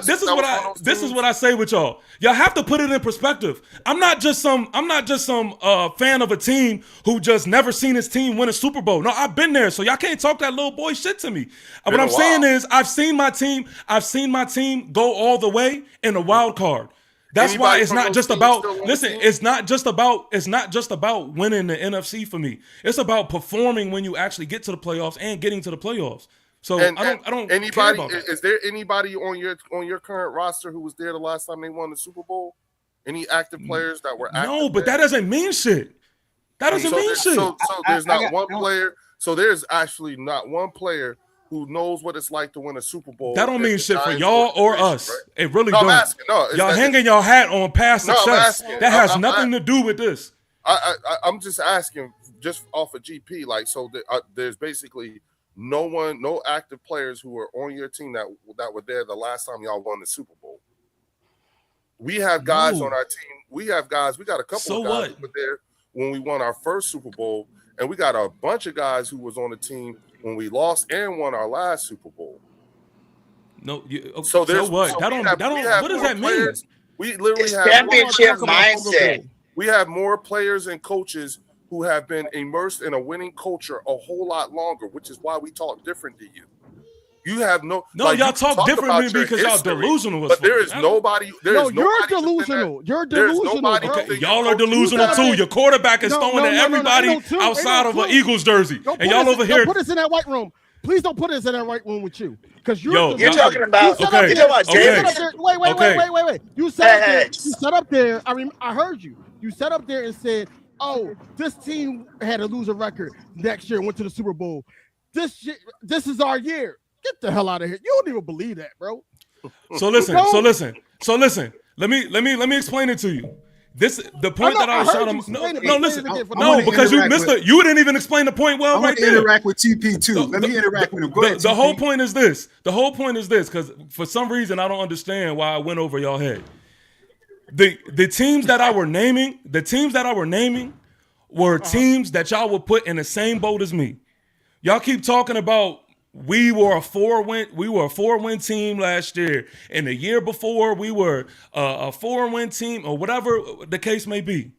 this is what I say with y'all. Y'all have to put it in perspective. I'm not just some fan of a team who just never seen his team win a Super Bowl. No, I've been there, so y'all can't talk that little boy shit to me. What I'm saying is I've seen my team go all the way in a wild card. That's why it's not just about it's not just about winning the NFC for me. It's about performing when you actually get to the playoffs and getting to the playoffs. So I don't anybody care about that. Is there anybody on your current roster who was there the last time they won the Super Bowl? Any active players that were active? No, but that doesn't mean shit. That doesn't mean shit. So there's not one player. So there's actually not one player who knows what it's like to win a Super Bowl. That don't mean shit for y'all or us. Right? It really don't. Y'all hanging y'all hat on past success. That has nothing to do with this. I'm just asking, just off of GP, like, so there's basically no active players who were on your team that were there the last time y'all won the Super Bowl. We have guys on our team. We got a couple of guys who were there when we won our first Super Bowl, and we got a bunch of guys who was on the team when we lost and won our last Super Bowl. No, so there's what? What does that mean? We literally have championship mindset. We have more players and coaches who have been immersed in a winning culture a whole lot longer, which is why we talk different to you. You have y'all talk differently because y'all delusional. But there is nobody. You're delusional. You're delusional. Okay, y'all are delusional too. Your quarterback is throwing at everybody outside of an Eagles jersey, and y'all over here. Put us in that white room. Please don't put us in that white room with you, because you're talking about. Okay. Wait. You sat up there. I heard you. You sat up there and said, "Oh, this team had a loser record next year and went to the Super Bowl. This is our year." Get the hell out of here. You don't even believe that, bro. So listen. Let me explain it to you. The point that I was trying to listen. No, because you missed it. You didn't even explain the point well right there. Interact with TP too. Let me interact with him. Go ahead. The whole point is this. Because for some reason I don't understand why I went over y'all head. The teams that I were naming, were teams that y'all would put in the same boat as me. Y'all keep talking about we were a 4-win team last year, and the year before we were a 4-win team, or whatever the case may be.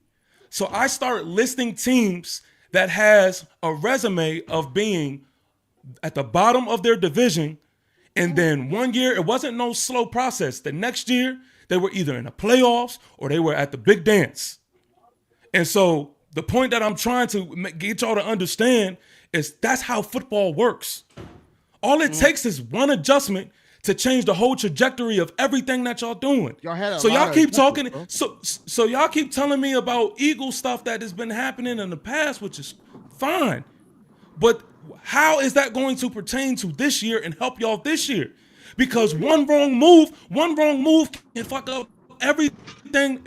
So I start listing teams that has a resume of being at the bottom of their division, and then one year it wasn't no slow process. The next year they were either in the playoffs or they were at the big dance. And so the point that I'm trying to get y'all to understand is that's how football works. All it takes is one adjustment to change the whole trajectory of everything that y'all doing. Y'all keep talking. So y'all keep telling me about Eagle stuff that has been happening in the past, which is fine. But how is that going to pertain to this year and help y'all this year? Because one wrong move can fuck up everything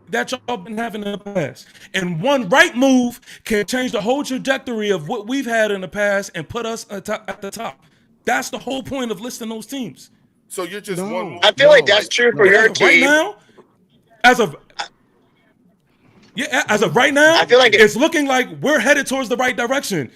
that y'all been having in the past. And one right move can change the whole trajectory of what we've had in the past and put us at the top. That's the whole point of listing those teams. So you're just one. I feel like that's true for your team. Right now, as of right now, I feel like it's looking like we're headed towards the right direction.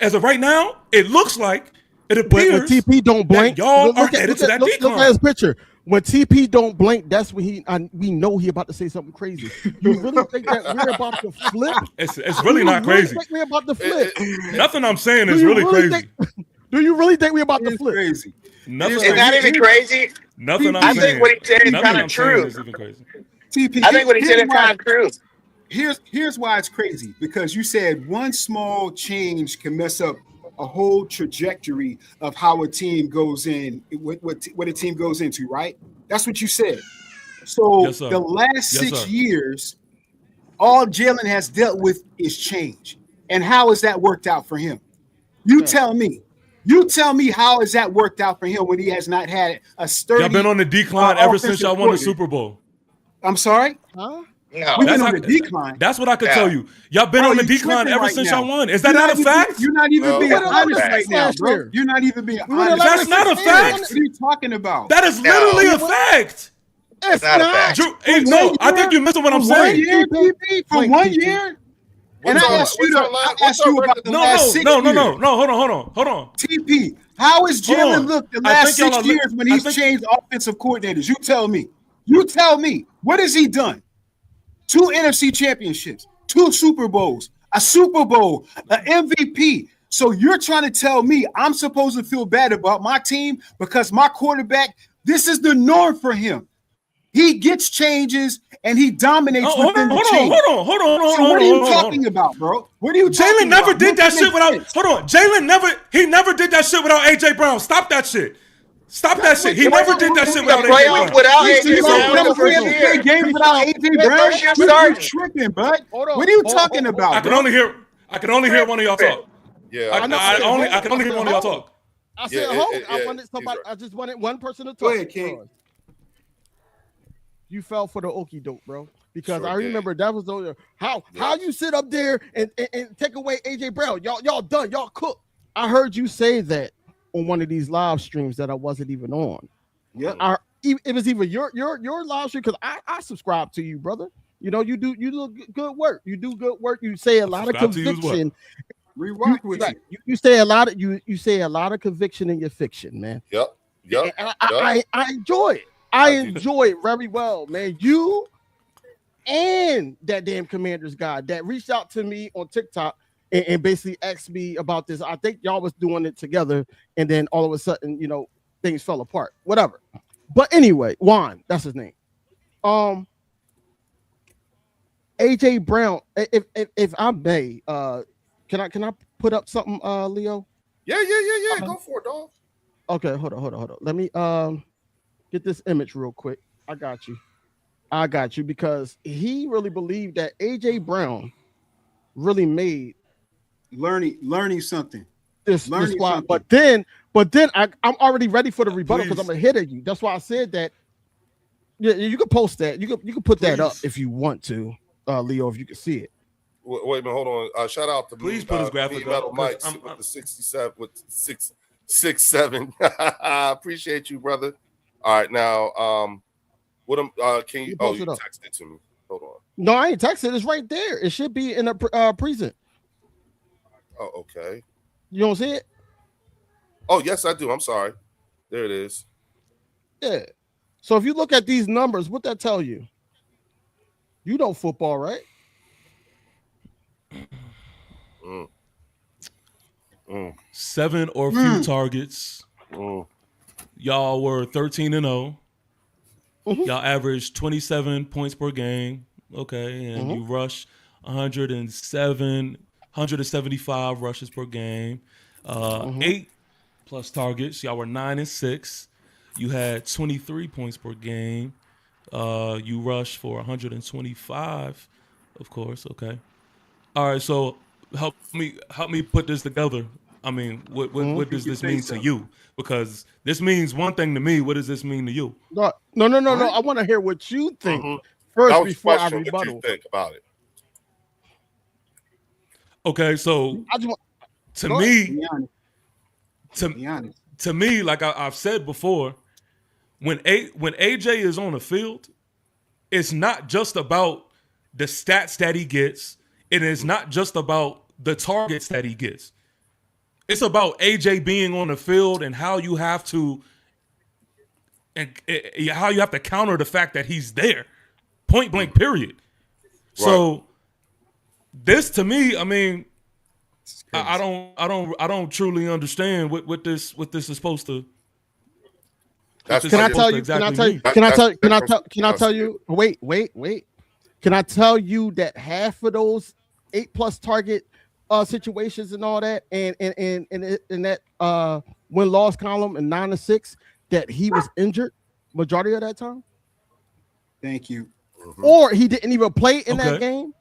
As of right now, it looks like it appears when TP don't blink, y'all are headed to that decline. Look at his picture. When TP don't blink, that's when we know he about to say something crazy. You really think that we're about to flip? It's really not crazy. Think we're about to flip? Nothing I'm saying is really crazy. Do you really think we're about to flip? Crazy. It's not even crazy. Nothing I'm saying. I think what he said is kind of true. TP, I think what he said is kind of true. Here's why it's crazy. Because you said one small change can mess up a whole trajectory of how a team goes in, what a team goes into, right? That's what you said. So yes, the last 6 years, all Jalen has dealt with is change. And how has that worked out for him? You tell me. You tell me how has that worked out for him when he has not had a sturdy. Y'all been on the decline ever since y'all won the Super Bowl. I'm sorry? Huh? No, we've been on the decline. That's what I could tell you. Y'all been on the decline ever since y'all won. Is that not a fact? You're not even being honest right now, bro. You're not even being honest. That's not a fact. What are you talking about? That is literally a fact. It's not a fact. No, I think you're missing what I'm saying. For 1 year? And I asked you about the last 6 years. No. Hold on. TP, how has Jalen looked the last 6 years when he's changed offensive coordinators? You tell me. What has he done? 2 NFC championships, 2 Super Bowls, a Super Bowl, an MVP. So you're trying to tell me I'm supposed to feel bad about my team because my quarterback, this is the norm for him. He gets changes and he dominates within the change. Hold on. So what are you talking about, bro? What are you talking about? Jalen never did that shit without. Hold on. Jalen never did that shit without AJ Brown. Stop that shit. Stop that shit. He never did that shit without AJ Brown. Without AJ Brown, never play games without AJ Brown. You're tripping, bud. What are you talking about? I can only hear one of y'all talk. Yeah, I can only hear one of y'all talk. I said, I just wanted one person to talk. Go ahead, King. You fell for the okie doke, bro. Because Sure I remember that was the how you sit up there and take away AJ Brown. Y'all done. Y'all cooked. I heard you say that on one of these live streams that I wasn't even on. Yeah. It was either your live stream because I subscribe to you, brother. You know, you do good work. You do good work. You say a lot of conviction. We rock with you. You say a lot of you say a lot of conviction in your fiction, man. Yep. And I enjoy it. I enjoy it very well, man. You and that damn Commanders guy that reached out to me on TikTok and basically asked me about this. I think y'all was doing it together, and then all of a sudden, you know, things fell apart. Whatever. But anyway, Juan, that's his name. AJ Brown, if I may, can I put up something, Leo? Yeah. Go for it, dog. Okay, hold on. Let me get this image real quick. I got you because he really believed that AJ Brown really made learning something. This squad. But then I'm already ready for the rebuttal because I'm ahead of you. That's why I said that. Yeah, you can post that. You can put that up if you want to, Leo, if you can see it. Wait a minute, hold on. Shout out to please put his graphic Metal Mike with the 67 with 667. I appreciate you, brother. All right, now what can you you text it to me? Hold on. No, I ain't texted. It's right there. It should be in a present. Oh, okay. You don't see it? Oh, yes, I do. I'm sorry. There it is. Yeah. So if you look at these numbers, what that tell you? You know football, right? 7 or few targets. Y'all were 13-0. Y'all averaged 27 points per game. Okay, and you rushed 175 rushes per game. 8 plus targets. Y'all were 9-6. You had 23 points per game. You rushed for 125, of course. Okay. All right. So help me put this together. I mean, what does this mean to you? Because this means one thing to me. What does this mean to you? No. I want to hear what you think first before I rebuttal. What you think about it? Okay, so to me, like I've said before, when AJ is on the field, it's not just about the stats that he gets. It is not just about the targets that he gets. It's about AJ being on the field and how you have to counter the fact that he's there, point blank, period. Right. So this, to me, I mean, I don't truly understand what this is supposed to. Can I tell you? Wait. Can I tell you that half of those 8+ target situations and all that, and in that win-loss column and 9-6, that he was injured majority of that time? Thank you. Or he didn't even play in that game.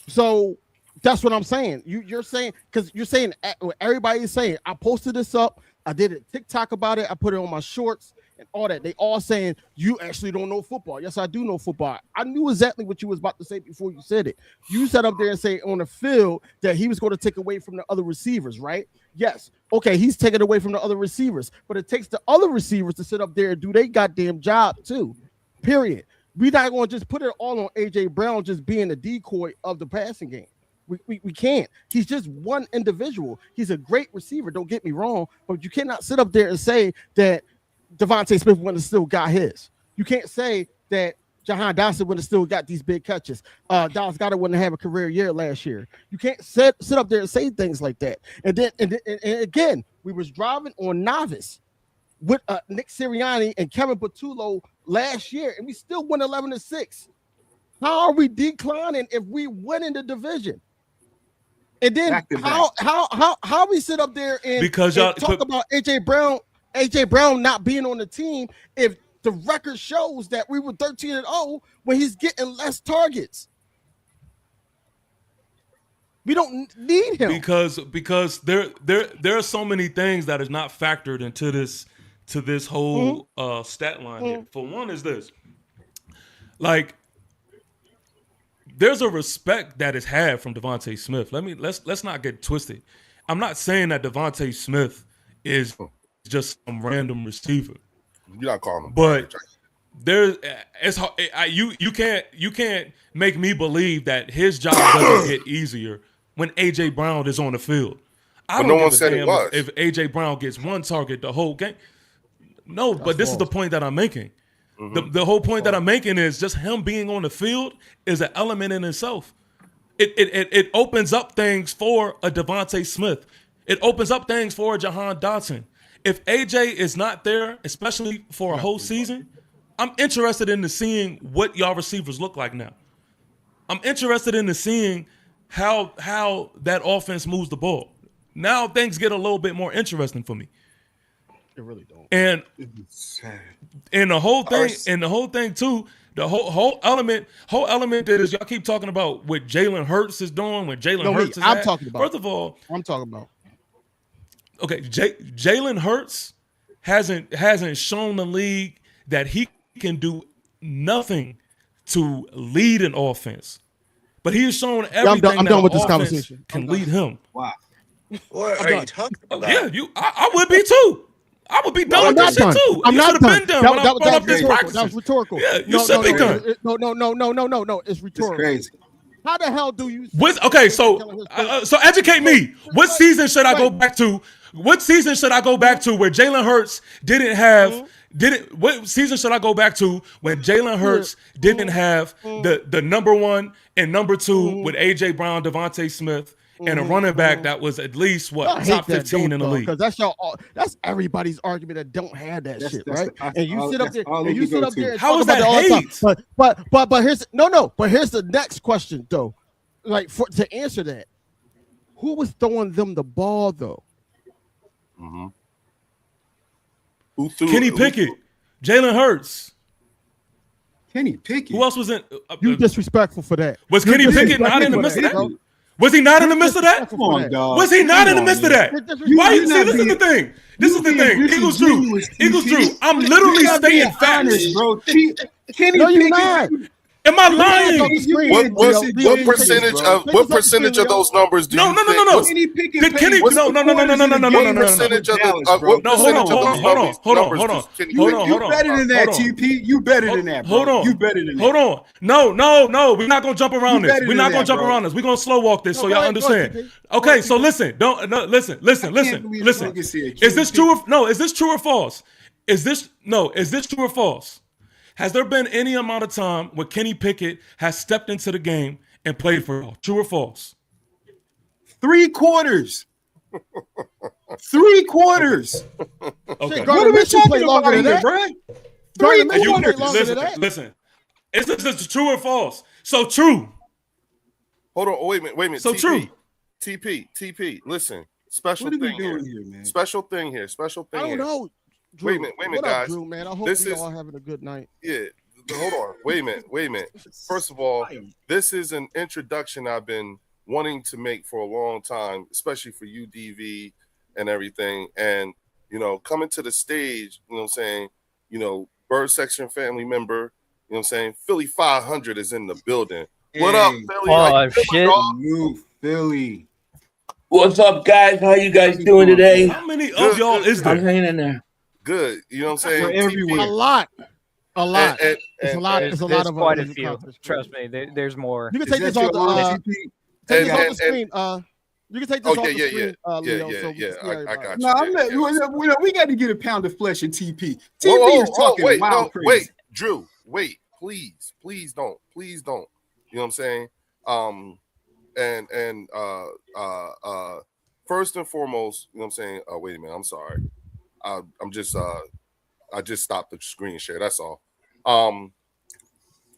So that's what I'm saying. You're saying, because you're saying everybody's saying, I posted this up, I did a TikTok about it, I put it on my shorts and all that. They all saying you actually don't know football. Yes, I do know football. I knew exactly what you was about to say before you said it. You sat up there and say on the field that he was going to take away from the other receivers, right? Yes. Okay, he's taking away from the other receivers, but it takes the other receivers to sit up there and do their goddamn job too. Period. We're not going to just put it all on AJ Brown just being a decoy of the passing game. We can't. He's just one individual. He's a great receiver. Don't get me wrong, but you cannot sit up there and say that Devontae Smith wouldn't have still got his. You can't say that Jahan Dotson would have still got these big catches. Dallas Goedert wouldn't have a career year last year. You can't sit up there and say things like that. And again, we was driving on novice with Nick Sirianni and Kevin Patullo last year, and we still won 11-6. How are we declining if we win in the division? And then how we sit up there and talk about AJ Brown not being on the team if the record shows that we were 13-0 when he's getting less targets. We don't need him because there are so many things that is not factored into this whole stat line here. For one is this. Like, there's a respect that is had from Devontae Smith. Let's not get twisted. I'm not saying that Devontae Smith is just some random receiver. You're not calling him, but you can't make me believe that his job doesn't get easier when AJ Brown is on the field. I don't give a damn if AJ Brown gets one target the whole game. No, but this is the point that I'm making. Mm-hmm. The whole point that I'm making is just him being on the field is an element in itself. It opens up things for a Devontae Smith. It opens up things for a Jahan Dotson. If AJ is not there, especially for a whole season, I'm interested in seeing what y'all receivers look like now. I'm interested in seeing how that offense moves the ball. Now things get a little bit more interesting for me. It really don't. And the whole thing too, the whole element that is y'all keep talking about what Jalen Hurts is doing, what Jalen Hurts is I'm talking about. First of all, I'm talking about. Okay, Jalen Hurts hasn't shown the league that he can do nothing to lead an offense, but he has shown everything. I'm done with this conversation. Can lead him. Wow. What are you talking about? Yeah, I would be too. I would be done with this shit too. I'm not done. Been done when I brought up this practice. That was rhetorical. Yeah, you should be done. No. It's rhetorical. It's crazy. How the hell do you? Okay, so educate me. What season should I go back to? What season should I go back to where Jalen Hurts didn't have? What season should I go back to when Jalen Hurts didn't have the number one and number two with AJ Brown, Devontae Smith, and a running back that was at least top 15 in the league? Because that's everybody's argument that don't have that shit, right? And you sit up there and you sit up there and how talk is about that all the hate? time. But here's the next question though. Like to answer that, who was throwing them the ball though? Mm-hmm. Who threw Kenny Pickett, Jalen Hurts. Kenny Pickett. Who else was in? You disrespectful for that. Was Kenny Pickett not in the midst of that? Was he not in the midst of that? Come on, dog. Was he not in the midst of that? Why you see? This is the thing. This is the thing. Eagles Drew. I'm literally stating facts, bro. Kenny Pickett. Am I lying? What percentage of those numbers do you think? No. Kenny Pickett. Did Kenny? No. What percentage of those numbers? You better than that, TP. You better than that, bro. Hold on. You better than that. Hold on. No. We're not gonna jump around this. We're not gonna jump around this. We're gonna slow walk this so y'all understand. Okay, so listen. Listen. Is this true or false? Is this true or false? Has there been any amount of time where Kenny Pickett has stepped into the game and played for y'all? True or false? 3 quarters. 3 quarters. Okay. What are we talking about here, bro? 3 quarters. Listen. Is this true or false? So true. Hold on. Wait a minute. So true. TP. Listen. Special thing here, man. Special thing here. I don't know. Drew, wait a minute, guys. Drew, man? I hope we all having a good night. Yeah. Hold on. Wait a minute. First of all, this is an introduction I've been wanting to make for a long time, especially for you, DV, and everything. And, coming to the stage, Bird Section family member, Philly 500 is in the building. What up, Philly? Oh, shit. Move, Philly. What's up, guys? How you guys doing today? How many of y'all is there? I'm hanging in there. Good. You know what I'm saying? Everywhere. A lot. A lot. And- It's a and- lot. and- It's a There's lot of quite a amazing few. content. Trust me, there's more. You can Is take that this off your the TP? take And- this off and- the screen. You can take this Oh, off yeah, the yeah, screen, yeah, Leo. yeah, So we can yeah. see I everybody. got you. No, I'm not. Yeah. We got to get a pound of flesh in TP. TP Whoa, is talking wait, wild no, crazy. wait, Drew, wait, please don't. You know what I'm saying? First and foremost, you know what I'm saying? Wait a minute, I'm sorry. I'm just I just stopped the screen share. That's all.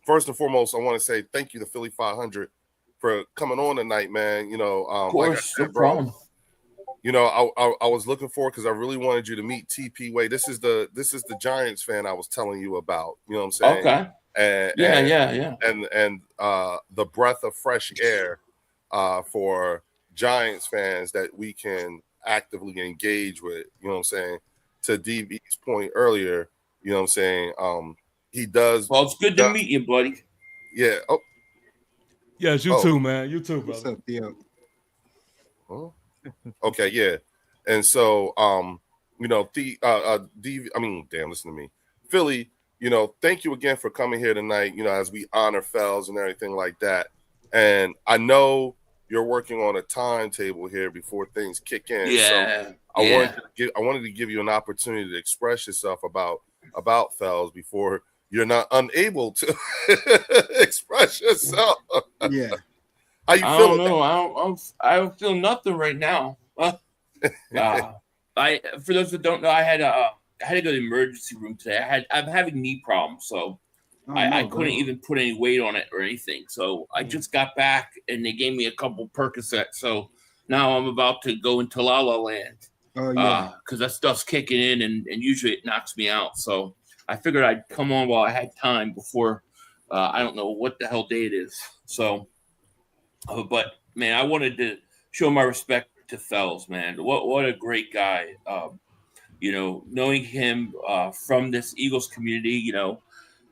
First and foremost, I want to say thank you to Philly 500 for coming on tonight, man. You know, Of like I course, said, no bro. problem. You know, I was looking forward because I really wanted you to meet TP Way. This is the Giants fan I was telling you about. You know what I'm saying? Okay. And Yeah. and the breath of fresh air for Giants fans that we can actively engage with. You know what I'm saying? To DB's point earlier, you know what I'm saying? He does. Well, it's good to meet you, buddy. Yeah. Oh. Yes, you too, man. You too, What's brother. up, Theo? Oh. Okay, yeah. And so you know, listen to me. Philly, you know, thank you again for coming here tonight, you know, as we honor FELZ and everything like that. And I know you're working on a timetable here before things kick in. Yeah. So I wanted to give you an opportunity to express yourself about FELZ before you're not unable to express yourself. Yeah. How you I feeling? don't know. I don't feel nothing right now. For those that don't know, I had to go to the emergency room today. I'm having knee problems, so I couldn't even put any weight on it or anything. So I just got back, and they gave me a couple Percocets. So now I'm about to go into La La Land. Oh yeah. Because that stuff's kicking in, and usually it knocks me out. So I figured I'd come on while I had time before I don't know what the hell day it is. So, but man, I wanted to show my respect to FELZ, man. What a great guy. You know, knowing him from this Eagles community, you know,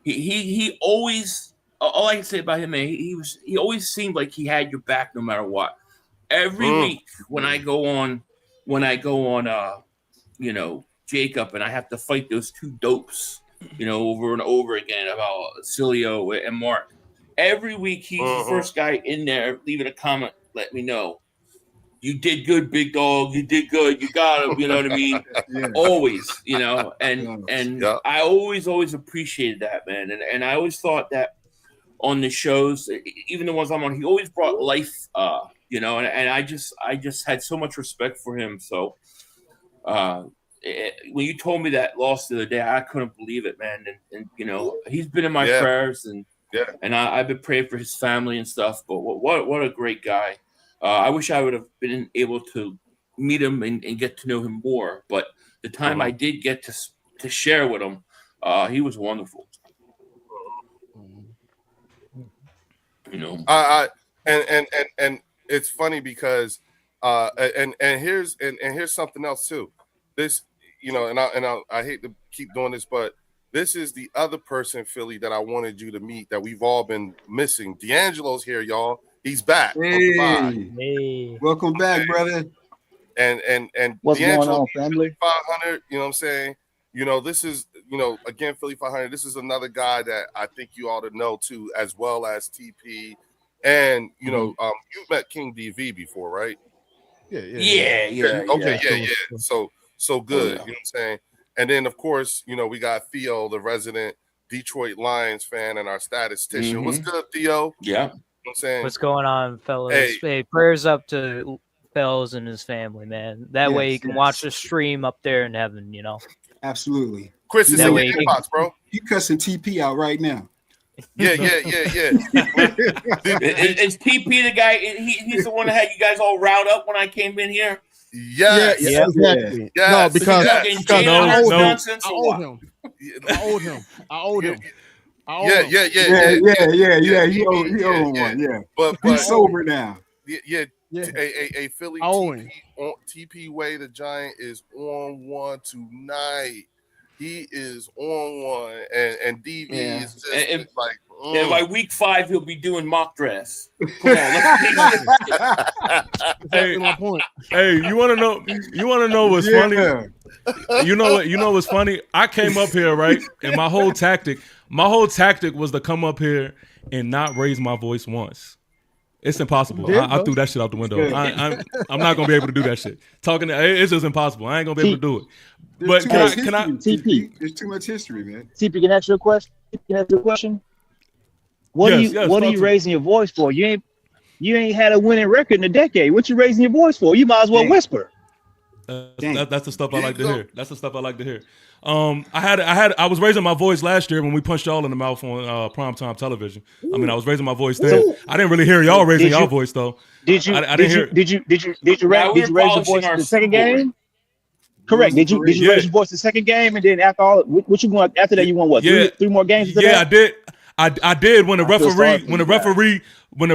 he always, all I can say about him, man, he always seemed like he had your back no matter what. Every week when I go on, you know, Jacob, and I have to fight those two dopes, you know, over and over again about Cilio and Mark. Every week he's the first guy in there leaving a comment, let me know. You did good, big dog. You did good. You got him. You know what I mean? Yeah. Always, you know, and Yeah. I always appreciated that, man. And I always thought that on the shows, even the ones I'm on, he always brought life, you know, and I just had so much respect for him. So when you told me that loss the other day, I couldn't believe it, man. And you know, he's been in my prayers, and I've been praying for his family and stuff. But what a great guy. I wish I would have been able to meet him and get to know him more. But the time I did get to share with him, he was wonderful. You know, and it's funny because and here's something else too. This, you know, and I hate to keep doing this, but this is the other person, Philly, that I wanted you to meet that we've all been missing. D'Angelo's here, y'all. He's back. Hey. Welcome back, brother. And What's D'Angelo, going on, family? 500, you know what I'm saying? You know, this is, you know, again, Philly 500, this is another guy that I think you ought to know too, as well as TP. And, you know, you've met King DV before, right? Yeah. Okay, yeah. So good. You know what I'm saying? And then, of course, you know, we got Theo, the resident Detroit Lions fan and our statistician. What's good, Theo? Yeah. You know what I'm saying? What's going on, fellas? Hey, prayers up to FELZ and his family, man. That way you can watch the stream up there in heaven, you know. Absolutely. Chris is in your inbox, bro. You cussing TP out right now. Yeah. Is TP the guy? He's the one that had you guys all riled up when I came in here. Yes. Yeah, exactly. Yes. No, because yes. I owed him. Yeah. He owned one. Yeah. But he's sober now. Yeah. A Philly TP Way, the Giant, is on one tonight. He is on one, and DV is just like. And by week 5, he'll be doing mock dress. Come on, Hey, my point. Hey, you want to know what's funny? You know what's funny? I came up here, right? And my whole tactic was to come up here and not raise my voice once. It's impossible. I threw that shit out the window. I'm not gonna be able to do that shit. It's just impossible. I ain't gonna be able to do it. But can I? TP? There's too much history, man. TP, can I ask you a question? What are you raising your voice for? You ain't had a winning record in a decade. What you raising your voice for? You might as well whisper. That's the stuff I like to hear. That's the stuff I like to hear. I was raising my voice last year when we punched y'all in the mouth on primetime television. I mean, I was raising my voice then. I didn't really hear y'all raising y'all voice though. Did you? Did you raise your voice in the second game? Correct. Did you raise your voice the second game, and then after all, what you want after that? You want what? Three more games? Yeah, I did. I did when the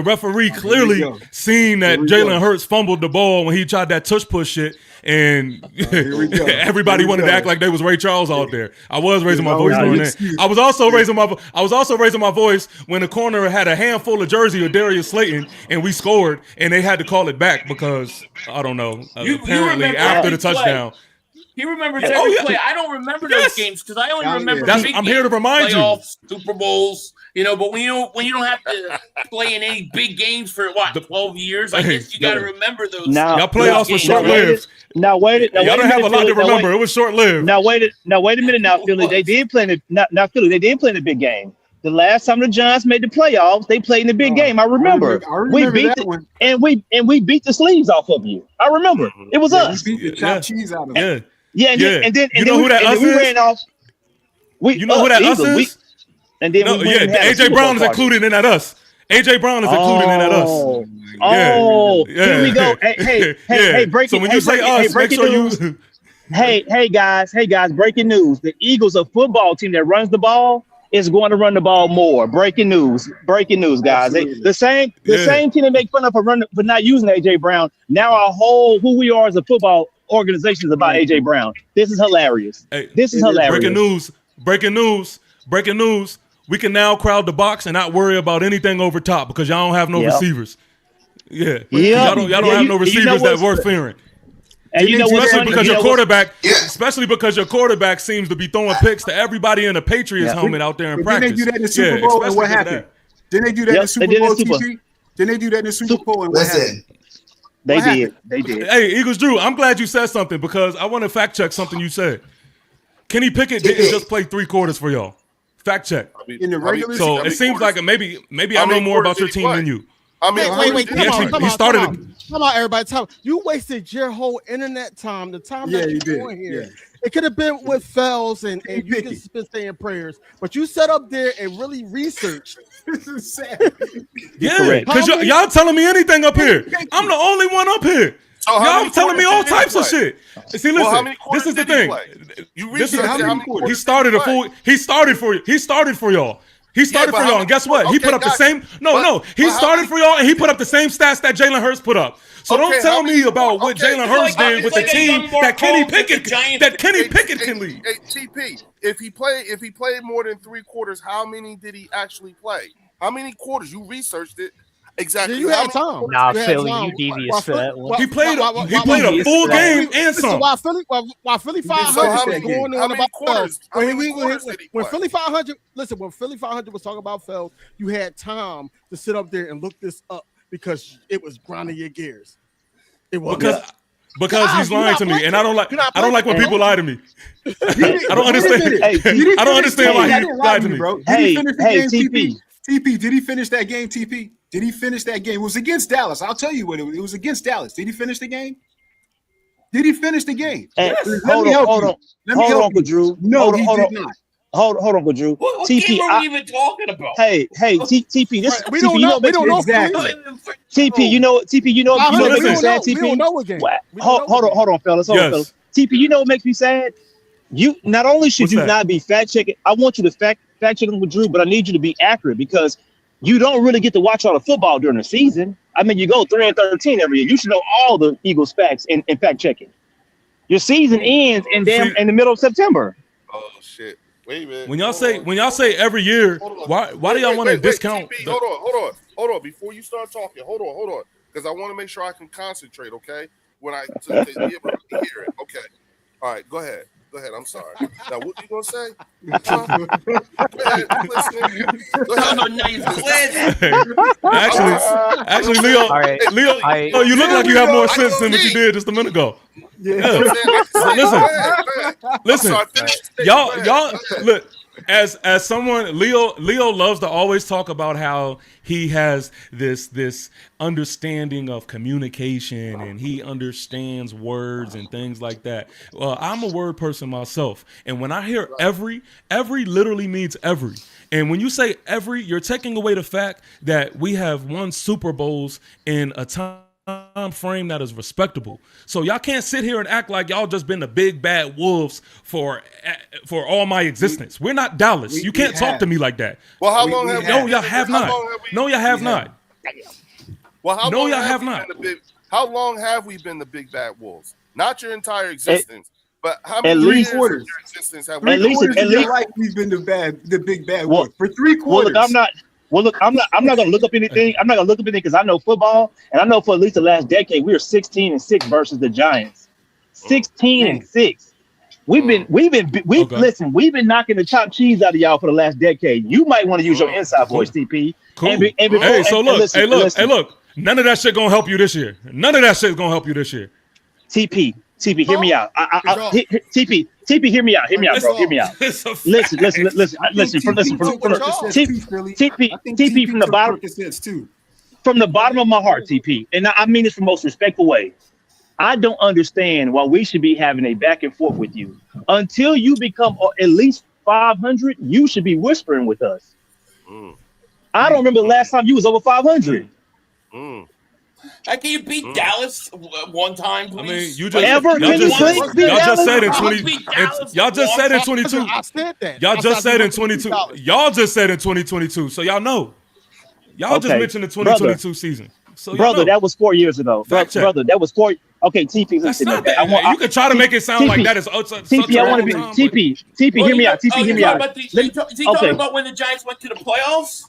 referee clearly seen that Jalen Hurts fumbled the ball when he tried that tush push shit, and everybody wanted to act like they was Ray Charles out there. I was raising my voice on that. I was also raising my voice when the corner had a handful of jersey of Darius Slayton and we scored, and they had to call it back because I don't know. Apparently after the touchdown. He remembers every play. I don't remember those games because I only remember. I'm here to remind playoffs, Super Bowls, but when you don't have to play in any big games for 12 years, I guess you got to remember those. Y'all playoffs were short lived. Y'all don't have a lot to remember. It was short lived. Now wait a minute. Now Philly, they did play in the big game. The last time the Giants made the playoffs, they played in the big game. I remember we beat that one, and we beat the sleeves off of you. I remember it was us. We beat the chopped cheese out of them. And then you know who that us is? We ran off. You know who that us is? AJ Brown is included in that us. AJ Brown is included in that us. Here we go. Hey, breaking. So when you say us, make sure you. Hey guys, breaking news. The Eagles, a football team that runs the ball, is going to run the ball more. Breaking news, guys. The same team they make fun of for not using AJ Brown. Now our whole who we are as a football organization is about AJ Brown. This is hilarious. This is hilarious. Breaking news. We can now crowd the box and not worry about anything over top because y'all don't have no receivers. Y'all don't have no receivers that worth fearing. And especially because your quarterback seems to be throwing picks to everybody in a Patriots helmet out there in practice. Didn't they do that in the Super Bowl and what happened? Didn't they do that in the Super Bowl, TP? Didn't they do that in the Super Bowl and what happened? They did. Hey, Eagles Drew, I'm glad you said something because I want to fact check something you said. Kenny Pickett didn't just play 3 quarters for y'all. Fact check. In the regular season, it seems like maybe I know more about your team than you. Wait, come on. Come on, everybody. You wasted your whole internet time, the time that you're on here. Yeah. It could have been with FELZ and you just been saying prayers, but you sat up there and really researched. This is sad. Yeah, because y'all telling me anything up here. I'm the only one up here. So y'all telling me all types of shit. See, listen, this is the thing. He started He started for y'all. He started for y'all, and guess what? He put up the same. He started for y'all, and he put up the same stats that Jalen Hurts put up. So don't tell me about what Jalen Hurts did with the team that Kenny Pickett can lead. Hey, TP, if he played more than 3 quarters, how many did he actually play? How many quarters? You researched it. Exactly. You had time. Nah, Philly, you devious for that one. He played a full game and some. While Philly 500 was going on about FELZ. When Philly 500, listen, when Philly 500 was talking about FELZ, you had time to sit up there and look this up because it was grinding your gears. It was because he's lying to me, and I don't like when people lie to me. I don't understand. I don't understand why he lied to me, bro. Did he finish the game, TP? TP, did he finish that game, TP? Did he finish that game? It was against Dallas. I'll tell you what it was against Dallas. Did he finish the game? Did he finish the game? Yes. Hold on, Uncle Drew. No, he did not. Hold on, Uncle Drew. What TP, game are we even talking about? Hey, TP. This we don't know. We don't know exactly. TP, you know what makes me sad. TP, we don't know what game. Hold on, fellas. Fellas. TP, you know what makes me sad? You not only should you not be fact checking. I want you to fact check with Drew, but I need you to be accurate because you don't really get to watch all the football during the season. I mean, you go 3-13 every year. You should know all the Eagles facts and fact checking. Your season ends in the middle of September. Oh shit! Wait a minute. When y'all say every year, why do y'all want to discount? Hold on. Before you start talking, hold on, because I want to make sure I can concentrate. Okay, to be able to hear it. Okay. All right, go ahead. Go ahead. I'm sorry. Now, what you gonna say? Huh? Go ahead. I'm listening. Go ahead. Actually, Leo, right. Leo, you look like you have more sense than what you did just a minute ago. Yeah. Listen, y'all, look. As someone, Leo loves to always talk about how he has this understanding of communication and he understands words and things like that. Well, I'm a word person myself, and when I hear every literally means every. And when you say every, you're taking away the fact that we have won Super Bowls in a time frame that is respectable. So y'all can't sit here and act like y'all just been the big bad wolves for all my existence. We're not Dallas. You can't talk to me like that. Well, how long have No, y'all have not. No, y'all have not. Well, how no, long y'all have not. How long have we been the big bad wolves? Not your entire existence, but how many years of your existence have we? At least we've been the big bad wolf for 3 quarters. Well, look, I'm not going to look up anything. I'm not going to look up anything because I know football, and I know for at least the last decade we were 16-6 versus the Giants. 16-6. Listen. We've been knocking the chopped cheese out of y'all for the last decade. You might want to use your inside voice, TP. Cool. Look. None of that shit gonna help you this year. None of that shit gonna help you this year. TP, hear me out. TP, hear me out. Hear me out, bro. Hear me out. Listen. TP from the bottom of my heart, TP, and I mean this from the most respectful way. I don't understand why we should be having a back and forth with you. Until you become at least 500, you should be whispering with us. I don't remember the last time you was over 500. Can you beat Dallas one time, please? I mean, y'all just said in 20. Y'all just said in 22. I said that. Y'all just said in 22. Y'all just said in 2022. So y'all know. Y'all just mentioned the 2022 season. So brother, that was 4 years ago. Brother, that was 4. Okay, TP. That's not that. You can try to make it sound like that is TP. I want to be TP. Hear me out. TP, hear me out. Is he talking about when the Giants went to the playoffs?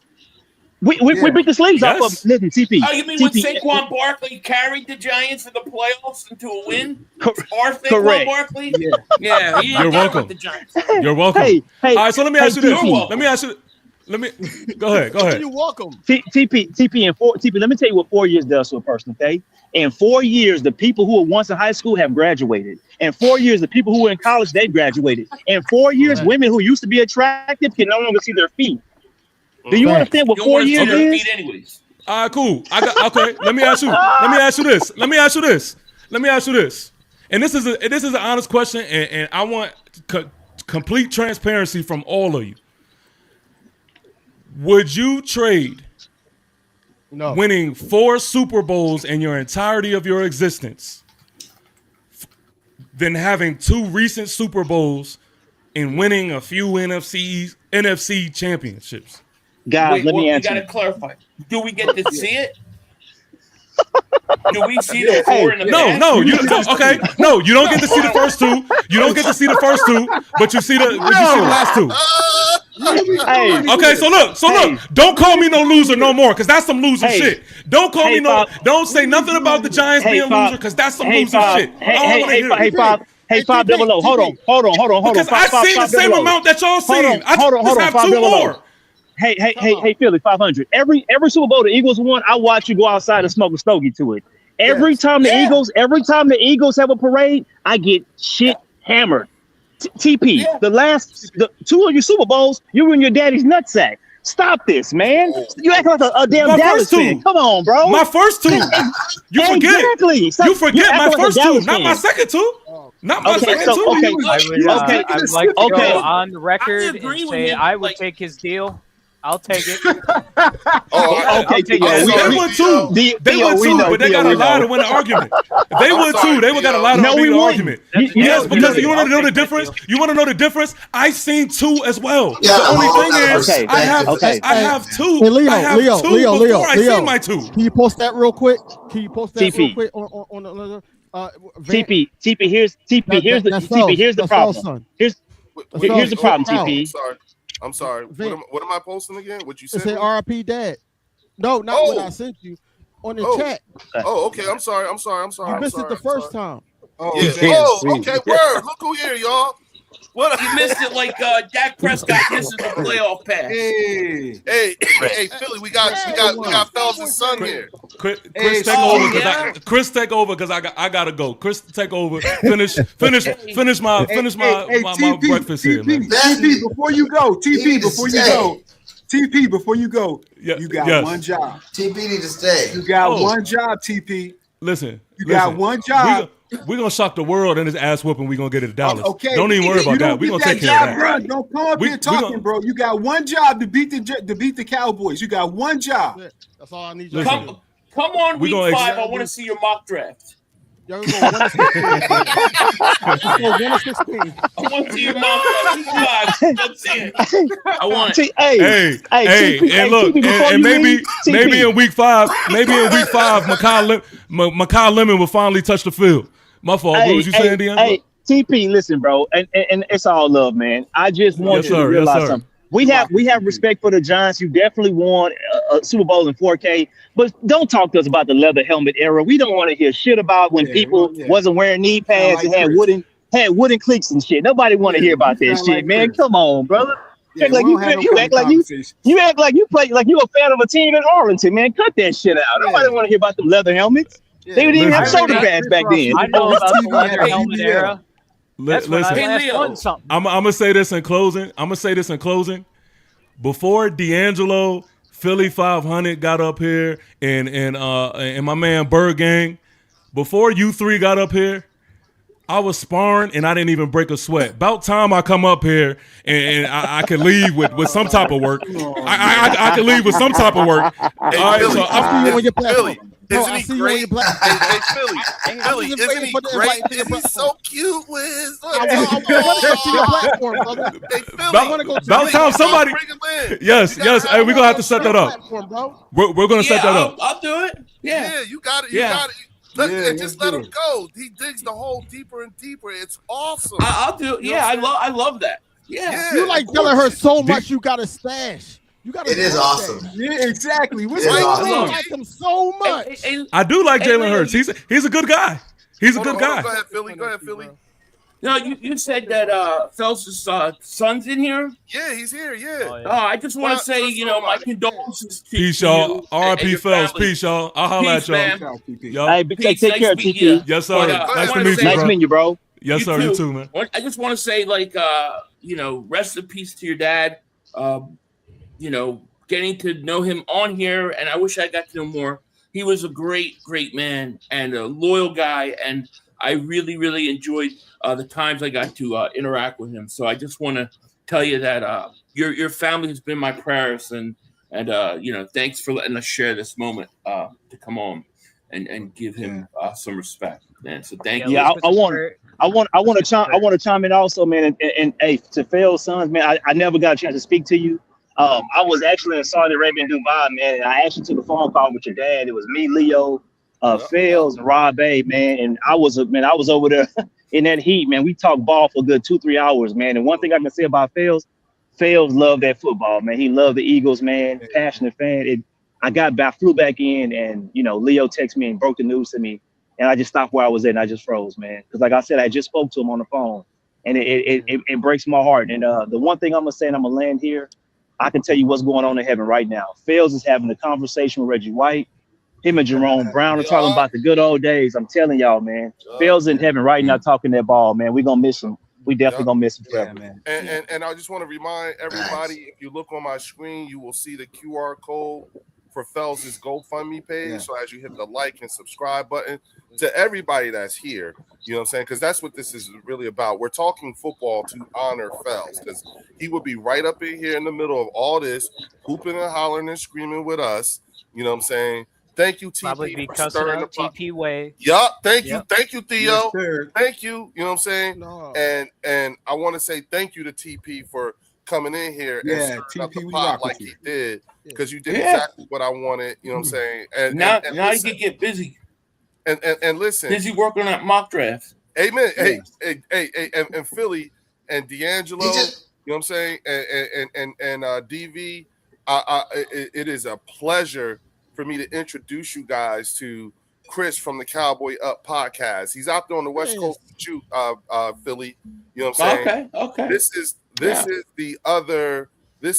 We beat the sleeves off of listen, TP. Oh, you mean when Saquon Barkley carried the Giants to the playoffs into a win? Or Saquon Barkley? Yeah. You're welcome. You're welcome. Hey, all right, so let me ask you this. Let me go ahead. You're welcome. TP, let me tell you what 4 years does to a person, okay? In 4 years, the people who were once in high school have graduated. In 4 years, the people who were in college, they've graduated. In 4 years, women who used to be attractive can no longer see their feet. Do you understand what 4 years is? Anyways. All right, cool. Okay. Let me ask you this. And this is an honest question, and I want complete transparency from all of you. Would you trade winning 4 Super Bowls in your entirety of your existence than having 2 recent Super Bowls and winning a few NFC championships? Guys, let me answer. You got to clarify. Do we get to see it? Do we see the 4 in the past? No, you don't get to see the first 2. You don't get to see the first 2, but you see the last 2. Okay, so look. Don't call me no loser no more, because that's some loser shit. Don't call me no. Don't say nothing about the Giants being loser, because that's some loser shit. Hey, 5 double O. Hold on. Because I've seen the same amount that y'all seen. I just have 2 more. Hey, Philly, 500. Every Super Bowl the Eagles won, I watch you go outside and smoke a stogie to it. Every time the Eagles have a parade, I get shit hammered. TP, the 2 of your Super Bowls, you were in your daddy's nutsack. Stop this, man. You act like a damn Dallas fan. Come on, bro. My first 2. You forget. Exactly. You forget my first 2, not my second 2. Not my second 2. I would like to go on the record and say I would take his deal. I'll take it. They would too. They would too, but they got a lie to win the argument. They would too. They would got a lie to win the argument. Yes, because you want to know the difference. You want to know the difference. I've seen 2 as well. The only thing is, I have 2. Hey, Leo, I seen my 2. Can you post that real quick? Real quick on the TP? Here's the problem. Here's the problem. TP. I'm sorry. What am I posting again? What you said? It said RIP Dad. No, not what I sent you on the chat. Oh, okay. I'm sorry. You missed it the first time. Okay, word. Look who here, y'all. What you missed it like Dak Prescott misses the playoff pass. Hey, Philly, we got FELZ' son here. Chris, take over because I gotta go. Chris, take over. Finish my breakfast here, man. TP, before you go, you got one job. TP need to stay. You got one job, TP. Listen, got one job. We're gonna shock the world in this ass whooping. We're gonna get it to Dallas. Okay. Don't even worry about that. We're gonna take care of that. Bro. Don't come up here talking, bro. You got one job to beat the Cowboys. You got one job. That's all I need you to do. Come on, week 5. I want to see your mock draft. Y'all gonna go 1 of 16. I want to see your mock draft. Week 5. Let's see it. I want it. Hey, look, and maybe in week 5, Makai Lemon will finally touch the field. My fault. What was you saying, Deanna? Hey, TP, listen, bro, and it's all love, man. I just want you to realize something. We have respect for the Giants. You definitely won a Super Bowl in 4K, but don't talk to us about the leather helmet era. We don't want to hear shit about when people wasn't wearing knee pads and had wooden cleats and shit. Nobody want to hear about that shit, man. Chris. Come on, brother. You act like you play like you a fan of a team in Arlington, man. Cut that shit out. Nobody want to hear about the leather helmets. They didn't even have shoulder pads back then. I know about the leather helmet era. Listen, I'm gonna say this in closing. Before D'Angelo, Philly 500 got up here, and my man Bird Gang, before you three got up here, I was sparring and I didn't even break a sweat. About time I come up here and I could leave with some type of work. I could leave with some type of work. Hey, Philly, I see you on your platform. Isn't he great? Hey, Philly, isn't he great? Is he so cute with his I want to go to your platform, brother. Hey, Philly, about time somebody. Yes. Hey, we're gonna have to set that up. We're gonna set that up. I'll do it. Yeah, you got it. You got it. Just let him go. He digs the hole deeper and deeper. It's awesome. I'll do it. Yeah, I love that. Yeah. You like telling her so much you got a stash. It is awesome. Yeah, exactly. What's awesome. I like him so much. I do like Jalen Hurts. He's a good guy. He's a good guy. Go ahead, Philly. No, you said that FELZ's son's in here? Yeah, he's here, yeah. I just want to say, my condolences to Peace, y'all. R.I.P. FELZ. Peace, y'all. I'll holler at y'all. Hey, take care, TP. Yes, sir. Nice to meet you, Nice meeting you, bro. Yes, sir. You too, man. I just want to say, rest in peace to your dad. Getting to know him on here, and I wish I got to know more. He was a great, great man and a loyal guy, and I really, really enjoyed the times I got to interact with him. So I just want to tell you that your family has been my prayers, and thanks for letting us share this moment to come on and give him some respect, man. So thank you. Yeah, I want to chime in also, man. And hey, to Phil's sons, man, I never got a chance to speak to you. I was actually in Saudi Arabia in Dubai, man, and I actually took a phone call with your dad. It was me, Leo, FELZ, and Rob A, man, and I was over there in that heat, man. We talked ball for a good 2-3 hours, man. And one thing I can say about FELZ loved that football, man. He loved the Eagles, man, passionate fan. I flew back in, and Leo texted me and broke the news to me, and I just stopped where I was at and I just froze, man, because like I said, I just spoke to him on the phone, and it breaks my heart. And the one thing I'm gonna say, and I'm gonna land here, I can tell you what's going on in heaven right now. FELZ is having a conversation with Reggie White. Him and Jerome Brown are talking about the good old days. I'm telling y'all, man. FELZ in heaven right now talking that ball, man. We're going to miss him. We definitely going to miss him forever, man. And I just want to remind everybody, if you look on my screen, you will see the QR code for FELZ's GoFundMe page. So as you hit the like and subscribe button, to everybody that's here, you know what I'm saying? Because that's what this is really about. We're talking football to honor FELZ, because he would be right up in here in the middle of all this, hooping and hollering and screaming with us. You know what I'm saying? Thank you, TP. Probably be cussing out TP way. Yup. Thank you, Theo. Yes, thank you. You know what I'm saying? No. And I want to say thank you to TP for coming in here and stirring up the pot like he did, because you did exactly what I wanted. You know what I'm saying? And now you can get busy. And listen, busy working on mock drafts. Amen. Hey, and Philly and D'Angelo, you know what I'm saying? And DV, it is a pleasure for me to introduce you guys to Chris from the Cowboy Up podcast. He's out there on the West Coast shoot, Philly. You know what I'm saying? Okay. This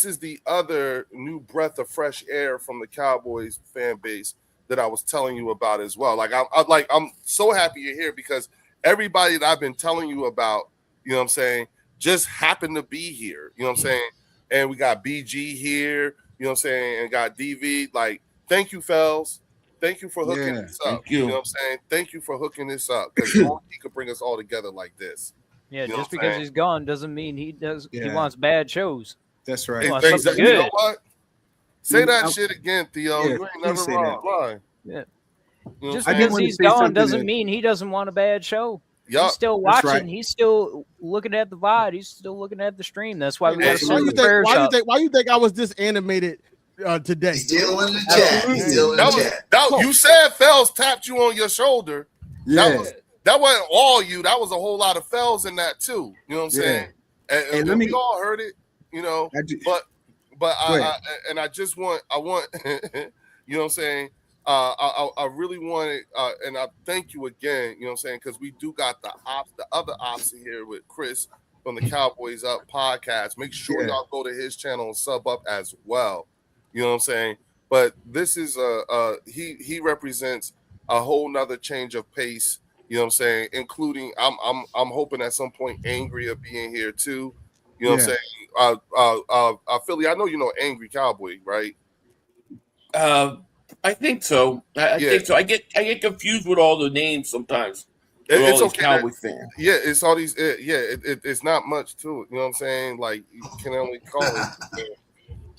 is the other new breath of fresh air from the Cowboys fan base that I was telling you about as well. Like I'm so happy you're here because everybody that I've been telling you about, you know what I'm saying, just happened to be here. You know what I'm saying? And we got BG here, you know what I'm saying, and got DV. Like, thank you, FELZ. Thank you for hooking this up. Thank you. You know what I'm saying? Thank you for hooking this up because he could bring us all together like this. Yeah, You know just what I'm because saying? he's gone doesn't mean he does. He Yeah. wants bad shows. That's right. He wants Hey, something you know good. what? Say that I'm- shit again, Theo. Yeah, You ain't please never say lying. Yeah. You know what Just I'm I do because saying? wanna he's say gone something doesn't that- mean he doesn't want a bad show. Yup. He's still That's watching. right. He's still looking at the VOD. He's still looking at the stream. That's why we got to Why send the prayers up. Why you think I was this animated today? Still in the chat. He's still in the chat. You said FELZ tapped you on your shoulder. Yeah. That wasn't all you. That was a whole lot of FELZ in that too. You know what I'm saying? And let me- we all heard it. You know, but I just want you know what I'm saying. I really wanted, and I thank you again. You know what I'm saying, because we do got the other ops here with Chris from the Cowboys Up podcast. Make sure y'all go to his channel and sub up as well. You know what I'm saying. But this is he represents a whole nother change of pace. You know what I'm saying, including I'm hoping at some point Angry of being here too. You know what I'm saying. Philly, I know you know Angry Cowboy, right? I think so. I think so. I get confused with all the names sometimes. It's all okay. Cowboy fans. Yeah, it's all these. It's not much to it. You know what I'm saying? Like you can only call it.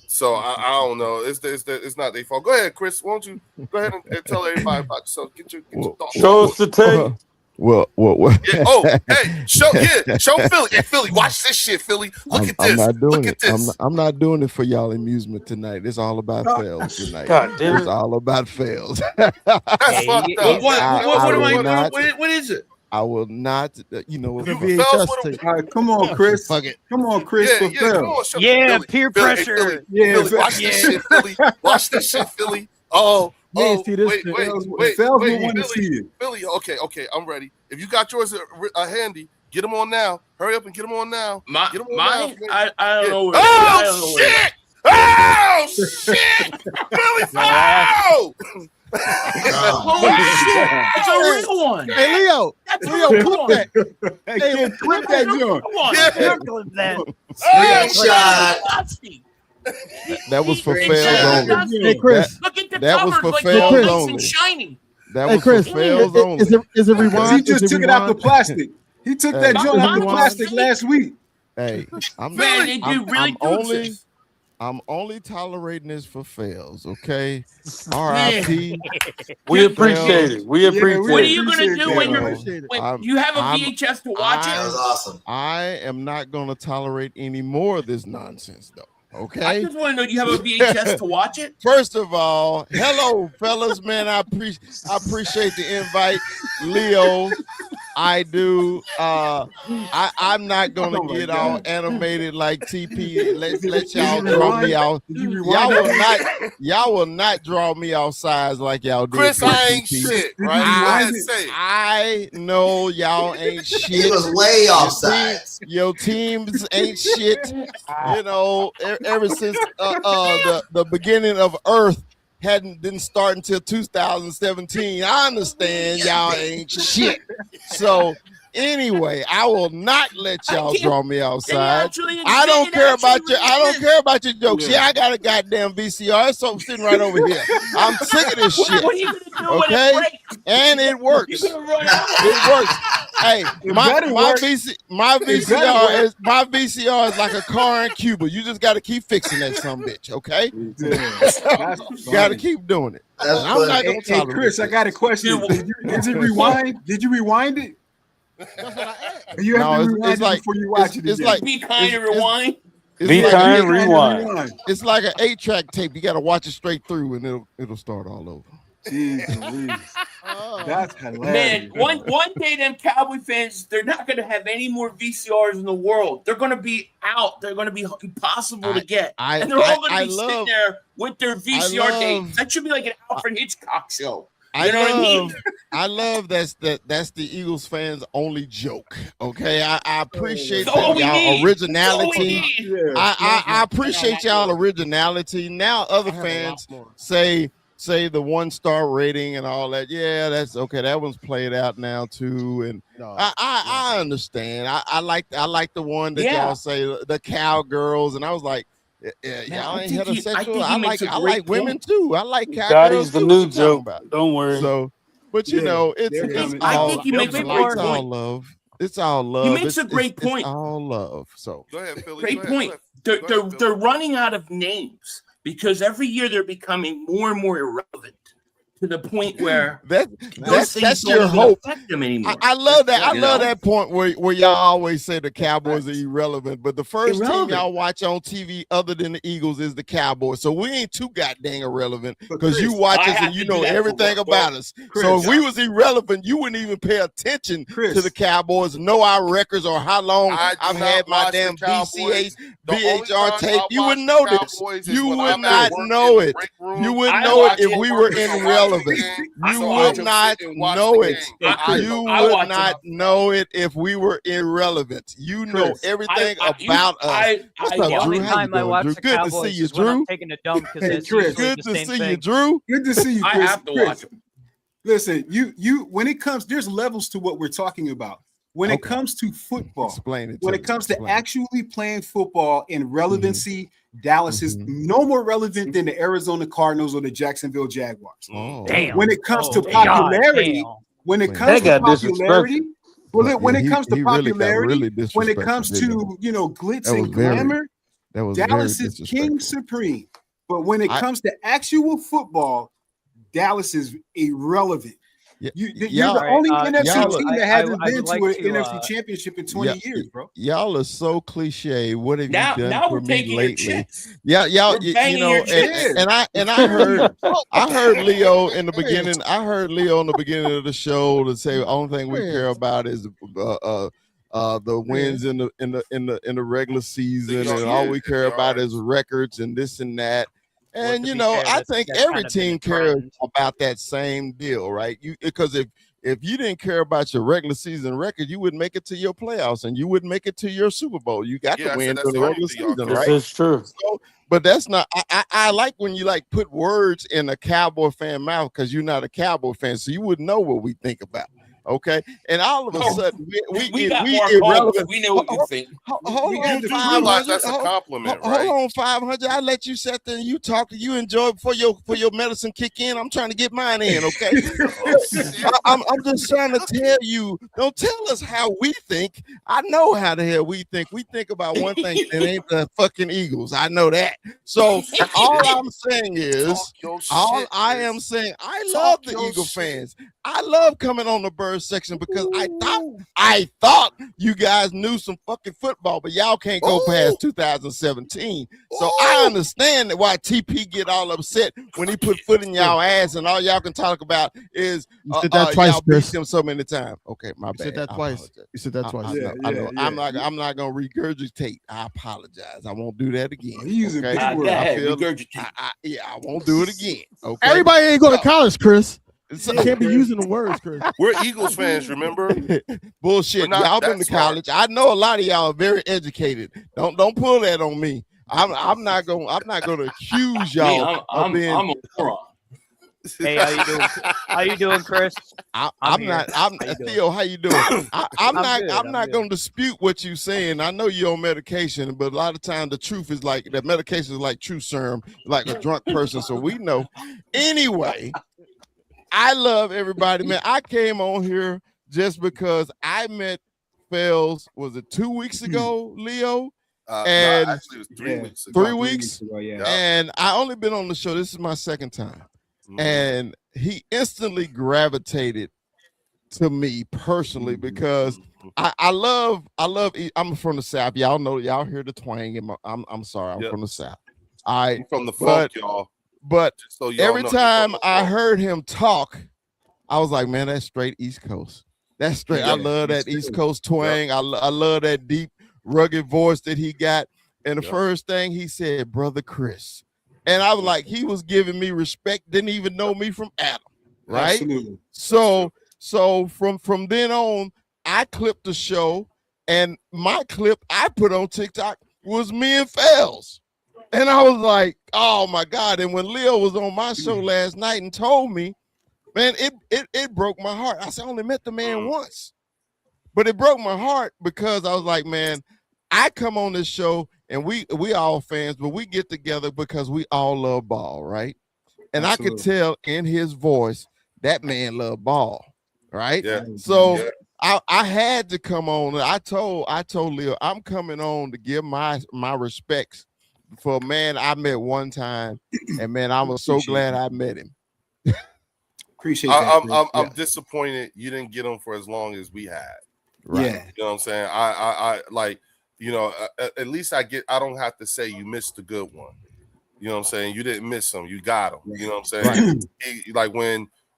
So I don't know. It's not their fault. Go ahead, Chris. Won't you go ahead and tell everybody about yourself? Get your thoughts. Show us the tape. Well. Yeah. Oh, hey, show Philly. Hey, Philly, watch this shit, Philly. Look at this. I'm not doing Look it. at this. I'm not doing it for y'all amusement tonight. It's all about FELZ tonight. God damn it. It's all about FELZ. That's fucked up. What am I? What is it? I will not. You know. The VHS tape. All right, come on, Chris. Fuck it. Come on, Chris. Yeah, for come FELZ. on, show Yeah, Philly. peer Philly, pressure. Philly, Yeah, Philly, watch this shit, Philly. Watch this shit, Philly. Oh, ain't see this wait, shit. wait, FELZ wait, will want to see Philly, it. Philly. Okay, I'm ready. If you got yours handy, get them on now. Hurry up and get them on now. Mine? Get them on now. I don't know. Oh shit! Oh shit! Philly, oh! Holy shit! It's a real one. Hey Leo, That's Leo, a real clip one. that. Hey, kid, clip that joint. Come on, Yeah. circle that. Screenshot. That was for It's FELZ only. disgusting. Hey Chris, Look at the That was covers, for like FELZ they're nice only. and shiny. That hey was Chris, for FELZ only. is it rewind? He just Is took it out the rewind? plastic. He took that Hey. joint out the Rewind. plastic last week. Hey, I'm Man, they do really do this. I'm only tolerating this for FELZ, okay? R.I.P. We appreciate it. We appreciate What are it. you gonna do when you're? Appreciate it. When you have a VHS to watch That was it? awesome. I am not gonna tolerate any more of this nonsense, though. I Okay. just want to know: do you have a VHS to watch it? First of all, hello, fellas, man. I appreciate the invite, Leo. I do. I'm not gonna Oh my get God. all animated like TP. Let y'all draw me out. Y'all will not draw me out size like y'all do. Chris, I ain't shit, right? I say it. I know y'all ain't shit. He was way offside. Your teams ain't shit. You know, ever since the beginning of Earth didn't start until 2017. I understand y'all ain't shit. So anyway, I will not let y'all draw me outside. I don't care about your jokes. Yeah, I got a goddamn VCR. It's so sitting right over here. I'm sick of this shit. What are you gonna do Okay? when it breaks? And it works. You're gonna run out. It works. Hey, my VCR is like a car in Cuba. You just got to keep fixing that some bitch, okay? Got to keep doing it. That's I'm funny. not gonna Hey, tolerate Chris, I this. got a question. Did you rewind? Did you rewind it? You have No, to rewind it's it like before you watch it. it's again. like Be kind and rewind. it's Be like kind, a- rewind. It's like an 8-track tape. You got to watch it straight through, and it'll start all over. Jeez Louise. That's hilarious. Man, one day them Cowboy fans, they're not going to have any more VCRs in the world. They're going to be out. They're going to be impossible to get. And they're all going to be sitting there with their VCR tapes. That should be like an Alfred Hitchcock show. I love that's the Eagles fans' only joke. Okay, I appreciate y'all originality. I appreciate y'all originality. Now other fans say the 1-star rating and all that. Yeah, that's okay. That one's played out now too, and I understand. I like the one that y'all say the cowgirls, and I was like. Yeah, y'all ain't heterosexual. I like women too. I like cowgirls. Gotti's the new joke. Don't worry. So, but you know, it's I think he makes a great point. All love. It's all love. He makes a great point. It's all love. So go ahead, Philly. Great point. They're running out of names because every year they're becoming more and more irrelevant. To the point where that's your hope. I love that. I love that point where y'all always say the Cowboys are irrelevant, but the first team y'all watch on TV other than the Eagles is the Cowboys. So we ain't too goddamn irrelevant because you watch us and you know everything about us. So if we was irrelevant, you wouldn't even pay attention to the Cowboys, know our records or how long I've had my damn VHR tape. You wouldn't know this. You would not know it. You wouldn't know it if we were irrelevant. You would not know it. You would not know it if we were irrelevant. You know everything about us. What's up, Drew? How you doing, Drew? Good to see you, Drew. Taking a dump because Good to see you, Drew. Good to see you, Chris. I have to watch him. Listen, you when it comes, there's levels to what we're talking about. When it comes to football, when it comes to actually playing football in relevancy, Dallas is no more relevant than the Arizona Cardinals or the Jacksonville Jaguars. Damn. When it comes to popularity, when it comes to popularity, when it comes to popularity, when it comes to glitz and glamour, Dallas is king supreme. But when it comes to actual football, Dallas is irrelevant. You're the only NFC team that hasn't been to an NFC championship in 20 years, bro. Y'all are so cliche. What have you done for me lately? Y'all, and I heard Leo in the beginning. I heard Leo in the beginning of the show to say the only thing we care about is the wins in the regular season, and all we care about is records and this and that. And I think every team cares about that same deal, right? Because if you didn't care about your regular season record, you wouldn't make it to your playoffs and you wouldn't make it to your Super Bowl. You got to win for the regular season, right? That's true. So, but that's not. I like when you put words in a Cowboy fan mouth because you're not a Cowboy fan, so you wouldn't know what we think about. Okay, and all of a sudden we irrelevant. We know what you think. Hold on, 500. That's a compliment, right? Hold on, 500. I let you sit there and you talk. You enjoy before your medicine kick in. I'm trying to get mine in. Okay, I'm just trying to tell you. Don't tell us how we think. I know how the hell we think. We think about one thing. It ain't the fucking Eagles. I know that. So all I'm saying is, I love the Eagle fans. I love coming on the Bird section because I thought you guys knew some fucking football, but y'all can't go past 2017. So I understand that why TP get all upset when he put foot in y'all ass and all y'all can talk about is y'all beat them so many times. Okay, my bad. You said that twice. You said that twice. I know. I'm not gonna regurgitate. I apologize. I won't do that again. Okay? I won't do it again. Okay. Everybody ain't going to college, Chris. You can't be using the words, Chris. We're Eagles fans, remember? Bullshit. Y'all been to college. I know a lot of y'all are very educated. Don't pull that on me. I'm not gonna accuse y'all of being. I'm a moron. Hey, how you doing, Chris? Theo, how you doing? I'm not gonna dispute what you're saying. I know you're on medication, but a lot of times the truth is like that medication is like true serum, like a drunk person. So we know. Anyway. I love everybody, man. I came on here just because I met FELZ, was it 2 weeks ago, Leo? And actually it was 3 weeks ago. 3 weeks? And I only been on the show. This is my second time. And he instantly gravitated to me personally because I love I'm from the South. Y'all know, y'all hear the twang in my I'm sorry, I'm from the South. I'm from the funk, y'all. But so every time I heard him talk, I was like, man, that's straight East Coast. That's straight. I love that East Coast twang. I love that deep, rugged voice that he got. And the first thing he said, Brother Chris. And I was like, he was giving me respect, didn't even know me from Adam. right? Absolutely. So from then on, I clipped the show, and my clip I put on TikTok was me and FELZ. And I was like, oh my God. And when Leo was on my show last night and told me, man, it broke my heart. I said, I only met the man once. But it broke my heart because I was like, man, I come on this show and we all fans, but we get together because we all love ball, right? And Absolutely. I could tell in his voice that man loved ball, right? Yeah. So I had to come on. I told Leo, I'm coming on to give my respects for a man I met one time, and man, I was so glad I met him. Appreciate that. I'm disappointed you didn't get him for as long as we had. Right. Yeah. You know what I'm saying? I like, you know, at least I don't have to say you missed a good one. You know what I'm saying? You didn't miss him. You got him. You know what I'm saying? Right. Like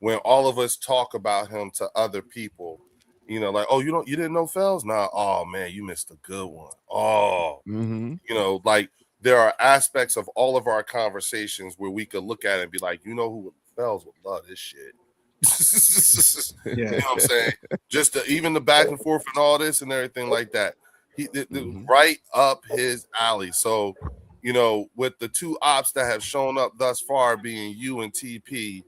when all of us talk about him to other people, you know, like, oh, you didn't know FELZ? Nah, oh man, you missed a good one. Oh, you know, like there are aspects of all of our conversations where we could look at it and be like, you know who FELZ would love this shit. You know what I'm saying? Just even the back and forth and all this and everything like that. Right up his alley. So, you know, with the two ops that have shown up thus far being you and TP,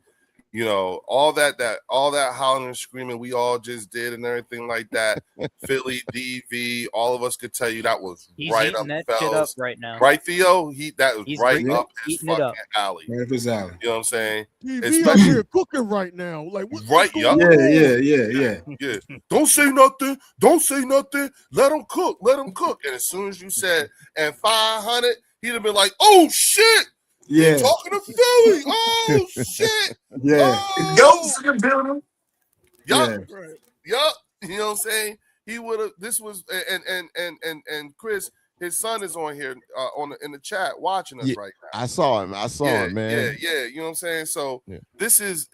you know, all that howling and screaming we all just did and everything like that. Philly, DV, all of us could tell you that was He's right eating up that FELZ. shit up right now. Right, Theo? That was He's right up his eating it up. fucking alley. Right up his alley. You know what I'm saying? TV up here cooking right now. Like what's Right, going on? Yeah. Don't say nothing. Don't say nothing. Let them cook. Let them cook. And as soon as you said and 500, he'd have been like, "Oh shit! Yeah. You're talking to Philly. Oh shit! Yeah. Oh. Ghosts in the building. Yup. Yup. You know what I'm saying? He would have. This was and Chris, his son is on here in the chat watching us right now. I saw him, man. Yeah. You know what I'm saying? So this is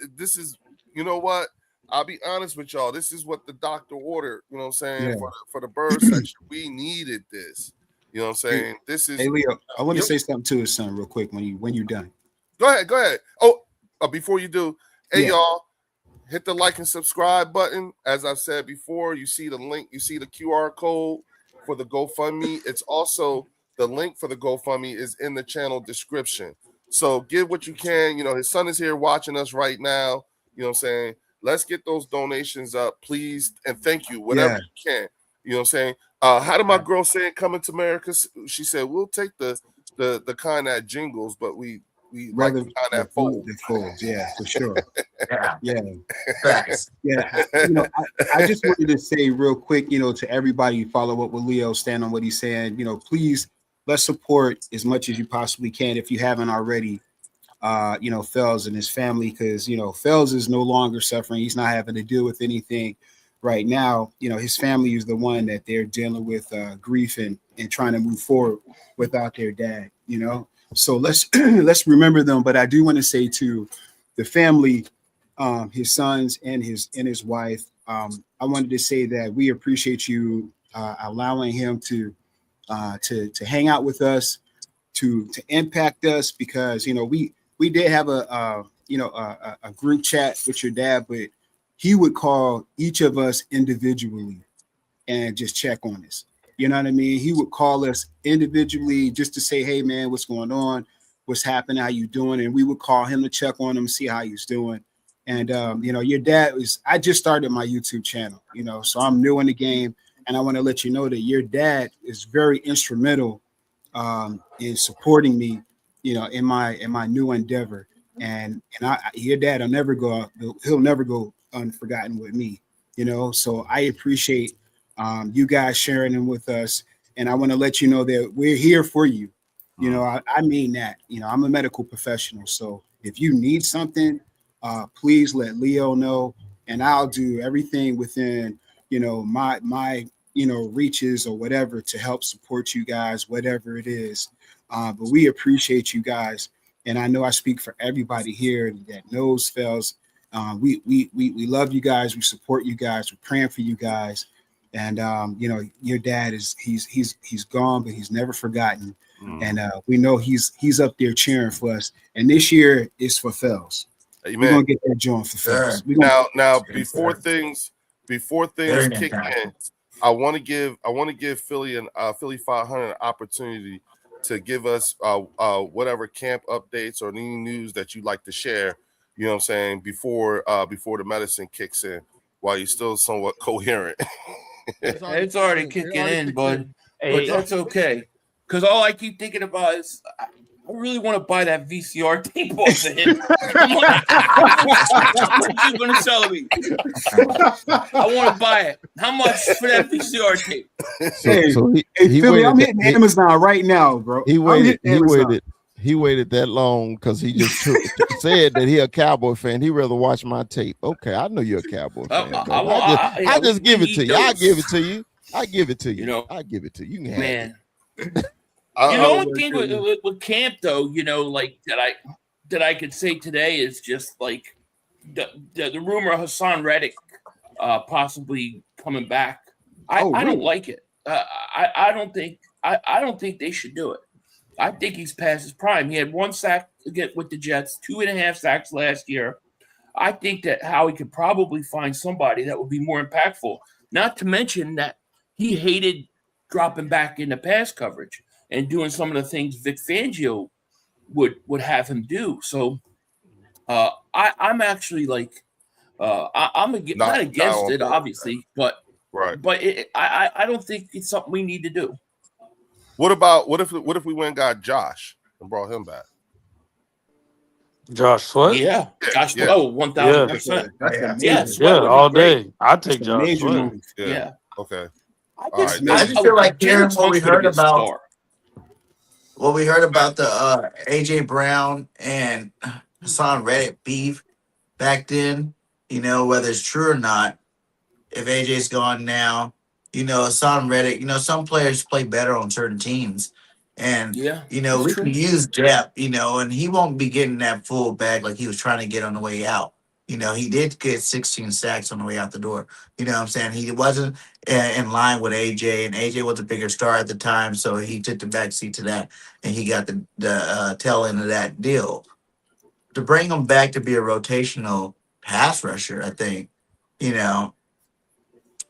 you know what? I'll be honest with y'all. This is what the doctor ordered. You know what I'm saying? For the bird section, we needed this. You know what I'm saying? This is. Hey Leo, I want to say something to his son real quick when you're done. Go ahead. Oh, before you do, hey y'all, hit the like and subscribe button. As I've said before, you see the link, you see the QR code for the GoFundMe. It's also the link for the GoFundMe is in the channel description. So give what you can. You know, his son is here watching us right now. You know what I'm saying? Let's get those donations up, please. And thank you, whatever you can. You know what I'm saying? How did my girl say it coming to America? She said, we'll take the kind that jingles, but we rather like the kind that folds. Yeah, for sure. Yeah. You know, I just wanted to say real quick, you know, to everybody, follow up with Leo, stand on what he's saying. You know, please let's support as much as you possibly can if you haven't already. You know, FELZ and his family, because you know, FELZ is no longer suffering. He's not having to deal with anything right now. You know, his family is the one that they're dealing with grief and trying to move forward without their dad, you know. So let's remember them. But I do want to say to the family, his sons and his wife, I wanted to say that we appreciate you allowing him to hang out with us, to impact us, because you know we did have a group chat with your dad, but he would call each of us individually and just check on us. You know what I mean? He would call us individually just to say, hey man, what's going on? What's happening? How you doing? And we would call him to check on him, see how he's doing. And you know, your dad I just started my YouTube channel, you know, so I'm new in the game. And I want to let you know that your dad is very instrumental in supporting me, you know, in my new endeavor. And your dad he'll never go unforgotten with me, you know. So I appreciate you guys sharing them with us, and I want to let you know that we're here for you. You know, I mean that. You know, I'm a medical professional, so if you need something, please let Leo know, and I'll do everything within, you know, my you know, reaches or whatever to help support you guys, whatever it is. But we appreciate you guys, and I know I speak for everybody here that knows FELZ. We love you guys. We support you guys. We're praying for you guys. And you know, your dad he's gone, but he's never forgotten. And we know he's up there cheering for us. And this year is for FELZ. Amen. We're gonna get that joint for FELZ. Now before things kick in, I want to give Philly and Philly 500 an opportunity to give us whatever camp updates or any news that you'd like to share. You know what I'm saying, before the medicine kicks in, while you're still somewhat coherent. It's already kicking in, bud. But that's okay. Because all I keep thinking about is I really want to buy that VCR tape off of him. How much you going to sell me? I want to buy it. How much for that VCR tape? Hey, Philly, I'm hitting Amazon right now, bro. He waited that long because he just said that he a Cowboy fan. He rather watch my tape. Okay, I know you're a Cowboy fan. I just give it to you. I give it to you. I give it to you. You know, I give it to you. You can have man. it. You know, one thing with camp though, you know, like that I could say today is just like the rumor of Hassan Reddick possibly coming back. I don't like it. I don't think they should do it. I think he's past his prime. He had 1 sack to get with the Jets, 2.5 sacks last year. I think that Howie could probably find somebody that would be more impactful. Not to mention that he hated dropping back into pass coverage and doing some of the things Vic Fangio would have him do. So I'm actually like I'm not against it, obviously, but I don't think it's something we need to do. What if we went and got Josh and brought him back? Josh Sweat? Yeah. Josh Sweat. Oh, 1,000%. Yes. Yeah, all day. I take Josh Sweat. Yeah. Okay. I just feel like hearing what we heard about the AJ Brown and Hassan Reddick beef back then, you know, whether it's true or not, if AJ's gone now, you know, Hassan Reddick, you know, some players play better on certain teams. And, you know, we can use depth, you know, and he won't be getting that full bag like he was trying to get on the way out. You know, he did get 16 sacks on the way out the door. You know what I'm saying? He wasn't in line with AJ, and AJ was a bigger star at the time, so he took the backseat to that, and he got the tail end of that deal. To bring him back to be a rotational pass rusher, I think, you know,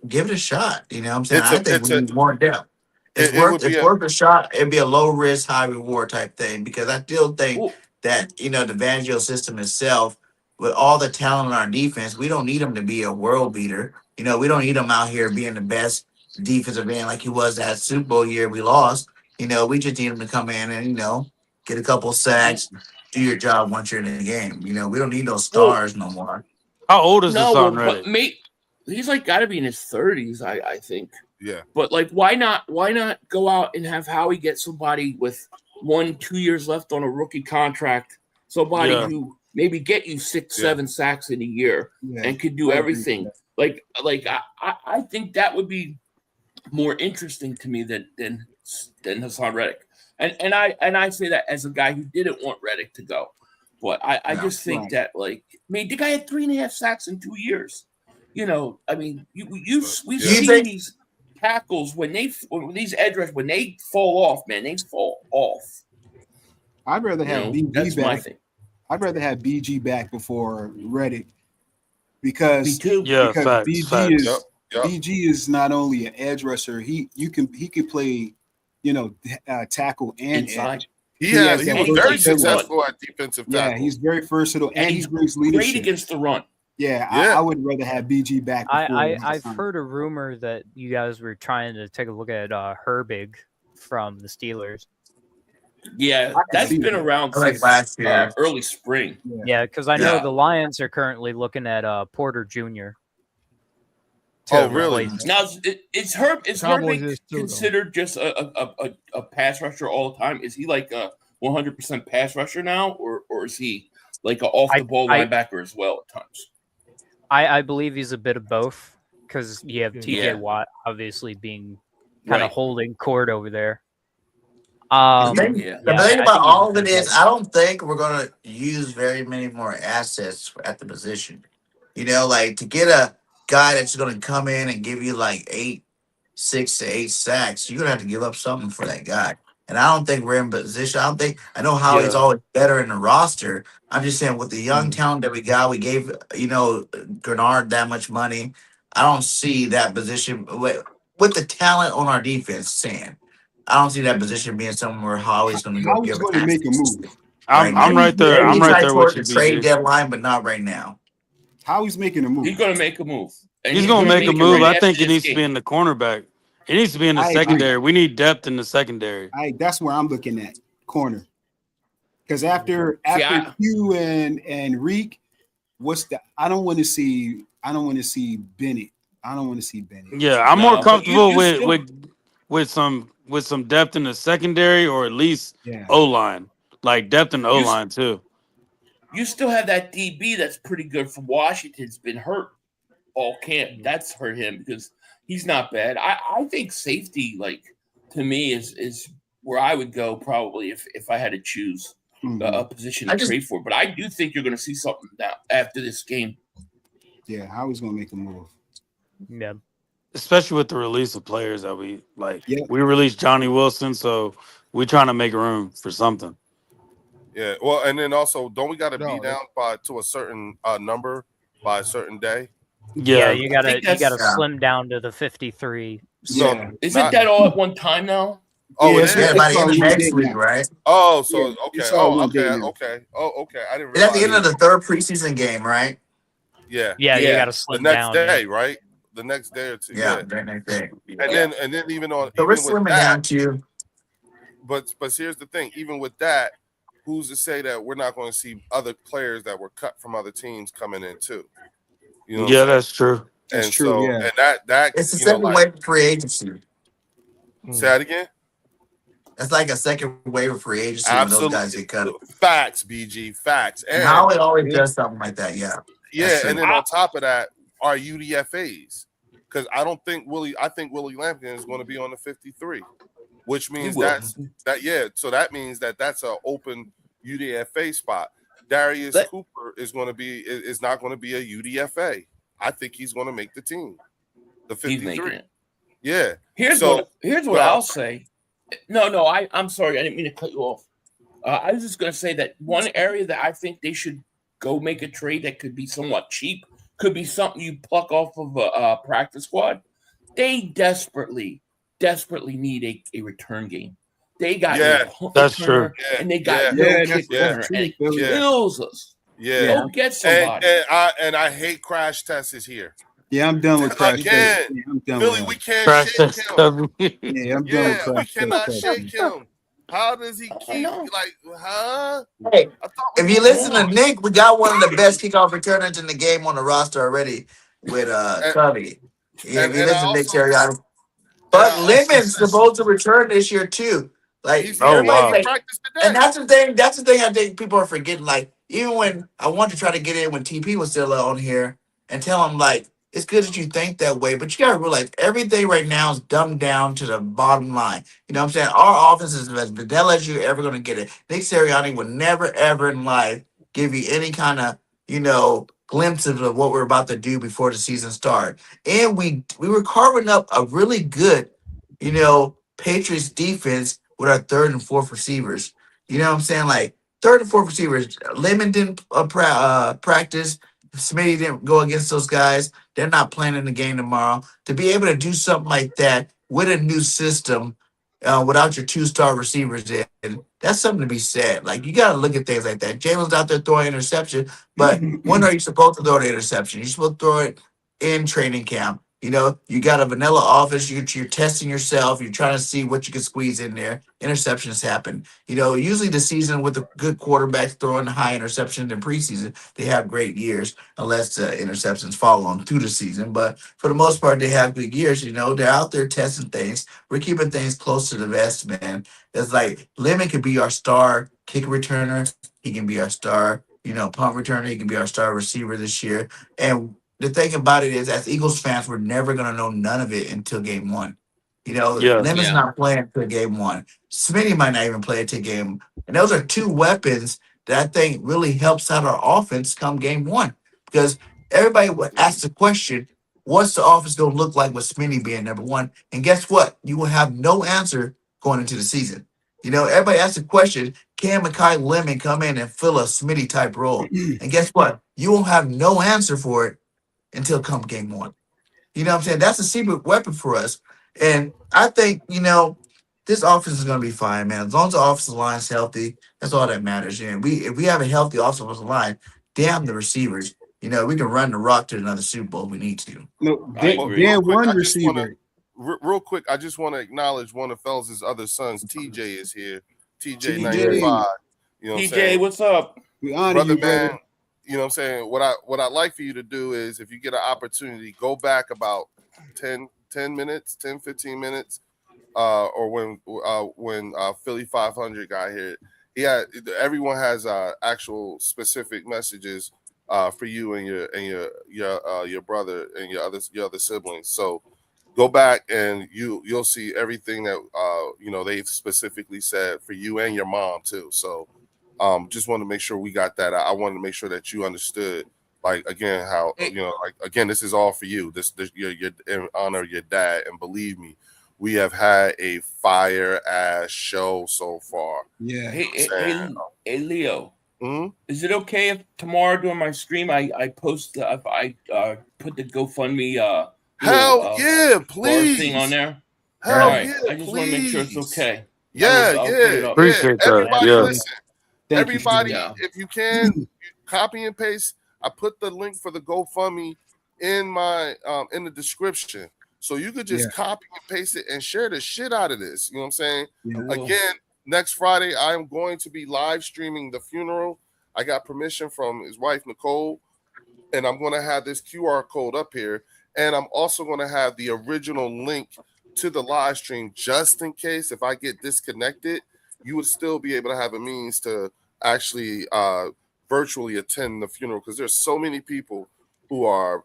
give it a shot. You know what I'm saying? I think we need more depth. It's worth a shot. It'd be a low risk, high reward type thing, because I still think that, you know, the Fangio system itself, with all the talent on our defense, we don't need him to be a world beater. You know, we don't need him out here being the best defensive end like he was that Super Bowl year we lost. You know, we just need him to come in and, you know, get a couple sacks, do your job once you're in the game. You know, we don't need those stars no more. How old is Hassan Reddick? He's like got to be in his 30s, I think. Yeah. But like, why not go out and have Howie get somebody with 1-2 years left on a rookie contract, somebody who maybe get you 6-7 sacks in a year and could do everything. Like I think that would be more interesting to me than Hassan Reddick. And I say that as a guy who didn't want Reddick to go. But I just think that, like, I mean, the guy had 3.5 sacks in 2 years. You know, I mean, we've seen these tackles when these edge rushers, when they fall off, man, they fall off. I'd rather have BG back. I'd rather have BG back before Reddick, because BG is not only an edge rusher. He could play, you know, tackle and edge. He was very successful at defensive tackle. Yeah, he's very versatile, and he brings leadership. Great against the run. Yeah, I would rather have BG back. I've heard a rumor that you guys were trying to take a look at Herbig from the Steelers. Yeah, that's been around since last year, early spring. Yeah, because I know the Lions are currently looking at Porter Jr. Oh, really? Now, is Herbig considered just a pass rusher all the time? Is he like a 100% pass rusher now, or is he like an off-the-ball linebacker as well at times? I believe he's a bit of both, because you have TJ Watt obviously being kind of holding court over there. The thing about all of it is, I don't think we're going to use very many more assets at the position. You know, like, to get a guy that's going to come in and give you like 6 to 8 sacks, you're going to have to give up something for that guy. And I don't think we're in position. I know Howie's always better in the roster. I'm just saying with the young talent that we got, we gave, Grenard that much money. I don't see that position with the talent on our defense, saying. I don't see that position being somewhere Howie's going to go Howie's give going to make a move. I'm right there. Maybe I'm right there towards with the you, trade BG. deadline, but not right now. Howie's making a move. He's going to make a move. And He's going to make a move. Right I think it after this needs to be game. in the cornerback. It needs to be in the I secondary. agree. We need depth in the secondary. That's where I'm looking at, corner. Because after Q and Reek, I don't want to see Bennett. I don't want to see Bennett. Yeah, I'm more comfortable with some depth in the secondary, or at least O-line. Like depth in the O-line too. You still have that DB that's pretty good from Washington's been hurt all camp. That's hurt him because he's not bad. I think safety, like, to me, is where I would go probably if I had to choose a position to trade for. But I do think you're going to see something now after this game. Yeah, Howie's going to make a move. Yeah. Especially with the release of players that we like. Yeah. We released Johnny Wilson, so we're trying to make room for something. Yeah, well, and then also, don't we got to be down to a certain number by a certain day? Yeah, you gotta slim down to the 53. So isn't that all at one time now? Oh, yeah, by the end of next week, right? Oh, so okay. Oh, okay. Oh, okay. I didn't realize. It's at the end of the third preseason game, right? Yeah. Yeah, you gotta slim The down. next day, right? The next day or two. Yeah, the next day. And then even on. So we're slimming down too. But here's the thing. Even with that, who's to say that we're not going to see other players that were cut from other teams coming in too? You know, that's true. That's true. So, and that it's a second wave of free agency. Say that again. It's like a second wave of free agency when those guys get cut. Facts, BG. Facts. And how it always does something like that. Yeah. Yeah, and then on top of that, are UDFAs? Because I think Willie Lampkin is going to be on the 53, which means so that means that's an open UDFA spot. Darius Cooper is not going to be a UDFA. I think he's going to make the team. The 53. Yeah. Here's what I'll say. No, I'm sorry. I didn't mean to cut you off. I was just going to say that one area that I think they should go make a trade that could be somewhat cheap, could be something you pluck off of a practice squad. They desperately need a return game. They got that's true, and they got no kick corner, and it kills us. Yeah, go get somebody. And I hate crash tests here. Yeah, I'm done with crash tests. Billy, we can't shake him. Yeah, I'm done with crash we cannot shake him. How does he keep huh? Hey, if you listen to Nick, we got one of the best kickoff returners in the game on the roster already with Covey. Yeah, if you listen to Nick Sirianni. But Lemon's supposed to return this year too. Like, and that's the thing. That's the thing I think people are forgetting. Like, even when I wanted to try to get in when TP was still on here and tell him, like, it's good that you think that way, but you gotta realize everything right now is dumbed down to the bottom line. You know what I'm saying? Our offense is as vanilla as you're ever gonna get it. Nick Sirianni would never ever in life give you any kind of, glimpses of what we're about to do before the season started. And we were carving up a really good, Patriots defense with our third and fourth receivers. You know what I'm saying? Like, third and fourth receivers. Lemon didn't practice. Smitty didn't go against those guys. They're not playing in the game tomorrow. To be able to do something like that with a new system without your two-star receivers in, that's something to be said. Like, you got to look at things like that. Jalen's out there throwing interception, but when are you supposed to throw the interception? You're supposed to throw it in training camp. You got a vanilla offense. You're testing yourself. You're trying to see what you can squeeze in there. Interceptions happen. Usually the season with a good quarterbacks throwing high interceptions in preseason, they have great years unless the interceptions follow them through the season. But for the most part, they have good years. They're out there testing things. We're keeping things close to the vest, man. It's like Lemon could be our star kick returner. He can be our star, punt returner. He can be our star receiver this year. And the thing about it is, as Eagles fans, we're never going to know none of it until game one. Lemon's not playing until game one. Smitty might not even play until game. And those are two weapons that I think really helps out our offense come game one. Because everybody would ask the question, what's the offense going to look like with Smitty being number one? And guess what? You will have no answer going into the season. You know, everybody asked the question, can Makai Lemon come in and fill a Smitty type role? And guess what? You won't have no answer for it until come game one. You know what I'm saying? That's a secret weapon for us. And I think, you know, this offense is going to be fine, man. As long as the offensive line is healthy, that's all that matters. And if we have a healthy offensive line, damn the receivers. You know, we can run the rock to another Super Bowl if we need to. No, I agree. Dan Real quick, one I just wanna- receiver. Real quick, I just want to acknowledge one of FELZ's other sons. TJ is here. TJ TJ. 95. You know what I'm TJ, saying? what's up? We honor Brother you, brother. man. You know what I'm saying? What I'd like for you to do is, if you get an opportunity, go back about 10 minutes, 10, 15 minutes, or when Philly 500 got here. Everyone has actual specific messages for you and your brother and your other siblings. So go back and you'll see everything that they've specifically said for you and your mom too. So just want to make sure we got that. I wanted to make sure that you understood, like, again, how this is all for you. This you're in honor of your dad, and believe me, we have had a fire ass show so far. Yeah. Hey, Leo. Mm-hmm. Is it okay if tomorrow during my stream I post I put the GoFundMe Hell yeah, please thing on there? Hell right. yeah, I just want to make sure it's okay. Yeah, Appreciate that. Everybody, Yeah. listen. Everybody, Yeah. if you can, you copy and paste. I put the link for the GoFundMe in my in the description, so you could just copy and paste it and share the shit out of this. You know what I'm saying? Yeah. Again, next Friday, I am going to be live streaming the funeral. I got permission from his wife, Nicole, and I'm going to have this QR code up here. And I'm also going to have the original link to the live stream just in case if I get disconnected, you would still be able to have a means to actually virtually attend the funeral, because there's so many people who are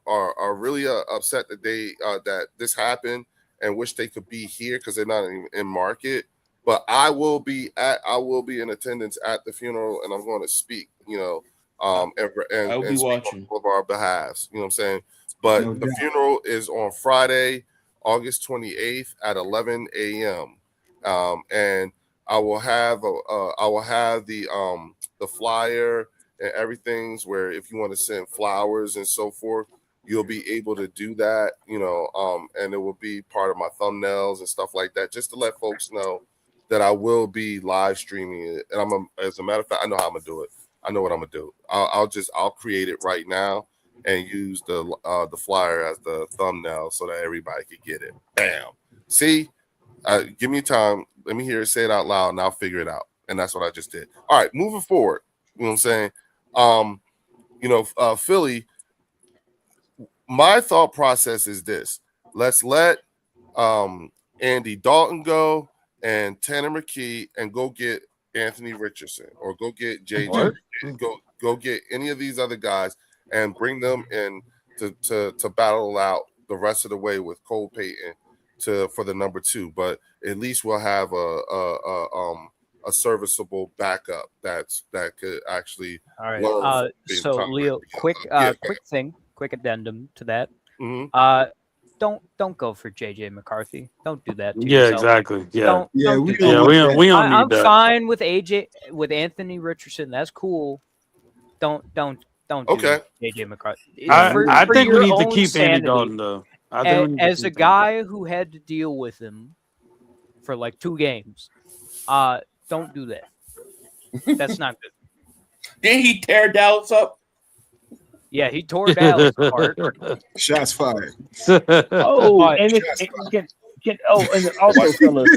really upset that that this happened and wish they could be here because they're not in market. But I will be in attendance at the funeral, and I'm going to speak, and I'll be speak watching on all of our behalves. You know what I'm saying? But the funeral is on Friday, August 28th at 11 a.m. And I will have the flyer and everything's where if you want to send flowers and so forth, you'll be able to do that, and it will be part of my thumbnails and stuff like that, just to let folks know that I will be live streaming it. And as a matter of fact, I know how I'm gonna do it. I know what I'm gonna do. I'll create it right now and use the flyer as the thumbnail so that everybody could get it. Bam. See, give me time. Let me hear it, say it out loud, and I'll figure it out. And that's what I just did. All right, moving forward. You know what I'm saying? Philly, my thought process is this. Let's let Andy Dalton go and Tanner McKee and go get Anthony Richardson or go get JJ. Go get any of these other guys and bring them in to battle out the rest of the way with Cole Payton for the number 2. But at least we'll have a serviceable backup that could actually. All right. So Leo, quick addendum to that. Mm-hmm. Don't go for JJ McCarthy. Don't do that to Yeah, yourself. exactly. Yeah. Don't we do that. don't need I'm that. fine with with Anthony Richardson. That's cool. Don't do JJ McCarthy. I For think we your need to own keep Andy sanity, Dalton though. I think we need to as keep a guy who had to deal with him for like 2 games, don't do that. That's not good. Did he tear Dallas up? Yeah, he tore Dallas apart. Shots fired. Oh, and and also, fellas,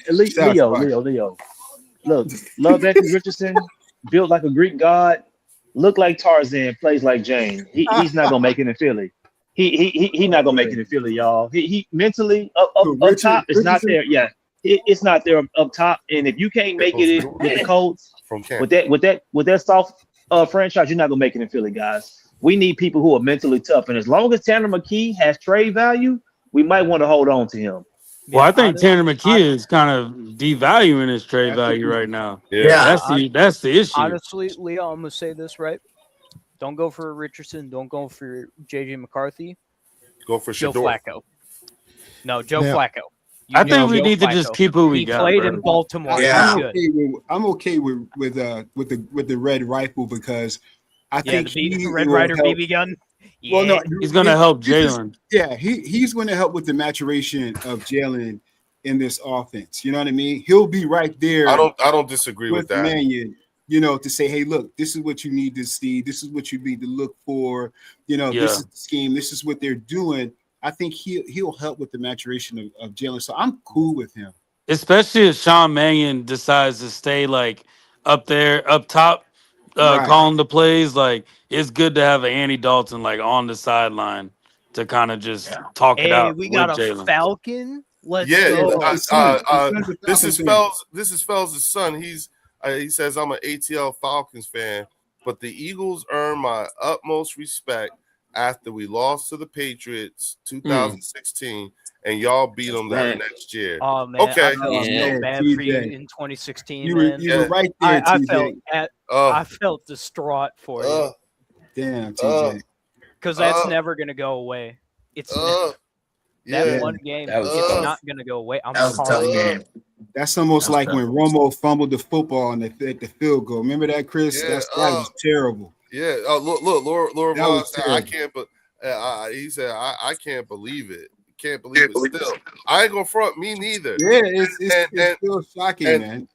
at least Leo. Look, love Anthony Richardson, built like a Greek god, look like Tarzan, plays like Jane. He's not gonna make it in Philly. He not gonna make it in Philly, y'all. He mentally up top, it's not there. Yeah, it's not there up top. And if you can't make it with the Colts, with that soft franchise, you're not gonna make it in Philly, guys. We need people who are mentally tough, and as long as Tanner McKee has trade value, we might want to hold on to him. Well, I think Tanner McKee is kind of devaluing his trade value right now. Yeah, that's the issue. Honestly, Leo, I'm gonna say this right. Don't go for Richardson. Don't go for JJ McCarthy. Go for Joe Shador. Flacco. No, Joe Flacco. I think we need to just keep who we He got. played Bro. in Baltimore. Yeah. I'm okay with the red rifle because I think the he Red will Ryder help. BB gun. Well, no, He's going to help this is- Jalen. Yeah, he's going to help with the maturation of Jalen in this offense. You know what I mean? He'll be right there. I don't disagree with that. Mannion, to say, hey, look, this is what you need to see. This is what you need to look for. This is the scheme. This is what they're doing. I think he'll help with the maturation of Jalen. So I'm cool with him. Especially if Sean Mannion decides to stay like up there, up top, Right. calling the plays. Like it's good to have an Andy Dalton like on the sideline to kind of just talk it out We with got a Jalen. Falcon. Let's Yeah, go. this is FELZ' son. He says I'm an ATL Falcons fan, but the Eagles earned my utmost respect after we lost to the Patriots 2016, and y'all beat them that next year. Oh man, okay, I felt so bad for you in 2016. You man. were right there, TJ. I felt distraught for you. Damn, TJ. Because that's never gonna go away. It's that one game. It's not gonna go away. I'm sorry. That's almost like when Romo fumbled the football at the field goal. Remember that, Chris? Yeah, that was terrible. Yeah. Look, Laura That was said, I can't. But he said, I can't believe it. Can't believe it. Still, I ain't gonna front me neither. Yeah, it's still shocking, man.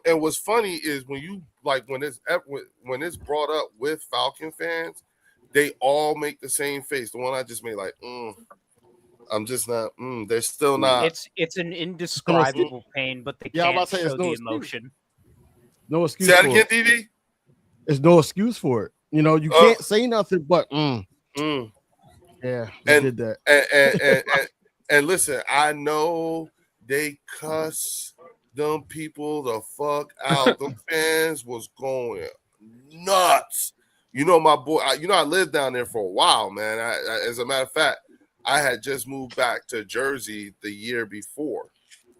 And what's funny is when it's brought up with Falcon fans, they all make the same face. The one I just made, like, I'm just not. They're still not. It's an indescribable pain, but they can't show the emotion. No excuse. Say that for again, it. DD. There's no excuse for it. You can't say nothing but yeah, they did that. And listen, I know they cuss them people the fuck out. Them fans was going nuts. My boy. I lived down there for a while, man. As a matter of fact, I had just moved back to Jersey the year before.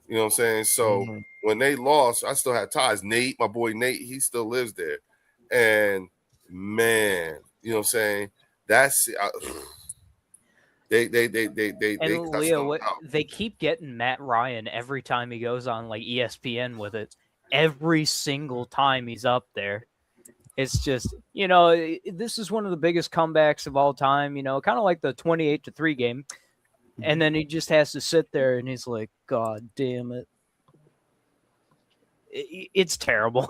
You know what I'm saying? So when they lost, I still had ties. Nate, my boy Nate, he still lives there. And man, you know what I'm saying? That's they Leo, they keep getting Matt Ryan every time he goes on like ESPN with it. Every single time he's up there. It's just, this is one of the biggest comebacks of all time, kind of like the 28-3 game. And then he just has to sit there and he's like, God damn it. It's terrible.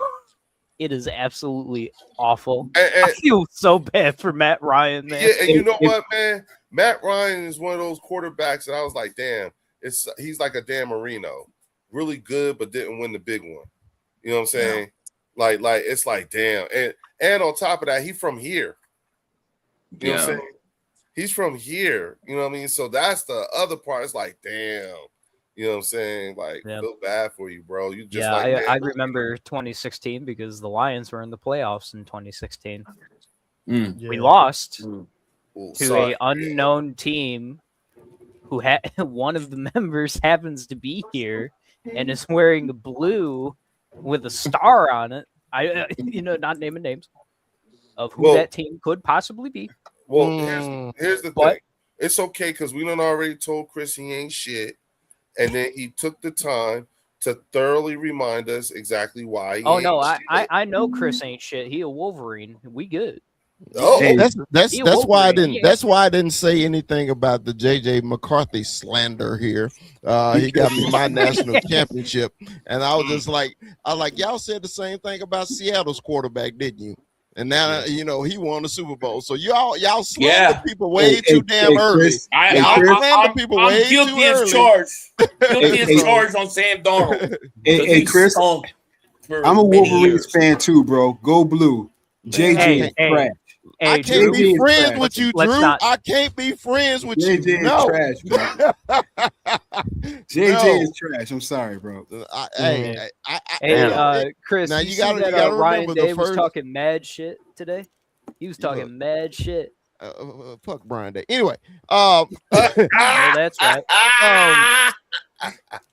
It is absolutely awful. I feel so bad for Matt Ryan, man. Yeah, and you know what, man? Matt Ryan is one of those quarterbacks that I was like, damn, he's like a Dan Marino. Really good, but didn't win the big one. You know what I'm saying? Yeah. Like it's like, damn. And on top of that, he's from here. You know what I'm saying? He's from here. You know what I mean? So that's the other part. It's like, damn. You know what I'm saying? Like, feel bad for you, bro. You just I remember 2016 because the Lions were in the playoffs in 2016. We lost to an unknown team who had one of the members happens to be here and is wearing blue with a star on it. Not naming names of who that team could possibly be. Well, here's the thing. It's okay because we done already told Chris he ain't shit. And then he took the time to thoroughly remind us exactly why. I know Chris ain't shit. He a Wolverine. We good. That's why I didn't. That's why I didn't say anything about the JJ McCarthy slander here. He got me my national championship, and I was just like, y'all said the same thing about Seattle's quarterback, didn't you? And now he won the Super Bowl. So y'all slammed the people way too damn early. I'm guilty as charged. Guilty as charged on Sam Darnold. Hey, Chris, I'm a Wolverines fan too, bro. Go blue. JJ is trash. I can't be friends with you, Drew. I can't be friends with you. JJ is trash, bro. JJ is trash. I'm sorry, bro. Chris, now you gotta Ryan Day was talking mad shit today. He was talking mad shit. Fuck Brian Day. Anyway, that's right.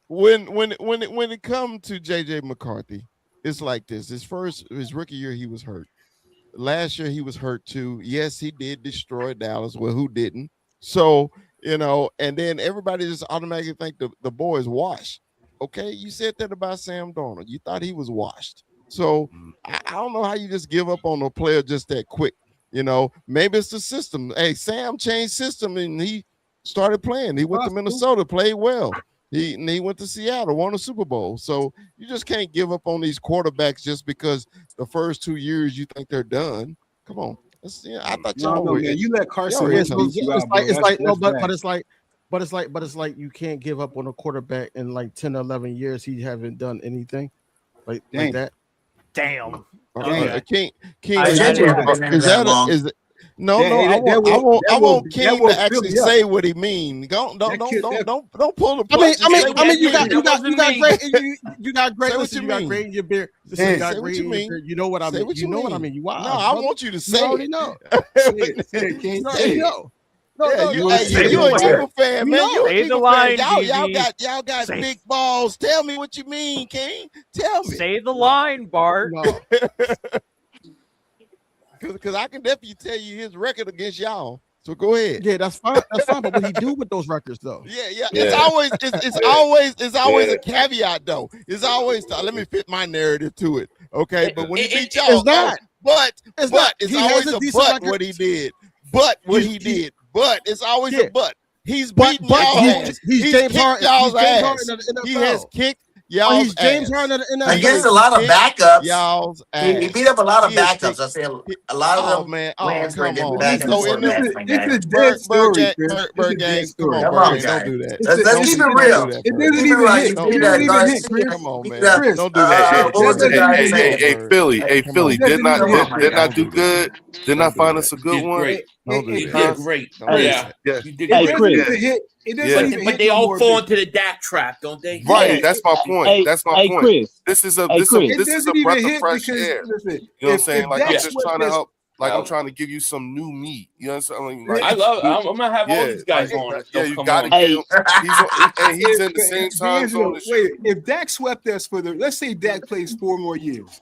When it comes to JJ McCarthy, it's like this. His rookie year, he was hurt. Last year he was hurt too. Yes, he did destroy Dallas. Well, who didn't? So you know, and then everybody just automatically think the boy is washed. Okay, you said that about Sam Darnold. You thought he was washed. So I don't know how you just give up on a player just that quick. You know, maybe it's the system. Hey, Sam changed system and he started playing. He went to Minnesota, played well. He went to Seattle, won a Super Bowl. So you just can't give up on these quarterbacks just because the first 2 years you think they're done. Come on. I thought y'all were. Man, you let Carson. It's like you can't give up on a quarterback in like 10 or 11 years. He haven't done anything like that. Damn. King, no, I want King to actually say what he means. Don't pull the. I mean, you got great. Listen, you got great in your beard. Say what you mean. You know what I mean. You know what I mean. You wild. No, I want you to say. You already know. You a Eagle fan, man. You a Eagle fan. Y'all got big balls. Tell me what you mean, King. Tell me. Say the line, Bart. Because I can definitely tell you his record against y'all. So go ahead. Yeah, that's fine. That's fine. But what he do with those records, though? Yeah. It's always a caveat, though. It's always let me fit my narrative to it. Okay, but when he beat y'all, it's not. It's always a but what he did. But what he did. But it's always a but. He's beating y'all ass. He's James Harden. He has kicked. He's James Harden in the NFL. Against a lot of backups. Y'all's he beat up a lot of backups. I say a lot of them. Man, wins come were on. backups. This is dead story. Come on, guys. Don't do that. Let's keep it real. It doesn't even hit. Come on, man. Don't do that. Hey, Philly. Didn't I do good? Didn't I find us a good one? He did great. Yeah. Hey, Chris. But they all fall into the Dak trap, don't they? Right. That's my point. That's my point. Chris. This is a breath of fresh air. You know what I'm saying? Like I'm just trying to help. Like I'm trying to give you some new meat. You know what I'm saying? Like, I'm gonna have all these guys on. Yeah, you got to get him. He's in the same time zone. Wait, if Dak swept us let's say Dak plays 4 more years.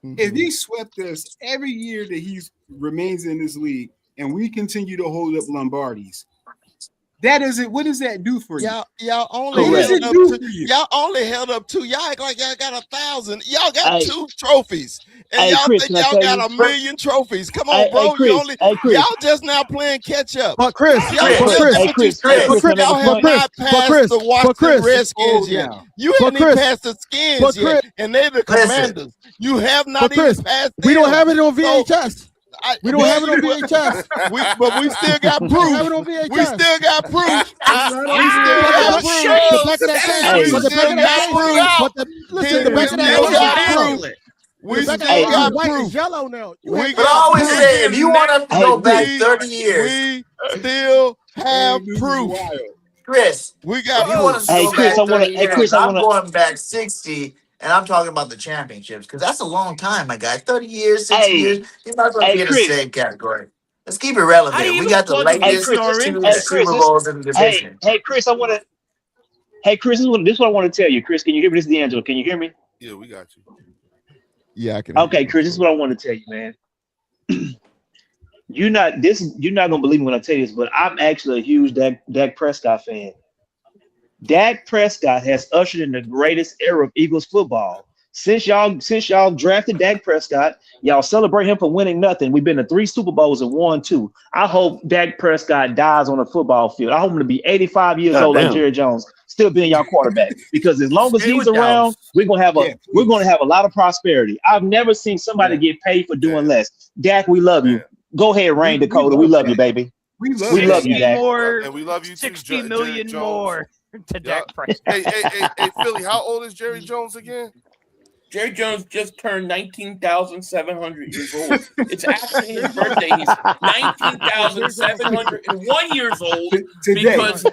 If he swept us every year that he remains in this league, and we continue to hold up Lombardis, what does that do for you? Y'all only held up 2. Y'all act like y'all got 1,000. Y'all got 2 trophies. And y'all Chris, think y'all got 1 million trophies. Come on, bro. Y'all just now playing catch up. But Chris, y'all have not passed the Washington Redskins yet. You haven't even passed the Skins yet. And they're the Commanders. You have not even passed them. We don't have it on VHS. We don't have it on VHS. But we still got proof. We have it on VHS. We still got proof. We still got proof. Yellow now. But I always say, if you want us to go back 30 years, we still have proof. Chris, we got proof. I'm going back 60. And I'm talking about the championships because that's a long time, my guy. 30 years, 60 years. You might as well be in the same category. Let's keep it relevant. We got the latest 2 Super Bowls in the division. Chris, Chris, this is what I want to tell you. Chris, can you hear me? This is D'Angelo. Can you hear me? Yeah, we got you. Yeah, I can. Okay, Chris, this is what I want to tell you, man. You're not gonna believe me when I tell you this, but I'm actually a huge Dak Prescott fan. Dak Prescott has ushered in the greatest era of Eagles football. Since y'all drafted Dak Prescott, y'all celebrate him for winning nothing. We've been to 3 Super Bowls and won 2. I hope Dak Prescott dies on a football field. I hope him to be 85 years old like Jerry Jones, still being y'all quarterback. Because as long as he's around, we're gonna have a lot of prosperity. I've never seen somebody get paid for doing less. Dak, we love you. Go ahead, Rain Dakota. We love you, baby. We love you, Dak. And we love you too. 60 million more to Dak Prescott. Hey, Philly, how old is Jerry Jones again? Jerry Jones just turned 19,700 years old. It's actually his birthday. He's 19,701 years old because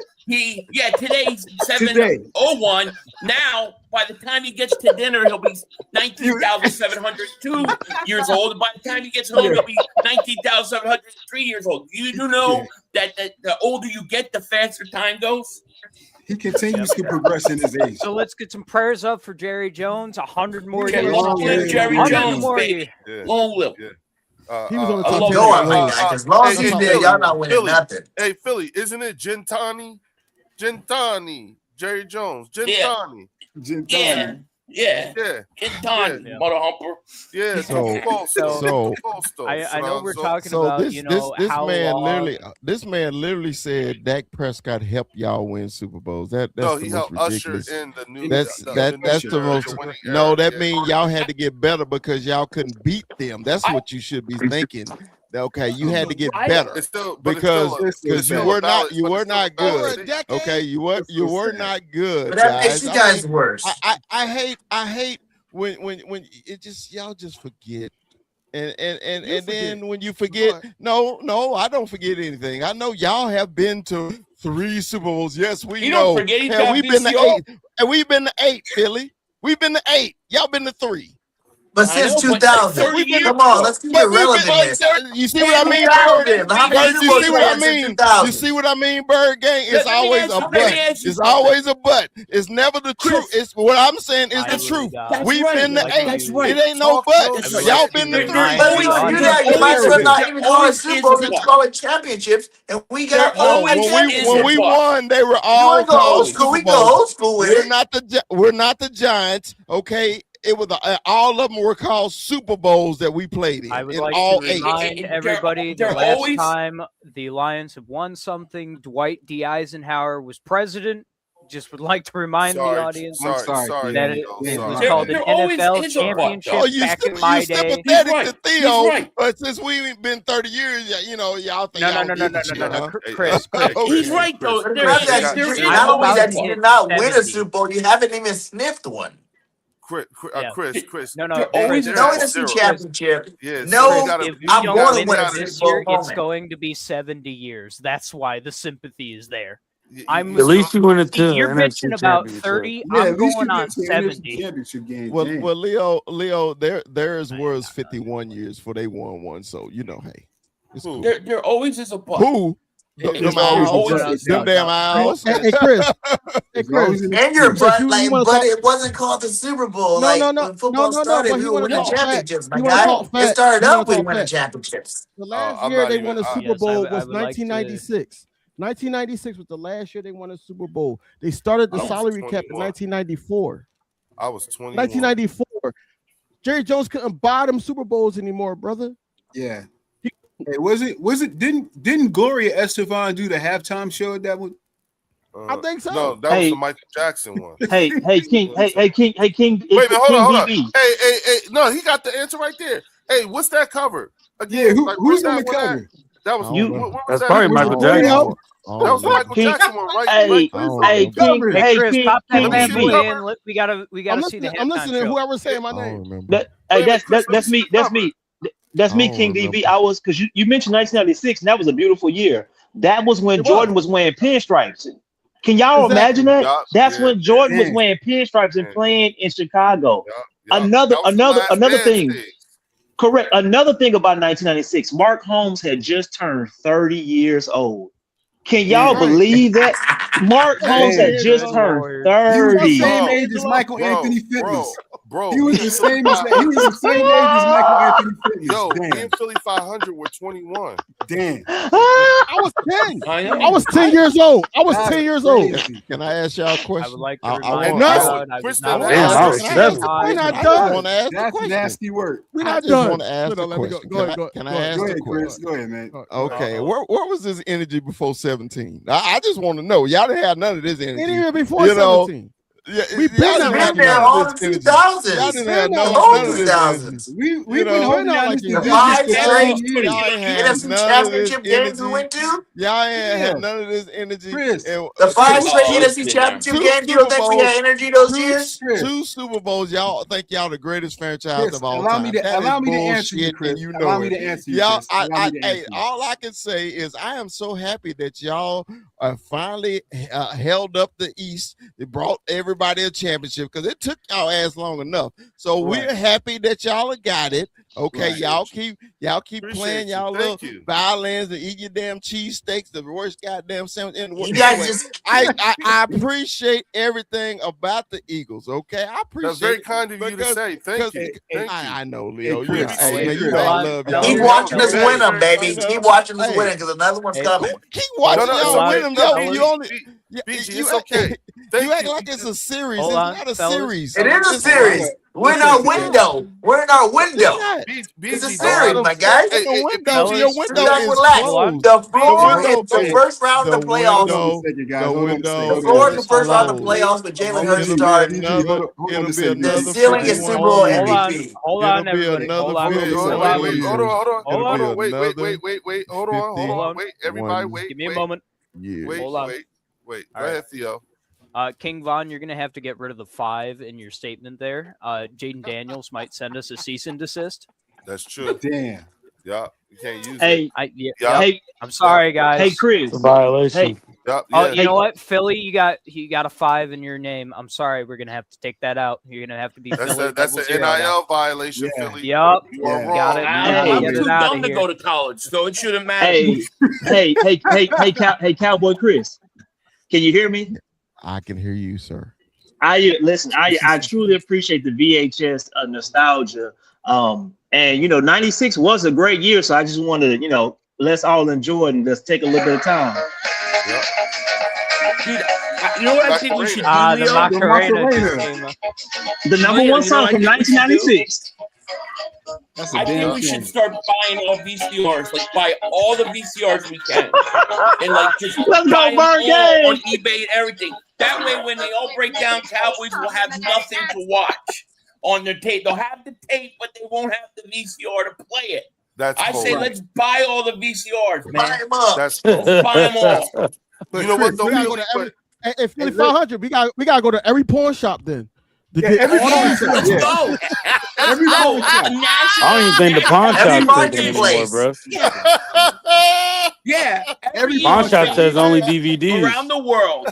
today's 701. Now, by the time he gets to dinner, he'll be 19,702 years old. And by the time he gets home, he'll be 19,703 years old. You do know that the older you get, the faster time goes? He continues to progress in his age. So let's get some prayers up for Jerry Jones. 100 more years. Long live Jerry Jones, baby. Long live. He was on the I top love 10. Go on like that. As long as he's there, y'all not winning Philly. nothing. Hey, Philly, isn't it Gentani? Jerry Jones. Gentani. Yeah. Mother humper. Yeah. I know we're talking about, this how man long... literally said Dak Prescott helped y'all win Super Bowls. That's no, the he most helped ridiculous. usher in the new. That's the most. No, that means y'all had to get better because y'all couldn't beat them. That's what you should be thinking. Okay, you had to get better because you were not good. Okay, you were not good. But that makes you guys worse. I hate when it just y'all just forget. And then when you forget, no, I don't forget anything. I know y'all have been to 3 Super Bowls. Yes, we know. Hell, we've been to 8. And we've been to 8, Philly. We've been to 8. Y'all been to 3. But since 2000, come on, let's keep it relevant. You see what I mean? You see what I mean, Bird Gang? It's always a but. It's always a but. It's never the truth. It's what I'm saying is the truth. We've been to 8. It ain't no but. Y'all been to 3. But we don't do that. You might as well not even call it Super Bowls. Let's call it championships. And we got when we won, they were all old school. We go old school with it. We're not the Giants, okay? It was all of them were called Super Bowls that we played in. I would in like all to 8. remind everybody the last time the Lions have won something, Dwight D. Eisenhower was president. Just would like to remind the audience that it was called an NFL championship back in my day. To Theo, but since we've been 30 years, y'all think no. Chris. He's right though. Not only that you did not win a Super Bowl, you haven't even sniffed one. Chris. No NFC championship. Yes. No, if you don't win it this year, it's going to be 70 years. That's why the sympathy is there. At least you win it too. You're bitching about 30. I'm going on 70. Well, Leo, theirs was 51 years before they won one. So hey, it's cool. There always is a but. Who? Them damn owls. Hey, Chris. And your butt, but it wasn't called the Super Bowl. When football started, we were winning championships, my guy. It started up with winning championships. The last year they won a Super Bowl was 1996. 1996 was the last year they won a Super Bowl. They started the salary cap in 1994. I was 20. 1994. Jerry Jones couldn't buy them Super Bowls anymore, brother. Yeah. Didn't Gloria Estefan do the halftime show at that one? I think so. No, that was the Michael Jackson one. Hey, King. Wait a minute, hold on. Hey, no, he got the answer right there. Hey, what's that cover? Again, who's on the cover? That was you. That's probably Michael Jackson. That was the Michael Jackson one, right? Hey, Chris, pop that bad boy in. We gotta see the halftime. I'm listening to whoever's saying my name. That's me. That's me, King DV. I was because you mentioned 1996, and that was a beautiful year. That was when Jordan was wearing pinstripes. Can y'all imagine that? That's when Jordan was wearing pinstripes and playing in Chicago. Another thing. Correct. Another thing about 1996, Mark Holmes had just turned 30 years old. Can y'all believe that? Mark Holmes had just turned 30. He was the same age as Michael Anthony Fitness. He was the same age as Michael Anthony Fitness. Yo, me and Philly 500 were 21. Damn. I was 10. I was 10 years old. Can I ask y'all a question? I would like to remind We're not done. That's nasty work. We're not done. Want to ask a question. Can I ask a question? Go ahead, man. Okay. Where was this energy before 17? I just want to know. Y'all didn't have none of this energy. Even before 17. Yeah, we've been there all the 2000s. Y'all didn't have none of this. We've been holding on to the 5 straight NFC championship games we went to. Y'all ain't had none of this energy. The 5 straight NFC championship games. You don't think we had energy those years? 2 Super Bowls. Y'all think y'all the greatest franchise of all allow time. Me to answer you, Chris. You know allow me to answer you, y'all. All I can say is I am so happy that y'all finally held up the East. It brought everybody a championship because it took y'all ass long enough. So we're happy that y'all got it. Okay, Right. y'all keep Appreciate playing you. y'all Thank little you. violins and eating your damn cheesesteaks, the worst goddamn sandwich in the world. You guys Anyway, just I appreciate everything about the Eagles. Okay, I appreciate That's very it kind of you to say. Thank you. Thank you. I know, Leo. Chris, Hey, hey, man, you Chris, know I hold love on. y'all. keep No, watching no, us no, win them, I baby. know. Keep watching us Hey. win because another one's Hey, coming. Keep watching No, y'all it's win okay. them. No, Yo, BG, you only BG, you it's act- okay. Thank you act you. like it's a series. Hold It's on, not a fellas. series. It is a It's series. We're in it's a our series. window. We're in our It's window. not. It's a BG, series, The my guys. fucking window. BG, Your Fellas, You window guys is relax. hold on. closed. The The floor window is the is first round the of the Hold on a playoffs. window. second, guys. The Hold on a second. The window Hold on a floor is second. the is first round of closed. playoffs with Jalen Hurts It'll be starting. another. Hold on It'll a be second. The another ceiling is 51 Super Bowl years. MVP. Hold It'll on, be everybody. another Hold on. 51 Hold on. wait, years. hold on. Hold on. It'll be Wait, another hold on. 51 Wait, everybody, wait. Give me a moment. years. Hold on. Wait. All Go right. ahead, Theo. King Von, you're going to have to get rid of the 5 in your statement there. Jaden Daniels might send us a cease and desist. That's true. Damn. Yeah, you can't use it. Hey, Yeah. hey, I'm sorry, guys. hey, Chris. It's a violation. Hey, Yeah. Oh, Yeah. you know what, Philly? You got a 5 in your name. I'm sorry, we're gonna have to take that out. You're gonna have to be Philly. That's an 00 NIL now. violation, Yeah. Philly. Yup. You are Yeah. wrong. Got it. Hey. I'm Get too it out dumb of to here. go to college, so it shouldn't matter. hey, Cowboy Chris. Can you hear me? I can hear you, sir. I truly appreciate the VHS nostalgia. And 96 was a great year, so I just wanted to, let's all enjoy it and let's take a little bit of time. Yep. Dude, you know what I think we should do, The Leo? Macarena just Macarena. came up. The number Leo, one you know song what I from think we should do? 1996. That's a I damn think we shame. should start buying all VCRs, like buy all the VCRs we can, and like just Let's go, buy them Bird all Gang! on eBay and everything. That way, when they all break down, Cowboys will have nothing to watch on their tape. They'll have the tape, but they won't have the VCR to play it. That's I say, bold. let's buy all the VCRs, Buy man. him up. That's bold. Buy them all. But You know what, Chris, though, We gotta Philly? go to every. But If 500, we gotta go to every pawn shop then. To Yeah, get every all pawn the- shop. Let's Yeah. go. Every Oh, pawn shop. national. I don't even think the pawn Every shop take market them anymore, place. bro. Yeah, Every year, Pawn shop fans says only DVDs. around the world.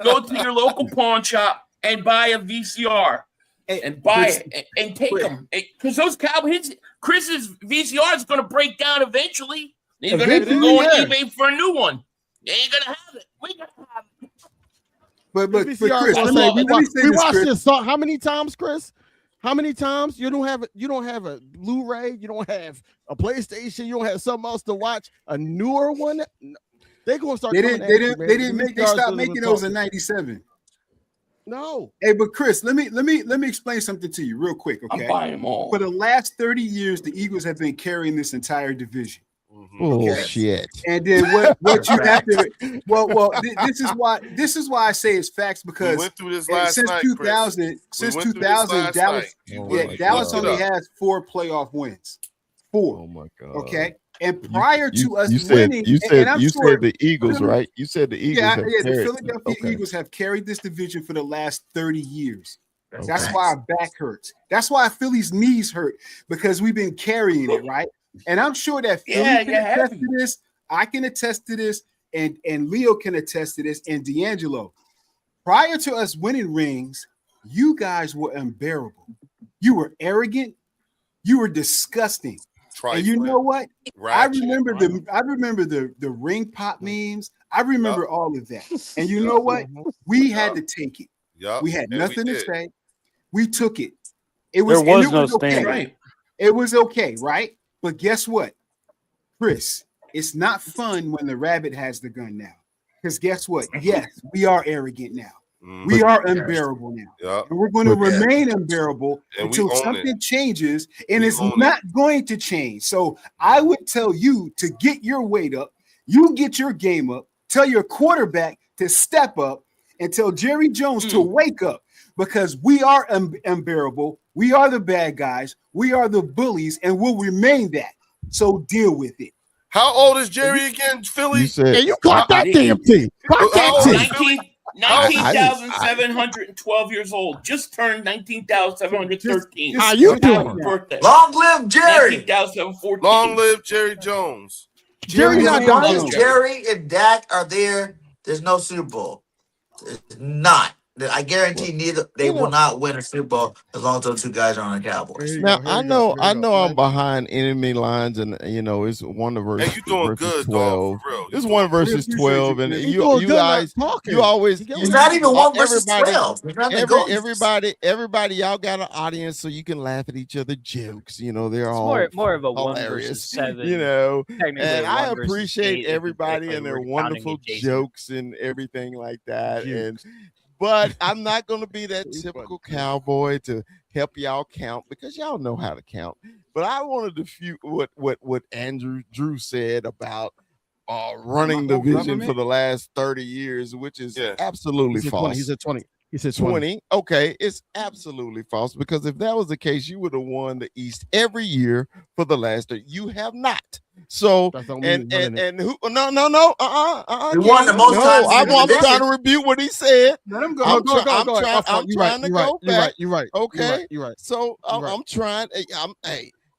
Go to your local pawn shop and buy a VCR and buy it and take them because those Cowboys, Chris's VCR is going to break down eventually. You're going to have to go on eBay for a new one. You ain't going to have it. We got to have it. But VCR Chris, gonna let say, me say we this, watched Chris. this song how many times, Chris? How many times? You don't have a Blu-ray, you don't have a PlayStation, you don't have something else to watch, a newer one. They're gonna start. They stopped making those in '97. No. Hey, but Chris, let me explain something to you real quick. Okay, I'm buying them all. For the last 30 years, the Eagles have been carrying this entire division. Bullshit. And then what you have to this is why I say it's facts because we went through this last since night, 2000 Chris. since 2000 Dallas Dallas only has 4 playoff wins. 4. Oh my god. Okay. And prior to us winning, you said the Eagles, right? You said the Eagles. The Philadelphia Eagles have carried this division for the last 30 years. That's why our back hurts. That's why Philly's knees hurt because we've been carrying it, right? And I'm sure that Philly can attest to this. I can attest to this, and Leo can attest to this, and D'Angelo. Prior to us winning rings, you guys were unbearable. You were arrogant. You were disgusting. And you know what? I remember the ring pop memes. I remember all of that. And you know what? We had to take it. We had nothing to say. We took it. It was no okay. standard. Right? It was okay, right? But guess what, Chris? It's not fun when the rabbit has the gun now. Because guess what? Yes, we are arrogant now. We are unbearable now. And we're going to remain unbearable until something changes, and it's not going to change. So I would tell you to get your weight up. You get your game up. Tell your quarterback to step up and tell Jerry Jones to wake up because we are unbearable. We are the bad guys. We are the bullies, and we'll remain that. So deal with it. How old is Jerry again, Philly? You said, you caught that damn thing. Caught that thing. 19,712 years old. Just turned 19,713. How you doing? Birthday. Long live Jerry. 19,714. Long live Jerry Jones. Jerry not As long done. as Jerry and Dak are there, there's no Super Bowl. There's not. I guarantee neither they will not win a Super Bowl as long as those two guys are on the Cowboys. Now I know I'm behind enemy lines, and it's one versus, you doing versus good, 12. dog, for real. It's 1 versus 12, and He's doing you good, guys, not talking. you always It's not even 1 versus 12. Everybody, y'all got an audience, so you can laugh at each other's jokes. They're It's all more of a 1 hilarious. versus 7. And Technically I 1 versus appreciate 8 everybody if and their we're counting wonderful adjacent. jokes and everything like that. But I'm not going to be that typical cowboy to help y'all count, because y'all know how to count. But I wanted to what Andrew Drew said about running the division for the last 30 years, which is absolutely false. He said 20. He said 20. Okay, it's absolutely false, because if that was the case, you would have won the East every year for the last 30. You have not. So and who? No. We won the most times. I'm trying to rebuke what he said. Let him go. I'm trying to go back. You're right. Okay. You're right. So I'm trying.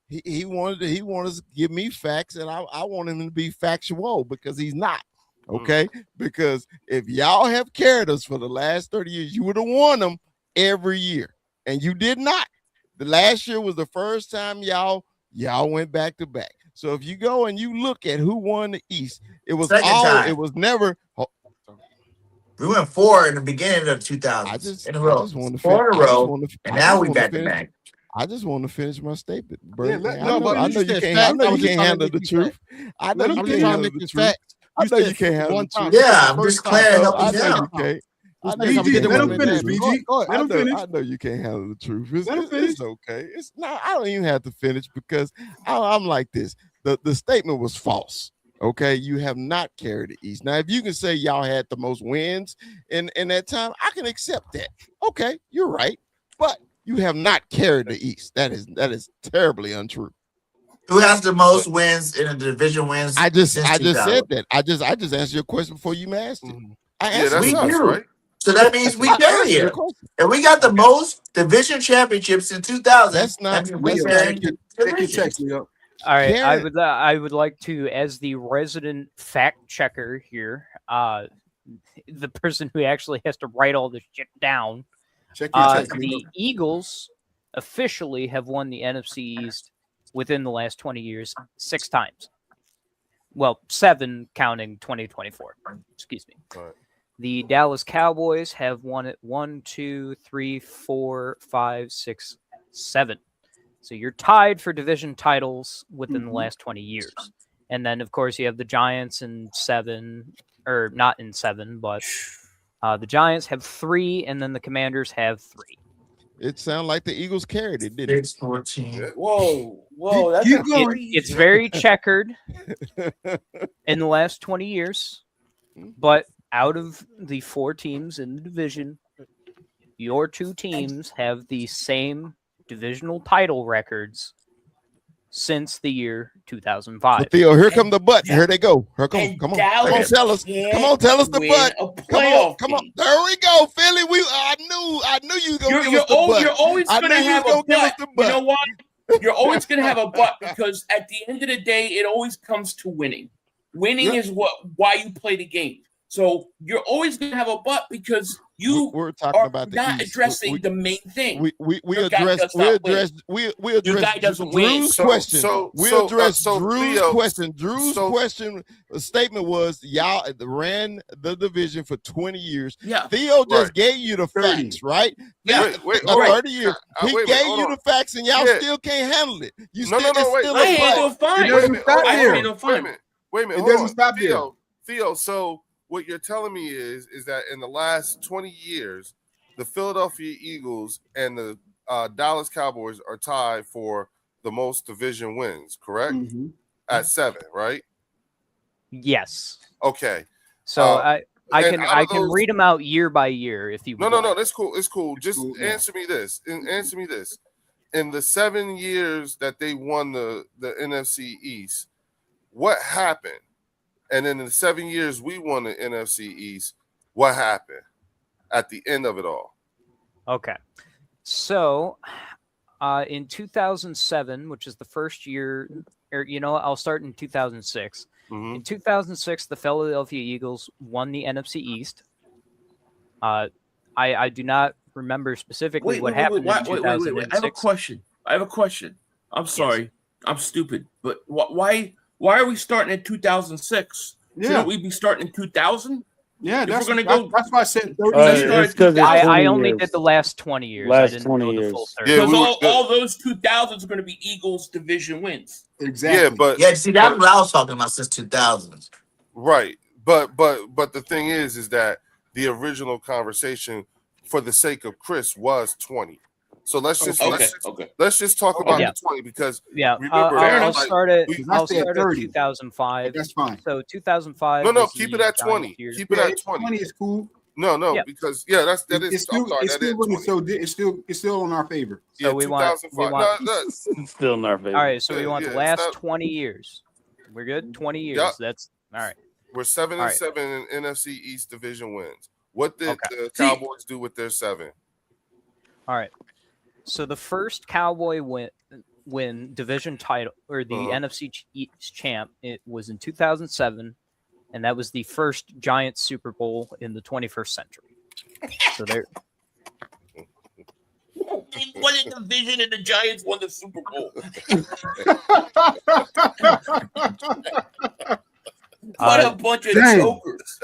He wanted to give me facts, and I want him to be factual, because he's not. Okay, because if y'all have carried us for the last 30 years, you would have won them every year, and you did not. The last year was the first time y'all went back to back. So if you go and you look at who won the East, it was time. It was never. We went 4 in the beginning of 2000 in a row. 4 in a row, and now we back to back. I just want to finish my statement. I know you can't handle the truth. I know you can't handle the truth. I know you can't handle the truth. Yeah, I'm just clearing up I and know down. you can't. Let him finish, BG. Let him finish. I know you can't handle the truth. Let him finish. It's okay. It's not. I don't even have to finish, because I'm like this. The statement was false. Okay, you have not carried the East. Now, if you can say y'all had the most wins in that time, I can accept that. Okay, you're right, but you have not carried the East. That is terribly untrue. Who has the most wins in a division wins? I just said that. I just answered your question before you asked it. I answered we us, do. right? So that means we carry it. And we got the most division championships in 2000. That's not. All right, I would like to, as the resident fact checker here, the person who actually has to write all this shit down. The Eagles officially have won the NFC East within the last 20 years 6 times. Well, 7 counting 2024. Excuse me. Right. The Dallas Cowboys have won it 1, 2, 3, 4, 5, 6, 7. So you're tied for division titles within the last 20 years. And then, of course, you have the Giants in 7, or not in 7, but the Giants have 3, and then the Commanders have 3. It sounded like the Eagles carried it, didn't it? 6-14. Whoa, that's it's very checkered in the last 20 years. But out of the 4 teams in the division, your 2 teams have the same divisional title records since the year 2005. But Theo, here come the butt. Here they go. Come on, tell us. Come on, tell us the butt. Come on. There we go, Philly. I knew you were gonna give us the butt. You're always gonna have a butt. You know what? You're always gonna have a butt, because at the end of the day, it always comes to winning. Winning is why you play the game. So you're always going to have a butt, because we're talking about not addressing the main thing. We address Drew's question. We address Drew's question. Drew's question statement was y'all ran the division for 20 years. Yeah. Theo just gave you the facts, right? Yeah. 30 years. He gave you the facts, and y'all still can't handle it. You still I handle fine. Wait a minute. It doesn't stop Theo, so what you're telling me is that in the last 20 years, the Philadelphia Eagles and the Dallas Cowboys are tied for the most division wins, correct? At 7, right? Yes. Okay. So I can read them out year by year if you want. No, that's cool. It's cool. Just answer me this. In the 7 years that they won the NFC East, what happened? And in the 7 years we won the NFC East, what happened at the end of it all? Okay. So in 2007, which is the first year, or I'll start in 2006. In 2006, the Philadelphia Eagles won the NFC East. I do not remember specifically what happened in 2006. Wait. I have a question. I'm sorry. I'm stupid. But why are we starting in 2006? Shouldn't we be starting in 2000? Yeah, that's why I said 30 I only did the last 20 years. I didn't know the full 30. Because all those 2000s are going to be Eagles division wins. Exactly. See, that's what I was talking about since 2000s. Right. But the thing is that the original conversation, for the sake of Chris, was 20. So let's just talk about the 20 because remember, I'll start at 2005. That's fine. So 2005. No, keep it at 20. Keep it at 20. 20 is cool. No, because that is. It's still, it's still in our favor. So we want it's still in our favor. All right, so we want the last 20 years. We're good. 20 years. Yep. That's all right. We're 7-7 in NFC East division wins. What did the Cowboys do with their 7? All right. So the first Cowboy win division title or the NFC East champ, it was in 2007, and that was the first Giants Super Bowl in the 21st century. So there. What a division, and the Giants won the Super Bowl. What a bunch of jokers.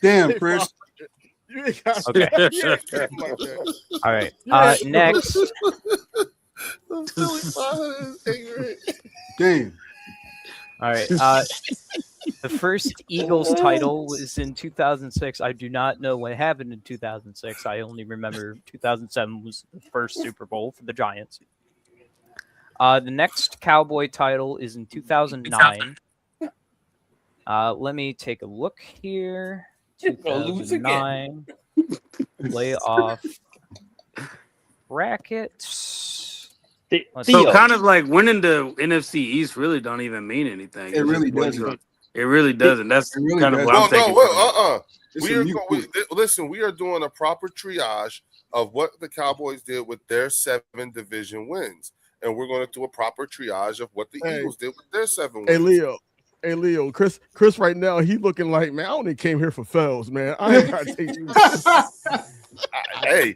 Damn, Chris. Okay. All right. Next. Damn. All right. The first Eagles title was in 2006. I do not know what happened in 2006. I only remember 2007 was the first Super Bowl for the Giants. The next Cowboy title is in 2009. Let me take a look here. 2009 playoff bracket. So kind of like winning the NFC East really don't even mean anything. It really doesn't. It really doesn't. That's really kind of what I'm taking. Listen, we are doing a proper triage of what the Cowboys did with their 7 division wins, and we're going to do a proper triage of what the Eagles did with their 7 wins. Hey Leo, Chris right now, he looking like, man, I only came here for FELZ, man. I ain't gotta take you. But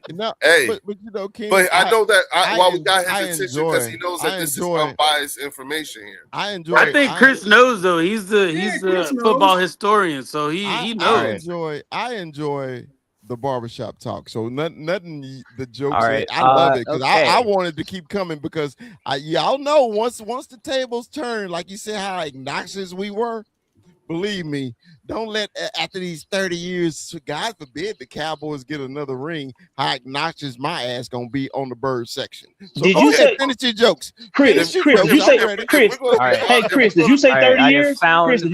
you know, King, but I know that while we got his attention because he knows that this is unbiased information here. I think Chris knows though. He's the football historian, so he knows. I enjoy the barbershop talk. So nothing the jokes. Right. I love it because I wanted to keep coming because y'all know once the tables turn, like you said, how obnoxious we were. Believe me, don't let after these 30 years, God forbid, the Cowboys get another ring. How obnoxious my ass gonna be on the bird section. So did you say finish your jokes, Chris? Did you say Chris? Hey, Chris, did you say 30 years? Chris, did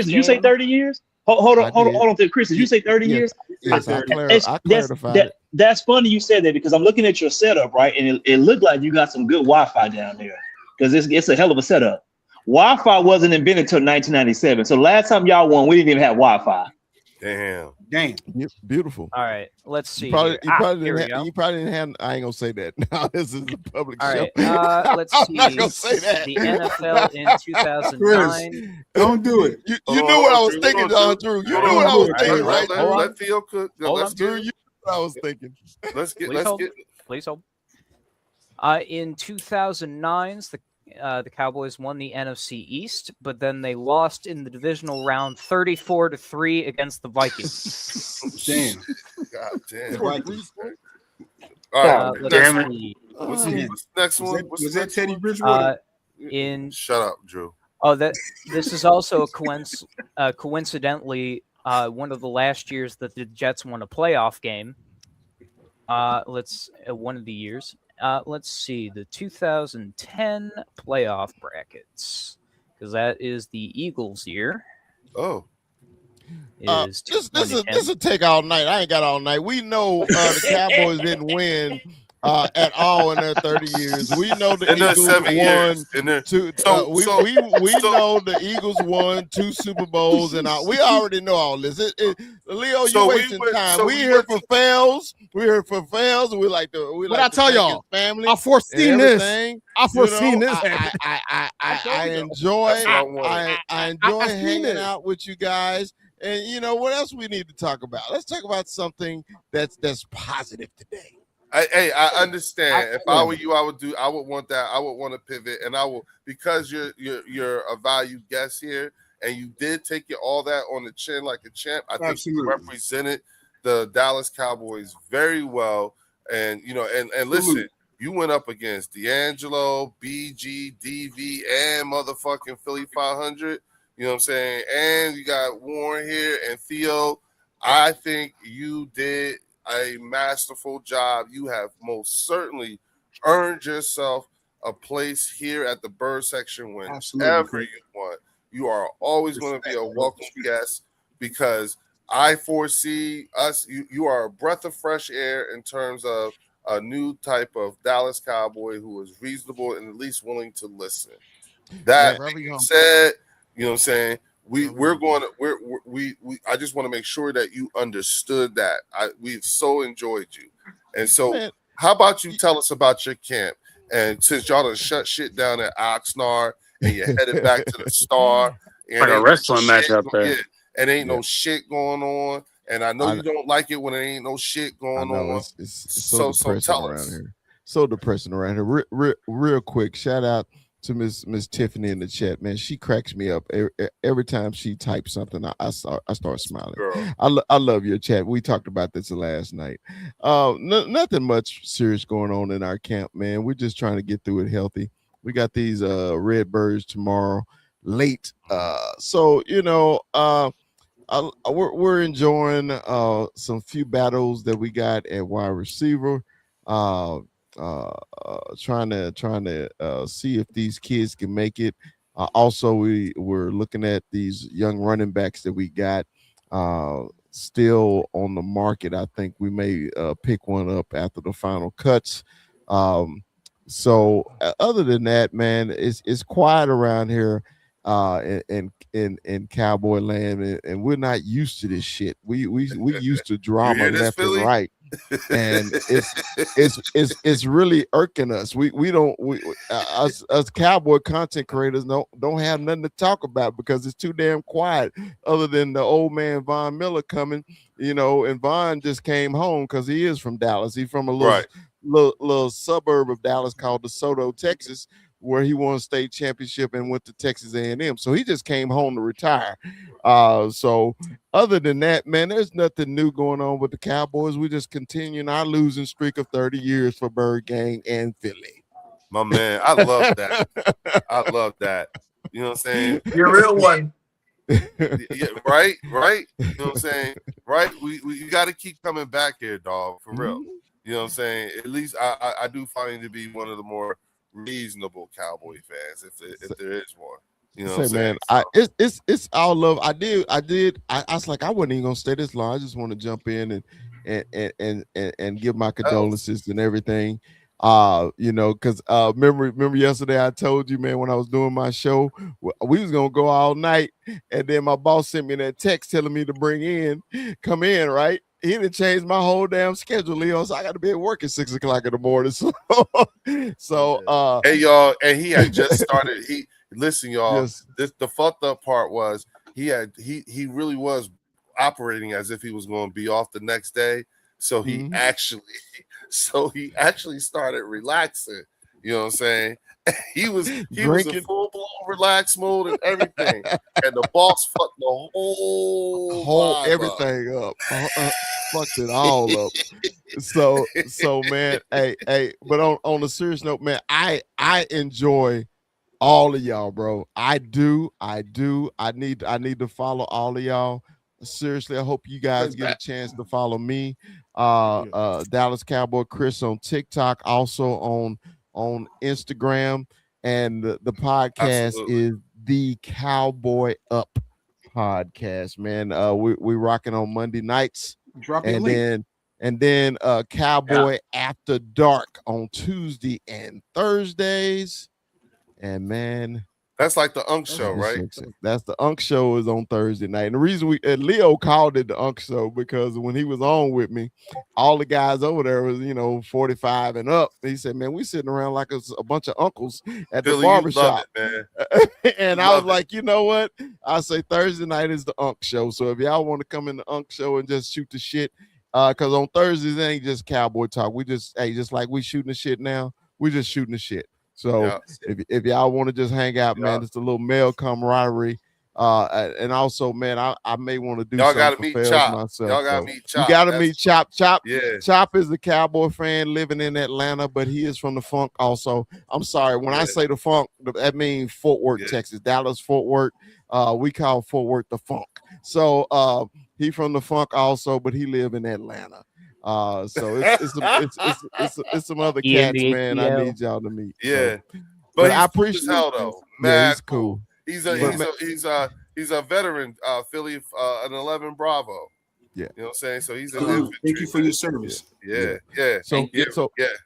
you say 30 years? Hold on, Chris. Did you say 30 years? Yes, I clarified it. That's funny you said that because I'm looking at your setup, right? And it looked like you got some good Wi-Fi down there because it's a hell of a setup. Wi-Fi wasn't invented until 1997. So last time y'all won, we didn't even have Wi-Fi. Damn. Beautiful. All right, let's see. You probably didn't have. I ain't gonna say that. Now this is a public All show. right, let's see. I'm not gonna say that. The NFL in 2009. Don't do it. You knew what I was thinking, Drew. You knew what I was thinking, right? Let Theo cook. Let's Drew, you knew what I was thinking. Please hold. In 2009, the Cowboys won the NFC East, but then they lost in the divisional round 34-3 against the Vikings. Damn. God damn. All right. Damn it. What's the next one? Was that Teddy Bridgewater? Shut up, Drew. Oh, this is also coincidentally one of the last years that the Jets won a playoff game. One of the years. Let's see the 2010 playoff brackets because that is the Eagles year. Oh, this will take all night. I ain't got all night. We know the Cowboys didn't win at all in their 30 years. We know the Eagles won 2. We know the Eagles won 2 Super Bowls, and we already know all this. Leo, you wasting time. We here for FELZ. We're here for FELZ. We like to. What I tell y'all, family. I foreseen this. I foreseen this. I enjoy hanging out with you guys. And you know what else we need to talk about? Let's talk about something that's positive today. I understand. If I were you, I would want that. I would want to pivot, and I will, because you're a valued guest here, and you did take it all that on the chin like a champ. I think you represented the Dallas Cowboys very well, and and listen, you went up against D'Angelo, BG, DV, and motherfucking Philly 500. You know what I'm saying? And you got Warren here and Theo. I think you did a masterful job. You have most certainly earned yourself a place here at the Bird section whenever you want. You are always going to be a welcome guest, because I foresee us. You are a breath of fresh air in terms of a new type of Dallas Cowboy who is reasonable and at least willing to listen. That being said, you know what I'm saying? I just want to make sure that you understood that. We've so enjoyed you. And so how about you tell us about your camp? And since y'all done shut shit down at Oxnard and you're headed back to the Star, and like a wrestling match up there. And ain't no shit going on. And I know you don't like it when there ain't no shit going on. It's so depressing around here. So depressing around here. Real quick, shout out to Miss Tiffany in the chat, man. She cracks me up every time she types something. I start smiling. Girl. I love your chat. We talked about this last night. Nothing much serious going on in our camp, man. We're just trying to get through it healthy. We got these Redbirds tomorrow late. So we're enjoying some few battles that we got at wide receiver. Trying to see if these kids can make it. Also, we're looking at these young running backs that we got still on the market. I think we may pick one up after the final cuts. So other than that, man, it's quiet around here in Cowboy land, and we're not used to this shit. We used to drama left and right. And it's really irking us. Us Cowboy content creators don't have nothing to talk about because it's too damn quiet. Other than the old man Von Miller coming, and Von just came home because he is from Dallas. He's from a little suburb of Dallas called DeSoto, Texas, where he won a state championship and went to Texas A&M. So he just came home to retire. So other than that, man, there's nothing new going on with the Cowboys. We just continuing our losing streak of 30 years for Bird Gang and Philly. My man, I love that. I love that. You know what I'm saying? You're a real one. Yeah, right. You know what I'm saying? Right. We got to keep coming back here, dog, for real. You know what I'm saying? At least I do find it to be one of the more reasonable Cowboy fans, if there is one. You know what I'm saying? Man, it's all love. I was like, I wasn't even gonna stay this long. I just want to jump in and give my condolences and everything. Because remember yesterday I told you, man, when I was doing my show, we was gonna go all night, and then my boss sent me that text telling me to come in, right? He didn't change my whole damn schedule, Leo. So I got to be at work at 6 o'clock in the morning. So, hey y'all, and he had just started. Listen, y'all. Yes. The fucked up part was he really was operating as if he was going to be off the next day. So he actually started relaxing. You know what I'm saying? He was in full blown relaxed mode and everything, and the boss fucked the whole everything up. Fucked it all up. So man, hey, but on a serious note, man, I enjoy all of y'all, bro. I do. I need to follow all of y'all. Seriously, I hope you guys get a chance to follow me. Dallas Cowboy Chris on TikTok, also on Instagram, and the podcast is the Cowboy Up podcast, man. We rocking on Monday nights, and then Cowboy After Dark on Tuesday and Thursdays. And man, That's like the Unk show, right? That's the Unk show is on Thursday night. And the reason Leo called it the Unk show because when he was on with me, all the guys over there was 45 and up. He said, "Man, we sitting around like a bunch of uncles at the barbershop." Man. And I was like, you know what? I say Thursday night is the Unk show. So if y'all want to come in the Unk show and just shoot the shit, because on Thursdays it ain't just cowboy talk. We just like we shooting the shit now. We just shooting the shit. So if y'all want to just hang out, man, it's a little male camaraderie. And also, man, I may want to do y'all something for FELZ Chop. myself. Y'all gotta meet Chop. You gotta meet Chop. Chop. Yeah. Chop is a Cowboy fan living in Atlanta, but he is from the Funk also. I'm sorry. When I say the Funk, that means Fort Worth, Texas. Dallas, Fort Worth. We call Fort Worth the Funk. So he from the Funk also, but he live in Atlanta. So it's some other cats, man. I need y'all to meet. Yeah. So. But I appreciate hell though. Yeah, he's cool. He's a veteran, Philly, an 11 Bravo. Yeah. You know what I'm saying? So he's thank you for your service. Yeah.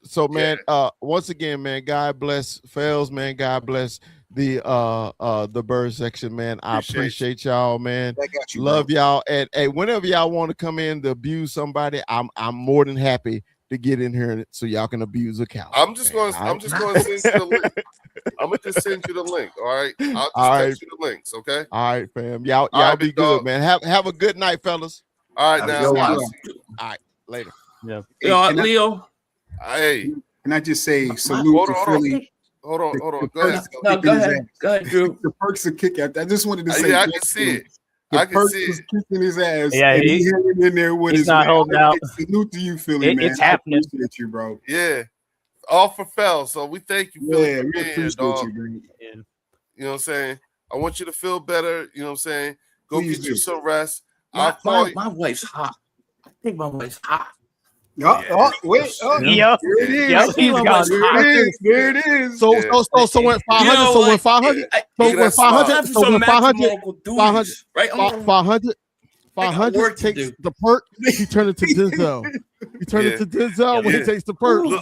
So man, once again, man, God bless FELZ, man. God bless the bird section, man. I appreciate y'all, man. I got you, love bro. y'all. And hey, whenever y'all want to come in to abuse somebody, I'm more than happy to get in here so y'all can abuse a cow. I'm just going to send you the link. I'm gonna just send you the link. All right. I'll just text you the links. Okay. All right, fam. Y'all right, be good, dog. man. Have a good night, fellas. All right, now. All right, later. Yeah. Leo. Hey. Can I just say salute to Philly? Hold on. Go ahead. No, go ahead. Go ahead, Drew. The perks are kicking. I just wanted to say. Yeah, I can see it. I can see it. Kicking his ass. Yeah, and he hanging in there with he's his not man. holding out. Salute to you, Philly, man. It's happening. I appreciate you, bro. Yeah. All for FELZ. So we thank you, Philly. Yeah, we for being here, appreciate dog. you, man. You know what I'm saying? I want you to feel better. You know what I'm saying? Go Please get do. you some rest. My wife's hot. I think my wife's hot. Wait. Yep. There it is. Yep, he's gone. There it is. So when 500. So when 500. So when 500. So when 500. 500 takes the perk. He turned it to Denzel. He turned it to Denzel when he takes the perk. Turn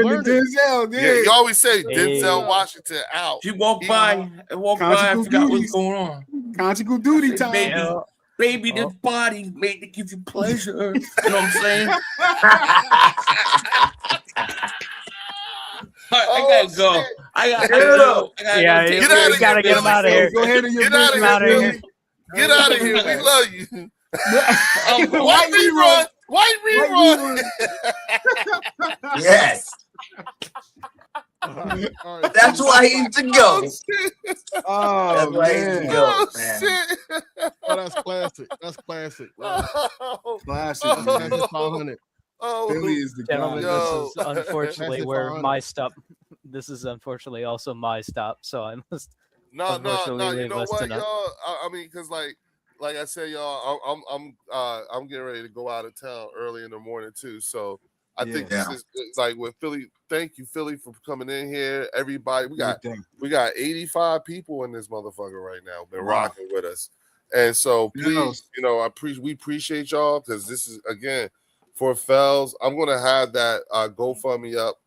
to Denzel. Yeah, you always say Denzel Washington out. She walked by. I forgot what's going on. Conjugal duty time. Baby, this body made to give you pleasure. You know what I'm saying? I gotta go. I gotta go. You gotta get him out of here. Go ahead and Get out of here. Get out of here. We love you. White rerun. Yes. That's why he needs to go. Oh, That's why he needs to go, man. Shit. Oh, that's classic. That's classic. Classic. That's 500. Philly is the Gentlemen, guy. this is unfortunately That's where 500. my stop. This is unfortunately also my stop, so I must. No. Unfortunately, You leave know us what, tonight. y'all? I mean, because like I said, y'all, I'm getting ready to go out of town early in the morning too. So I think this is it's like with Philly. Thank you, Philly, for coming in here. Everybody, we got 85 people in this motherfucker right now. Been rocking with us, and so please, we appreciate y'all because this is again for FELZ. I'm gonna have that GoFundMe up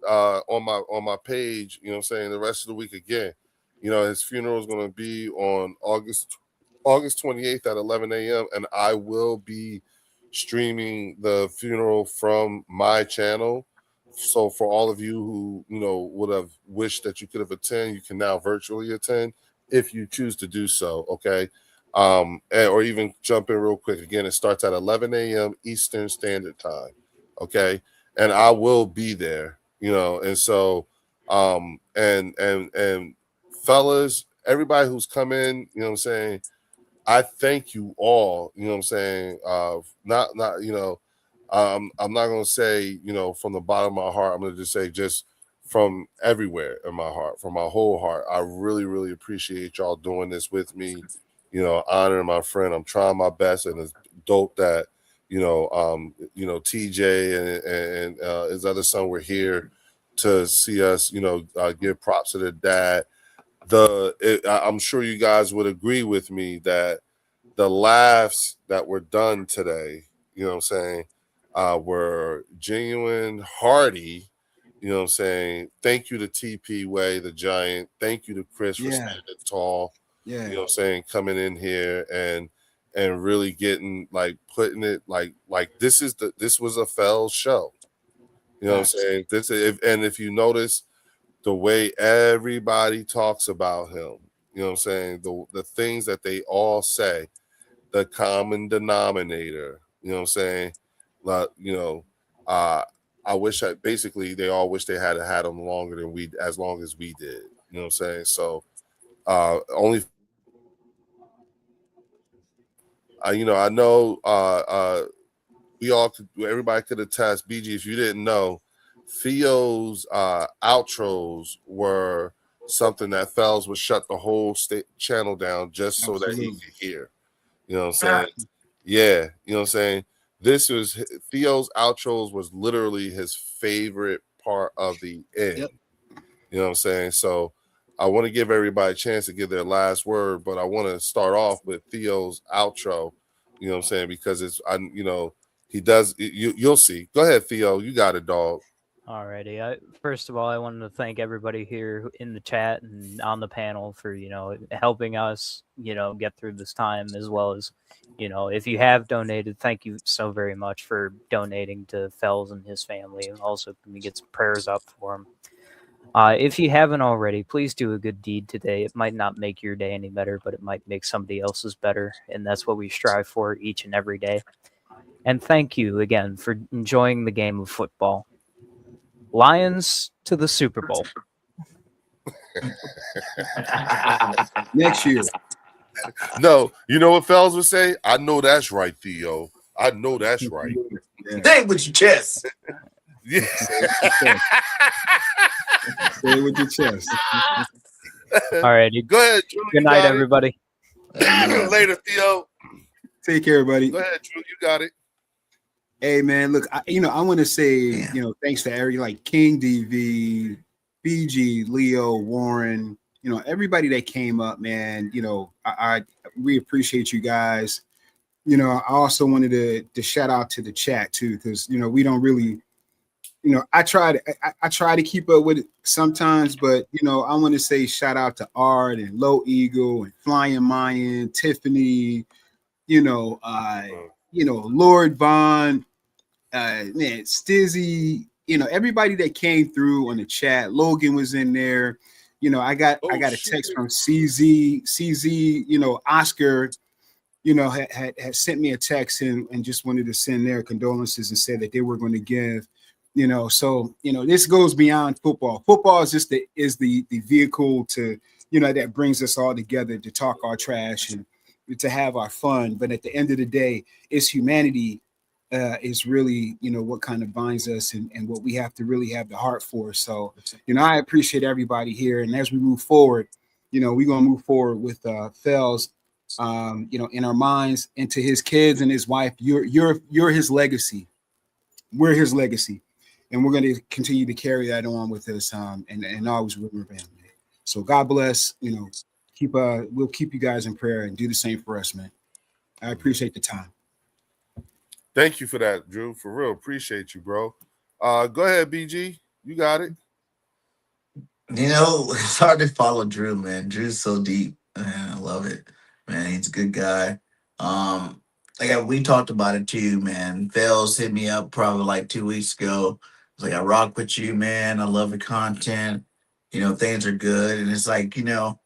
on my page. You know what I'm saying? The rest of the week again. His funeral is gonna be on August 28th at 11 a.m. and I will be streaming the funeral from my channel. So for all of you who would have wished that you could have attended, you can now virtually attend if you choose to do so. Okay. Or even jump in real quick. Again, it starts at 11 a.m. Eastern Standard Time. Okay. And I will be there, and so and fellas, everybody who's come in, you know what I'm saying, I thank you all, you know what I'm saying, I'm not going to say, from the bottom of my heart, I'm going to just say just from everywhere in my heart, from my whole heart, I really, really appreciate y'all doing this with me, honoring my friend. I'm trying my best, and it's dope that, TJ and his other son were here to see us, give props to their dad. I'm sure you guys would agree with me that the laughs that were done today, were genuine, hearty, You know what I'm saying? Thank you to TP Way, the Giant. Thank you to Chris for standing tall. Yeah. You know what I'm saying? Coming in here and really getting like putting it like this was a FELZ show. You know what I'm saying? If you notice the way everybody talks about him, you know what I'm saying? The things that they all say, the common denominator, you know what I'm saying? Like, I wish they all wish they had him longer than as long as we did. You know what I'm saying? So only I know everybody could attest, BG, if you didn't know, Theo's outros were something that FELZ would shut the whole channel down just so that he could hear. You know what I'm saying? Yeah, you know what I'm saying? Theo's outros was literally his favorite part of the end. Yep. You know what I'm saying? So I want to give everybody a chance to give their last word, but I want to start off with Theo's outro. You know what I'm saying? Because he does. You'll see. Go ahead, Theo. You got it, dog. Alrighty. First of all, I wanted to thank everybody here in the chat and on the panel for, helping us, get through this time, as well as, if you have donated, thank you so very much for donating to FELZ and his family. Also, can we get some prayers up for him? If you haven't already, please do a good deed today. It might not make your day any better, but it might make somebody else's better. And that's what we strive for each and every day. And thank you again for enjoying the game of football. Lions to the Super Bowl. Next year. No, you know what FELZ would say? I know that's right, Theo. I know that's right. Say it with your chest. Yeah. Say it with your chest. All righty. Go ahead, Drew. Good night, everybody. Later, Theo. Take care, buddy. Go ahead, Drew. You got it. Hey, man, look, I want to say, thanks to every like King DV, BG, Leo, Warren, everybody that came up, man. We appreciate you guys. I also wanted to shout out to the chat too, because we don't really, I try to keep up with it sometimes, but I want to say shout out to Art and Low Eagle and Flying Mayan, Tiffany, Lord Vaughn, man, Stizzy, everybody that came through on the chat. Logan was in there. I got a text from CZ, Oscar, had sent me a text and just wanted to send their condolences and said that they were going to give, so this goes beyond football. Football is just the vehicle to, that brings us all together to talk our trash and to have our fun. But at the end of the day, it's humanity is really, what kind of binds us and what we have to really have the heart for. So, I appreciate everybody here. And as we move forward, we're going to move forward with FELZ, in our minds, and to his kids and his wife. You're his legacy. We're his legacy. And we're going to continue to carry that on with us and always remember him. So God bless, we'll keep you guys in prayer and do the same for us, man. I appreciate the time. Thank you for that, Drew. For real, appreciate you, bro. Go ahead, BG. You got it. It's hard to follow Drew, man. Drew's so deep. Man, I love it. Man, he's a good guy. We talked about it too, man. FELZ hit me up probably like 2 weeks ago. I was like, I rock with you, man. I love the content. Things are good. And it's like, to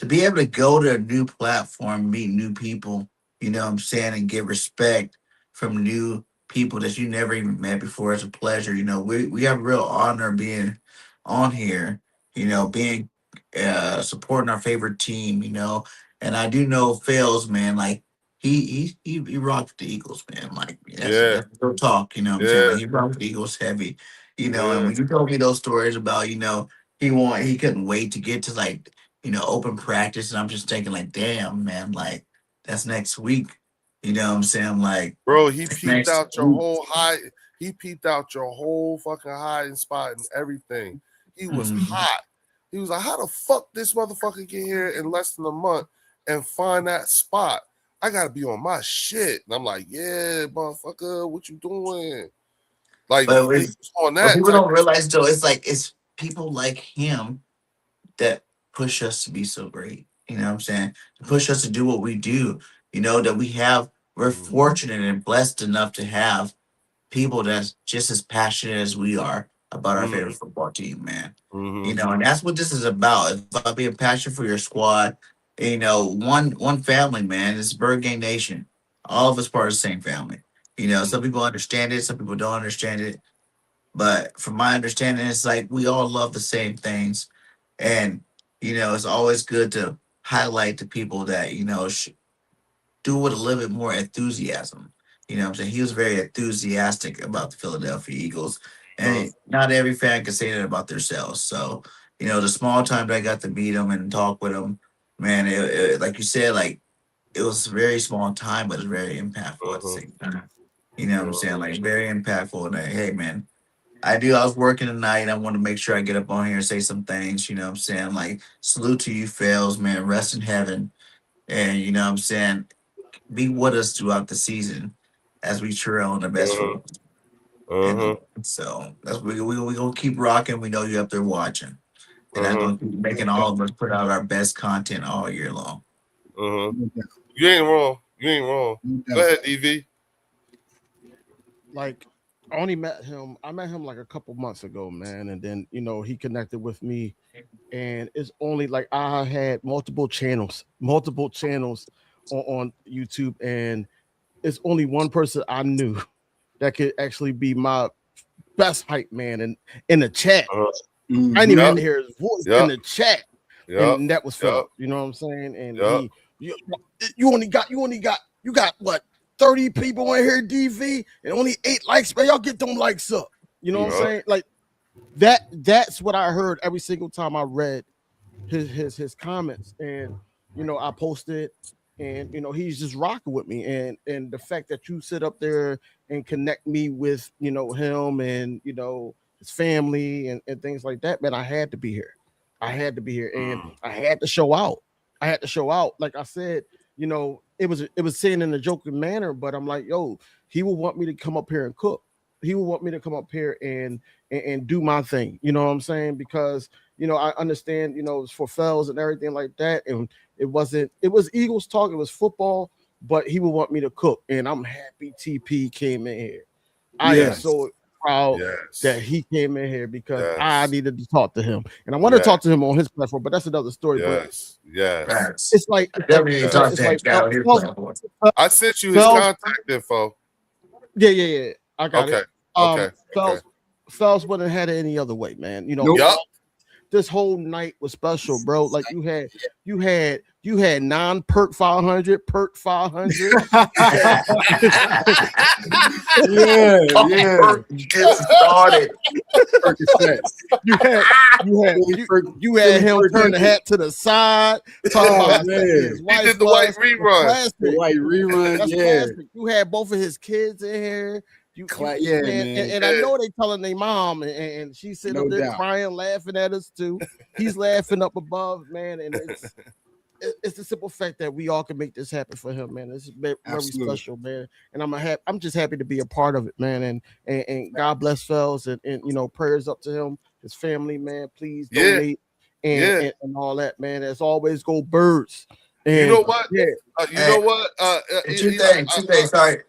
be able to go to a new platform, meet new people, what I'm saying, and get respect from new people that you never even met before. It's a pleasure. We have a real honor being on here, being supporting our favorite team, and I do know FELZ, man, like he rocked the Eagles, man. Like that's real talk, what I'm saying? Like, he rocked the Eagles heavy, and when you told me those stories about, he couldn't wait to get to like, open practice, and I'm just thinking like, damn, man, like that's next week. What I'm saying? Like, bro, he peeped out your whole he peeped out your whole fucking hiding spot and everything. He was hot. He was like, how the fuck this motherfucker get here in less than a month and find that spot? I gotta be on my shit. And I'm like, yeah, motherfucker, what you doing? Like But on what that, people type don't realize though, it's people like him that push us to be so great. You know what I'm saying? To push us to do what we do. You know, that we're fortunate and blessed enough to have people that's just as passionate as we are about our favorite football team, man. You know, and that's what this is about. It's about being passionate for your squad. You know, one family, man. It's Bird Gang Nation. All of us part of the same family. You know, some people understand it, some people don't understand it. But from my understanding, it's like we all love the same things. And, you know, it's always good to highlight the people that, you know, do with a little bit more enthusiasm. You know what I'm saying? He was very enthusiastic about the Philadelphia Eagles. And not every fan can say that about themselves. So, you know, the small time that I got to meet him and talk with him, man, like you said, like it was a very small time, but it's very impactful at the same time. You know what I'm saying? Like very impactful. And hey, man, I was working tonight. I want to make sure I get up on here and say some things. You know what I'm saying? Like salute to you, FELZ, man. Rest in heaven. And you know what I'm saying? Be with us throughout the season as we cheer on the best football. And so that's we gonna keep rocking. We know you up there watching, and I'm gonna keep making all of us put out our best content all year long. You ain't wrong. You ain't wrong. Go ahead, EV. Like I only met him. I met him like a couple months ago, man, and then you know he connected with me, and it's only like I had multiple channels on YouTube, and it's only one person I knew that could actually be my best hype man in the chat. I didn't even hear his voice in the chat, and that was FELZ. You know what I'm saying? And you only got what 30 people in here, DV, and only 8 likes, man. Y'all get them likes up. You know what I'm saying? Like that's what I heard every single time I read his comments. And you know, I posted, and you know, he's just rocking with me. And the fact that you sit up there and connect me with, you know, him and you know his family and things like that, man, I had to be here. And I had to show out. Like I said, you know, it was saying in a joking manner, but I'm like, yo, he will want me to come up here and cook. He will want me to come up here and do my thing. You know what I'm saying? Because, you know, I understand, you know, it's for FELZ and everything like that. And it was Eagles talk, it was football, but he would want me to cook. And I'm happy TP came in here. I am so proud that he came in here because I needed to talk to him. And I want to talk to him on his platform, but that's another story. Yes. It's like I sent you his contact info. Yeah. I got it. Okay. FELZ wouldn't have had it any other way, man. You know, this whole night was special, bro. Like you had non-perk 500, perk 500. Get started. You had him turn the hat to the side. Talking about his wife. He did the white rerun. The white rerun. That's plastic. You had both of his kids in here. Man. I know they telling their mom, and she's sitting up there crying, laughing at us too. He's laughing up above, man, and it's the simple fact that we all can make this happen for him, man. This is very special, man. And I'm just happy to be a part of it, man. And God bless FELZ, and you know, prayers up to him, his family, man. Please donate and all that, man. As always, go Birds. And, you know what? You know what? Two things. Sorry.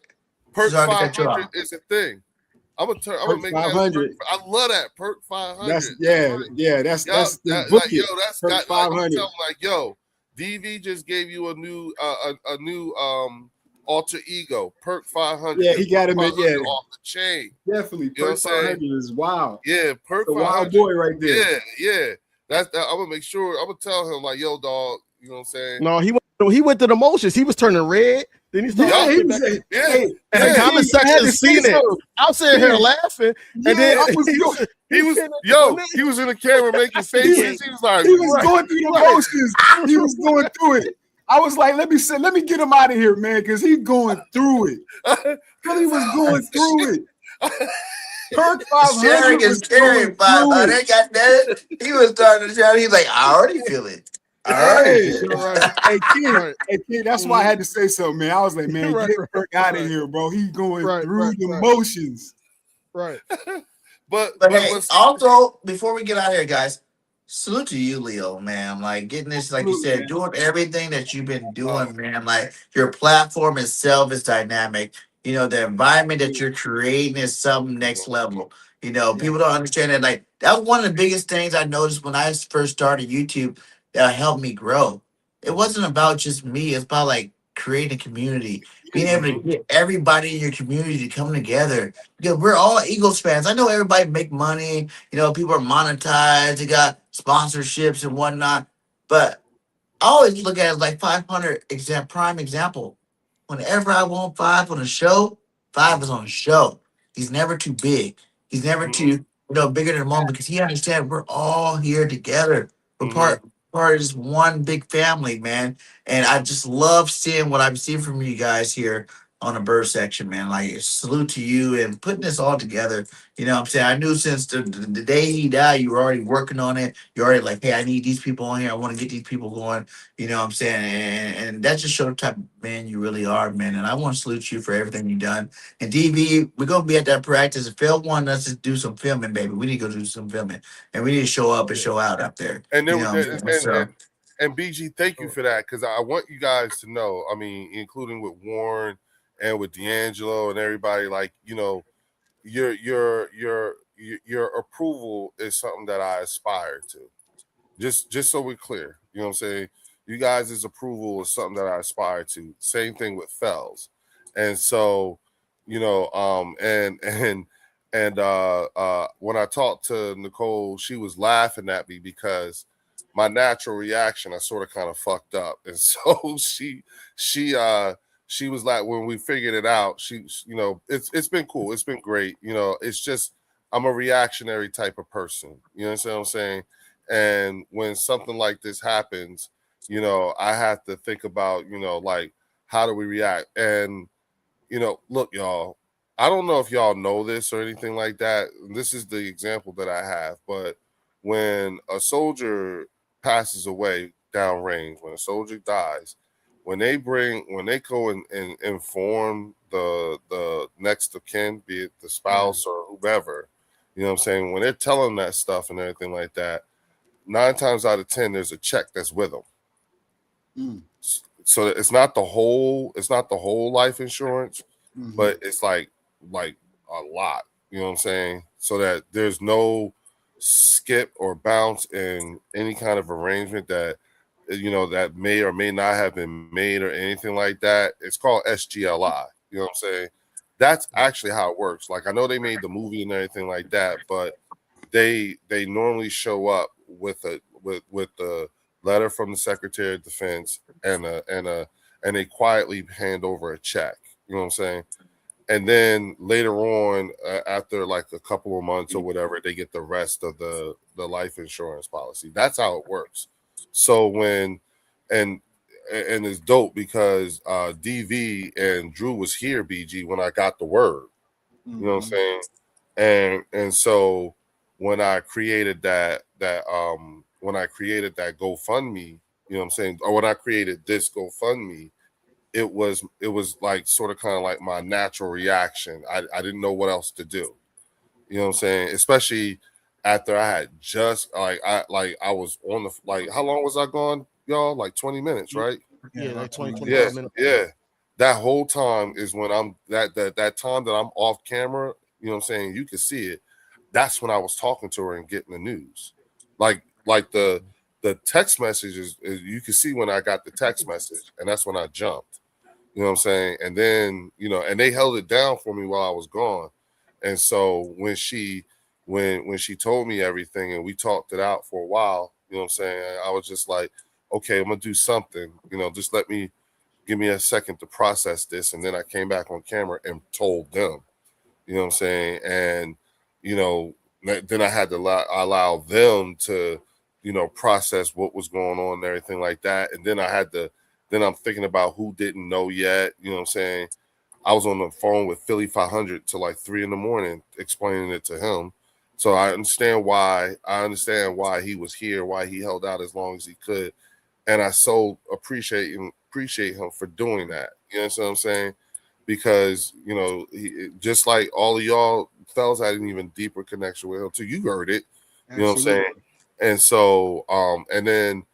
Perk 500 is a thing. I'm gonna make 500. That. I love that Perk 500. That's the Perk 500. Like, yo, DV just gave you a new alter ego, Perk 500. Yeah, he got him off the chain. Definitely, Perk 500 is wild. Yeah, Perk 500. Wild boy right there. Yeah. That's I'm gonna make sure. I'm gonna tell him like, yo, dog. You know what I'm saying? No, he went to the motions. He was turning red. Then he started. And the comment section seen it. I'm sitting here laughing, and then he was in the camera making faces. He was like, going through the motions. He was going through it. I was like, let me get him out of here, man, because he's going through it. He was going through it. Perk 500 sharing is caring, 500. Got that. He was starting to shout. He's like, I already feel it. Hey, kid, that's why I had to say something, man. I was like, man, get Perk out of here, bro. He's going through the motions. Right. But hey, also before we get out of here, guys, salute to you, Leo, man. Like getting this, like you Absolutely, said, man. doing everything that you've been doing, man. Like your platform itself is dynamic. You know, the environment that you're creating is something next level. You know, people don't understand that. Like that was one of the biggest things I noticed when I first started YouTube that helped me grow. It wasn't about just me. It's about like creating a community, being able to get everybody in your community to come together. Because we're all Eagles fans. I know everybody make money. You know, people are monetized. They got sponsorships and whatnot. But I always look at it like 500 prime example. Whenever I want five on a show, five is on a show. He's never too big. He's never too bigger than the moment because he understands we're all here together. We're part of this one big family, man. And I just love seeing what I'm seeing from you guys here on the bird section, man. Like salute to you and putting this all together. You know what I'm saying? I knew since the day he died, you were already working on it. You're already like, hey, I need these people on here. I want to get these people going. You know what I'm saying? And that just showed the type of man you really are, man. And I want to salute you for everything you've done. And DV, we're going to be at that practice. If Phil wanted us to do some filming, baby, we need to go do some filming. And we need to show up and show out up there. And then, you know, and BG, thank you for that, because I want you guys to know, I mean, including with Warren and with D'Angelo and everybody, like, you know, your approval is something that I aspire to. Just so we're clear, you know what I'm saying? You guys' approval is something that I aspire to. Same thing with FELZ. And so, you know, and when I talked to Nicole, she was laughing at me because my natural reaction, I sort of kind of fucked up. And so she was like, when we figured it out, you know, it's been cool. It's been great. You know, it's just, I'm a reactionary type of person. You know what I'm saying? And when something like this happens, you know, I have to think about, you know, like, how do we react? And, you know, look, y'all, I don't know if y'all know this or anything like that. This is the example that I have. But when a soldier passes away downrange, when a soldier dies, when they go and inform the next of kin, be it the spouse or whoever, you know what I'm saying? When they're telling that stuff and everything like that, 9 times out of 10, there's a check that's with them. So it's not the whole life insurance, but it's like a lot, you know what I'm saying? So that there's no skip or bounce in any kind of arrangement that, you know, that may or may not have been made or anything like that. It's called SGLI, you know what I'm saying? That's actually how it works. Like, I know they made the movie and everything like that, but they normally show up with the letter from the Secretary of Defense and they quietly hand over a check. You know what I'm saying? And then later on, after like a couple of months or whatever, they get the rest of the life insurance policy. That's how it works. So when and it's dope because DV and Drew was here, BG, when I got the word. You know what I'm saying? And so when I created that GoFundMe, you know what I'm saying, or when I created this GoFundMe, it was like sort of kind of like my natural reaction. I didn't know what else to do. You know what I'm saying? Especially after I had just I was on the, like, how long was I gone, y'all? Like 20 minutes, right? Yeah, like 25 minutes. Yeah. That whole time is when I'm that time that I'm off camera, you know what I'm saying? You can see it. That's when I was talking to her and getting the news. Like the text messages, you can see when I got the text message, and that's when I jumped. You know what I'm saying? And then, you know, and they held it down for me while I was gone. And so when she told me everything and we talked it out for a while, you know what I'm saying? I was just like, okay, I'm gonna do something, you know, just give me a second to process this. And then I came back on camera and told them, you know what I'm saying? And, you know, then I had to allow them to, you know, process what was going on and everything like that. And then I'm thinking about who didn't know yet, you know what I'm saying? I was on the phone with Philly 500 till like 3 a.m. explaining it to him. So I understand why he was here, why he held out as long as he could. And I so appreciate him for doing that. You know what I'm saying? because just like all of y'all, FELZ had an even deeper connection with him too. You heard it, you know what I'm saying? And so, and then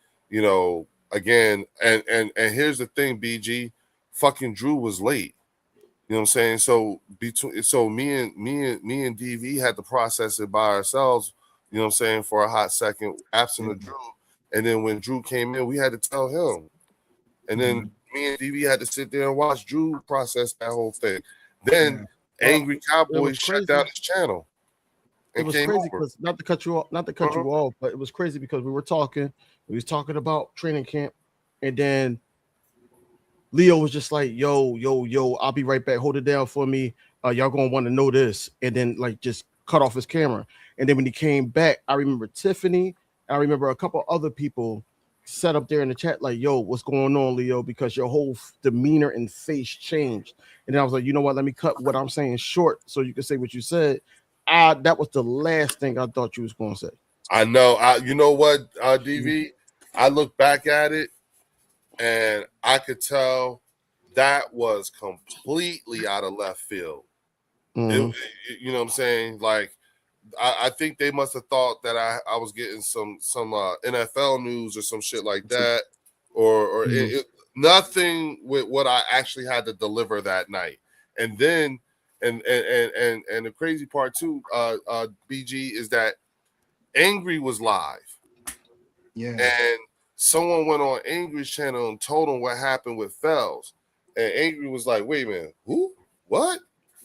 again, and here's the thing, BG, fucking Drew was late. You know what I'm saying? So me and DV had to process it by ourselves, you know what I'm saying, for a hot second, absent of Drew. And then when Drew came in, we had to tell him. And then me and DV had to sit there and watch Drew process that whole thing. Then Angry Cowboy shut down his channel. It was crazy because not to cut you off, but it was crazy because we was talking about training camp, and then Leo was just like, yo, I'll be right back. Hold it down for me. Y'all gonna want to know this. And then like just cut off his camera. And then when he came back, I remember Tiffany, I remember a couple other people sat up there in the chat like, yo, what's going on, Leo? Because your whole demeanor and face changed. And then I was like, you know what? Let me cut what I'm saying short so you can say what you said. That was the last thing I thought you was going to say. I know. You know what, DV? I look back at it, and I could tell that was completely out of left field. You know what I'm saying? Like, I think they must have thought that I was getting some NFL news or some shit like that, or nothing with what I actually had to deliver that night. And then, and the crazy part too, BG, is that Angry was live. Yeah. And someone went on Angry's channel and told him what happened with FELZ. And Angry was like, wait a minute, who? What?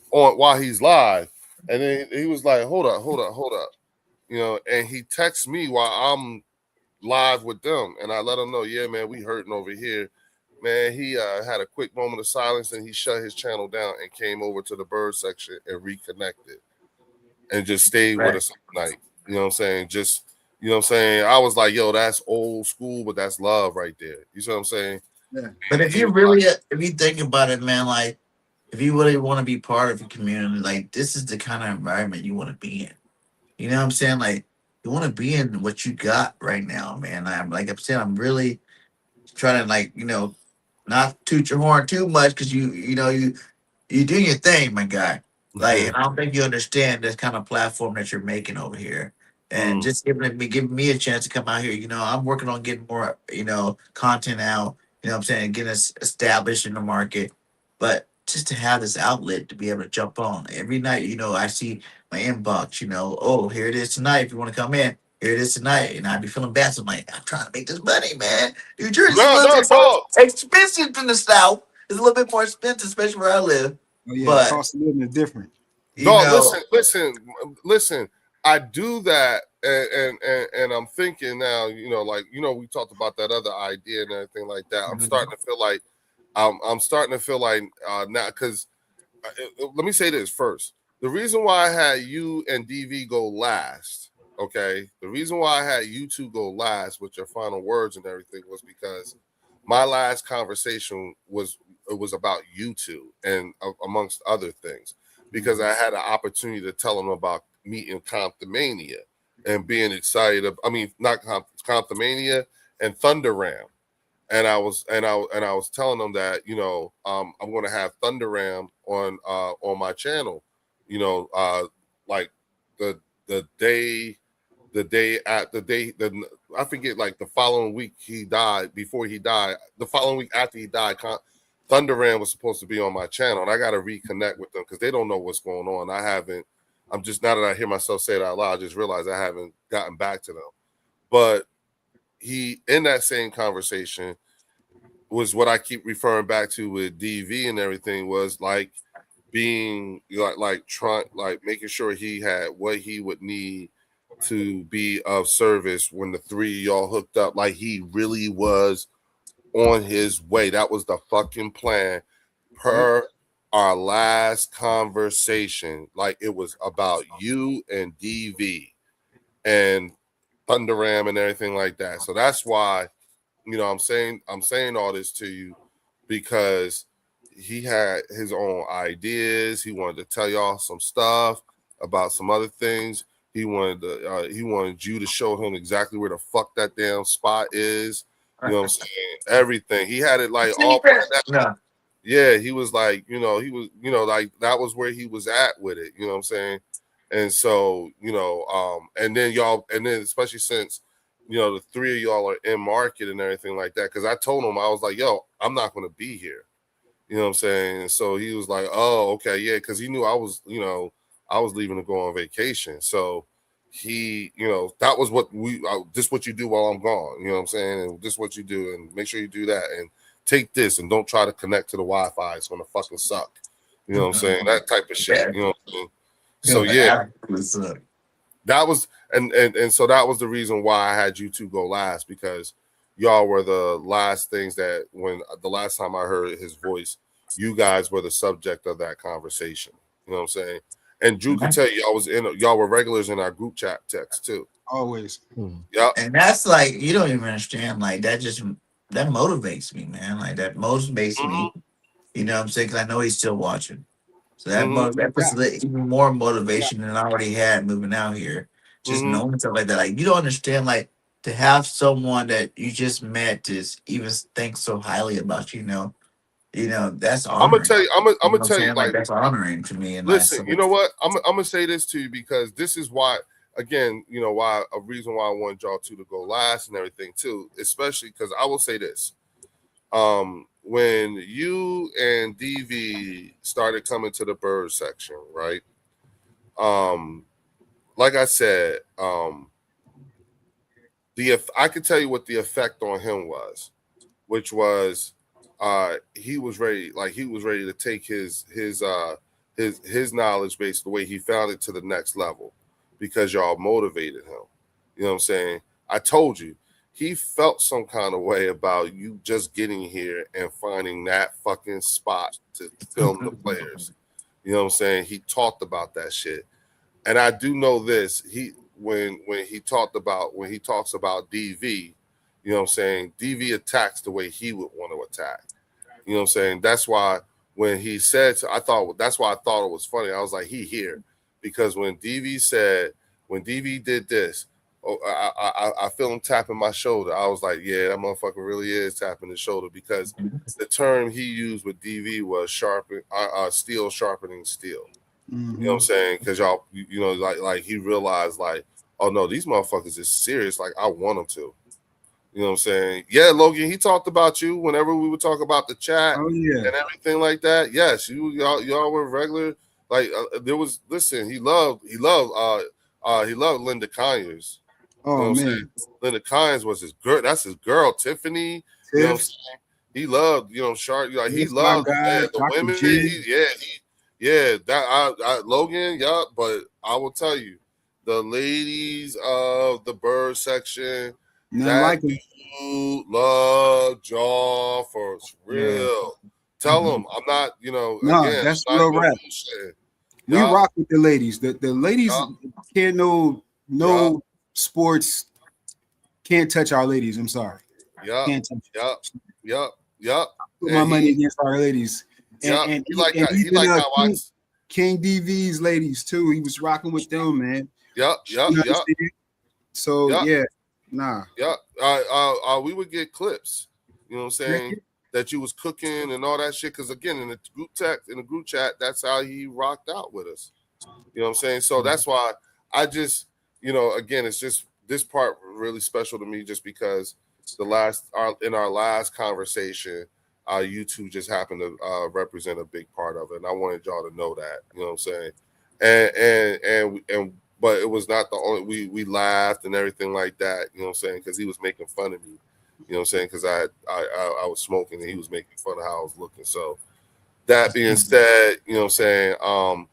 While he's live. And then he was like, hold up. And he texts me while I'm live with them. And I let him know, yeah, man, we hurting over here. Man, he had a quick moment of silence and he shut his channel down and came over to the bird section and reconnected and just stayed with us all night. You know what I'm saying? Just, you know what I'm saying? I was like, yo, that's old school, but that's love right there. You see what I'm saying? Yeah. But if you think about it, man, like, if you really want to be part of a community, like, this is the kind of environment you want to be in. You know what I'm saying? Like, you want to be in what you got right now, man. I'm really trying to, like, not toot your horn too much because you do your thing, my guy. Like, and I don't think you understand this kind of platform that you're making over here. And just giving me a chance to come out here. I'm working on getting more, content out. You know what I'm saying? Getting us established in the market. But just to have this outlet to be able to jump on every night, I see my inbox, oh, here it is tonight. If you want to come in, here it is tonight. And I'd be feeling bad. So I'm like, I'm trying to make this money, man. New Jersey's expensive in the South. It's a little bit more expensive, especially where I live. Oh, yeah, but cost of living is different. Listen. I do that, and I'm thinking now, we talked about that other idea and everything like that. I'm starting to feel like now, because let me say this first. The reason why I had you and DV go last, okay? The reason why I had you two go last with your final words and everything was because my last conversation was about you two, and amongst other things, because I had an opportunity to tell them about meeting Comptomania and being excited. Not Comptomania and Thunder Ram. And I was telling them that I'm going to have Thunder Ram on my channel, like the day I forget, like the following week he died. Before he died, the following week after he died, Thunder Ram was supposed to be on my channel, and I got to reconnect with them because they don't know what's going on. I'm just, now that I hear myself say it out loud, I just realized I haven't gotten back to them. But he, in that same conversation, was what I keep referring back to with DV and everything, was like being like making sure he had what he would need to be of service when the three of y'all hooked up. Like, he really was on his way. That was the fucking plan per our last conversation. Like, it was about you and DV and Thunder Ram and everything like that. So that's why, I'm saying all this to you, because he had his own ideas. He wanted to tell y'all some stuff about some other things. He wanted you to show him exactly where the fuck that damn spot is. You know what I'm saying? Everything. He had it like all planned out. yeah, he was like, he was, like that was where he was at with it. You know what I'm saying? And so, and then especially since, the three of y'all are in market and everything like that. Cause I told him, I was like, yo, I'm not going to be here. You know what I'm saying? And so he was like, oh, okay. Yeah. Cause he knew I was leaving to go on vacation. So he, that was what this what you do while I'm gone. You know what I'm saying? And this what you do, and make sure you do that. And take this and don't try to connect to the Wi-Fi. It's going to fucking suck. You know what I'm saying? That type of shit. You know what I mean? So yeah, that was and so that was the reason why I had you two go last, because y'all were the last things that when the last time I heard his voice, you guys were the subject of that conversation. You know what I'm saying? And Drew could tell you, y'all were regulars in our group chat text too. Always. Yeah. And that's like, you don't even understand. Like that motivates me, man. Like that motivates me. You know what I'm saying? Because I know he's still watching. So that puts even more motivation than I already had moving out here. Just knowing stuff like that. Like you don't understand, like to have someone that you just met to even think so highly about that's honoring. I'm gonna tell you. I'm gonna tell you, like that's honoring to me. And listen, you know what? I'm gonna say this to you because this is why. Again, why a reason why I wanted y'all two to go last and everything too, especially because I will say this. When you and DV started coming to the bird section, right? Like I said, I could tell you what the effect on him was, which was he was ready to take his knowledge base, the way he found it, to the next level, because y'all motivated him. You know what I'm saying? I told you, he felt some kind of way about you just getting here and finding that fucking spot to film the players. You know what I'm saying? He talked about that shit. And I do know this. When he talks about DV, you know what I'm saying? DV attacks the way he would want to attack. You know what I'm saying? That's why when he said, that's why I thought it was funny. I was like, he here. Because when DV did this, I feel him tapping my shoulder. I was like, yeah, that motherfucker really is tapping his shoulder, because the term he used with DV was steel sharpening steel. You know what I'm saying? Because y'all, like he realized, like, oh no, these motherfuckers is serious. Like I want them to. You know what I'm saying? Yeah, Logan, he talked about you whenever we would talk about the chat and everything like that. Yes, y'all were regular. Like he loved Linda Conyers. Oh, man. Linda Conyers was his girl. That's his girl, Tiffany. You know what I'm saying? He loved, Sharp. Like he loved the women. Logan, yeah. But I will tell you, the ladies of the bird section, that dude loved Jaw for real. Tell them I'm not, again, that's real rap. We rock with the ladies. The ladies can't no sports can't touch our ladies. I'm sorry. Can't touch. Yep. Put my money against our ladies. And he like how King DV's ladies too. He was rocking with them, man. Yep. So we would get clips. You know what I'm saying? That you was cooking and all that shit. Because again, in the group chat, that's how he rocked out with us. You know what I'm saying? So that's why I just, again, it's just this part really special to me, just because in our last conversation, you two just happened to represent a big part of it, and I wanted y'all to know that. You know what I'm saying? And but it was not the only. We laughed and everything like that. You know what I'm saying? Because he was making fun of me. You know what I'm saying? Because I was smoking and he was making fun of how I was looking. So that being said, you know what I'm saying?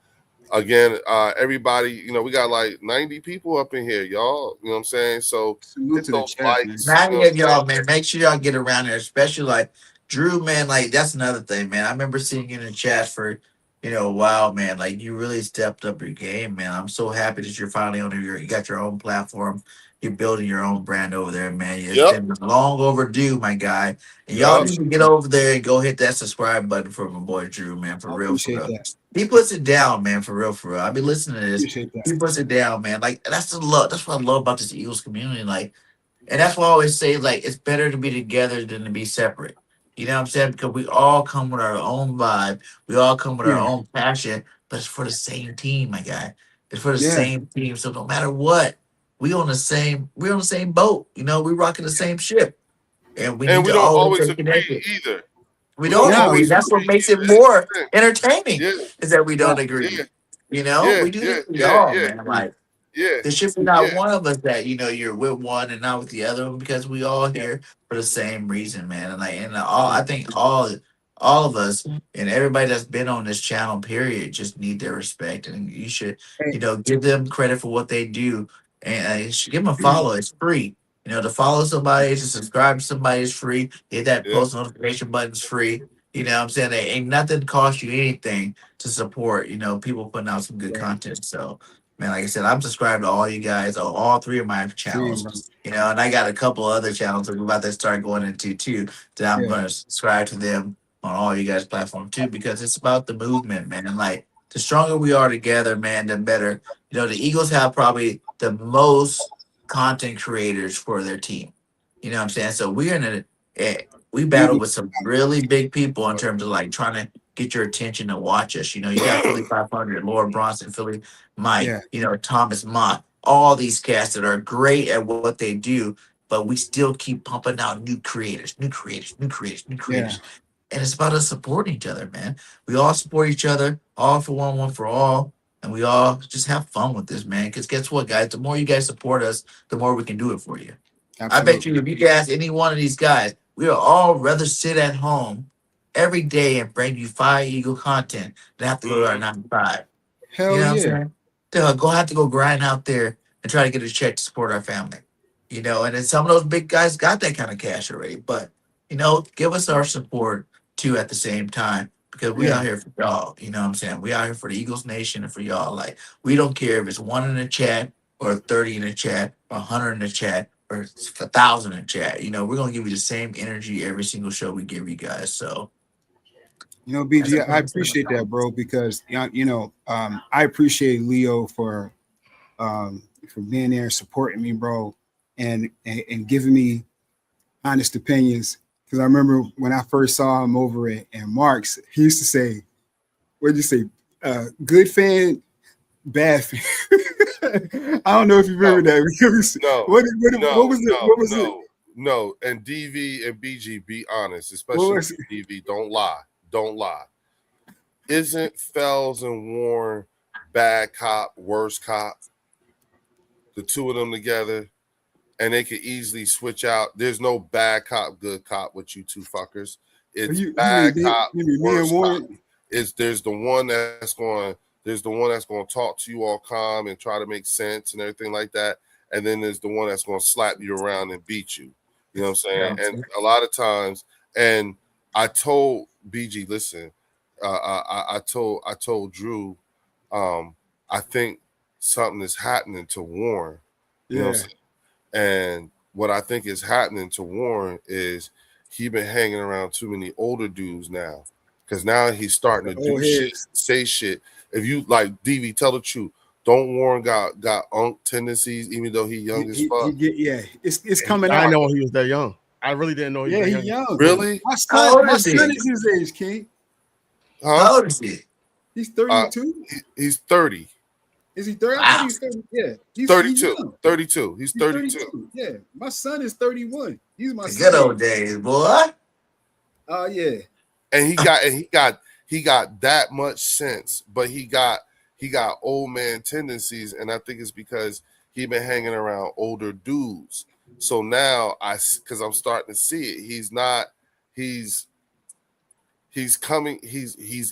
Again, everybody, we got like 90 people up in here, y'all. You know what I'm saying? So salute to the chat, likes, 90 of y'all, man. Make sure y'all get around there, especially like Drew, man. Like that's another thing, man. I remember seeing you in the chat for a while, man. Like you really stepped up your game, man. I'm so happy that you're finally you got your own platform. You're building your own brand over there, man. It's been long overdue, my guy. And y'all need to get over there and go hit that subscribe button for my boy Drew, man. For real. He puts it down, man. For real. I've been listening to this. He puts it down, man. Like that's the love. That's what I love about this Eagles community. Like, and that's why I always say, like, it's better to be together than to be separate. You know what I'm saying? Because we all come with our own vibe. We all come with our own passion, but it's for the same team, my guy. It's for the same team. So no matter what, we're on the same boat. You know, we're rocking the same ship. And we And need we to don't always always stay agree connected. either. We We don't don't agree. always That's what agree makes it either. That's more the thing. entertaining, Yeah, is that we don't yeah, agree. You know, yeah, we do yeah, this for yeah, y'all, yeah, man. Like, yeah, there should be yeah, not one of us that, you know, you're with one and not with the other one, because we all here for the same reason, man. And like, and all, I think all of us and everybody that's been on this channel, period, just need their respect, and you should, you know, give them credit for what they do, and you should give them a follow. It's free. You know, to follow somebody, to subscribe to somebody is free. Hit that yeah. post notification button's free. You know what I'm saying? There ain't nothing cost you anything to support, you know, people putting out some good content. So, man, like I said, I'm subscribed to all you guys, all three of my channels. You know, and I got a couple other channels that we're about to start going into too. That I'm going to subscribe to them on all you guys' platform too, because it's about the movement, man. Like, the stronger we are together, man, the better. You know, the Eagles have probably the most content creators for their team. You know what I'm saying? So we're in we battle with some really big people in terms of like trying to get your attention to watch us. You know, you got Philly 500, Laura Bronson, Philly Mike, you know, Thomas Mott, all these cats that are great at what they do, but we still keep pumping out new creators, new creators, new creators, new creators. And it's about us supporting each other, man. We all support each other, all for one for all. And we all just have fun with this, man. Because guess what, guys? The more you guys support us, the more we can do it for you. I bet you if you could ask any one of these guys, we would all rather sit at home every day and bring you Fire Eagle content than have to go to our 9 to 5. You know what I'm saying? They'll have to go grind out there and try to get a check to support our family. You know, and then some of those big guys got that kind of cash already. But, you know, give us our support too at the same time, because we out here for y'all. You know what I'm saying? We out here for the Eagles Nation and for y'all. Like, we don't care if it's 1 in the chat or 30 in the chat or 100 in the chat or 1,000 in the chat. You know, we're going to give you the same energy every single show we give you guys. So, you know, BG, I appreciate that, bro, because you know, I appreciate Leo for being there and supporting me, bro, and giving me honest opinions. Because I remember when I first saw him over at Mark's, he used to say, "What'd you say? Good fan, bad fan." I don't know if you remember that. No, what was it? What was it? No, and DV and BG, be honest, especially DV. Don't lie. Don't lie. Isn't FELZ and Warren bad cop, worst cop? The two of them together, and they could easily switch out. There's no bad cop, good cop with you two fuckers. It's bad cop, worst cop. There's the one that's going to talk to you all calm and try to make sense and everything like that. And then there's the one that's going to slap you around and beat you. You know what I'm saying? Yeah. And a lot of times, and I told BG, listen, I told Drew, I think something is happening to Warren. You know what I'm saying? And what I think is happening to Warren is he been hanging around too many older dudes now. Because now he's starting to do shit, say shit. If you like DV, tell the truth. Don't Warren got unk tendencies, even though he young as fuck? It's coming out. I know he was that young. I really didn't know he was that young. Really? My son is his age, King. Huh? How old is he? He's 32. He's 30. Is he 30? Wow. I thought he's 30. Yeah. He's 32. 32. He's 32. Yeah. My son is 31. He's my son. Good old days, boy. Oh, yeah. And he got that much sense, but he got old man tendencies, and I think it's because he been hanging around older dudes. So now because I'm starting to see it, he's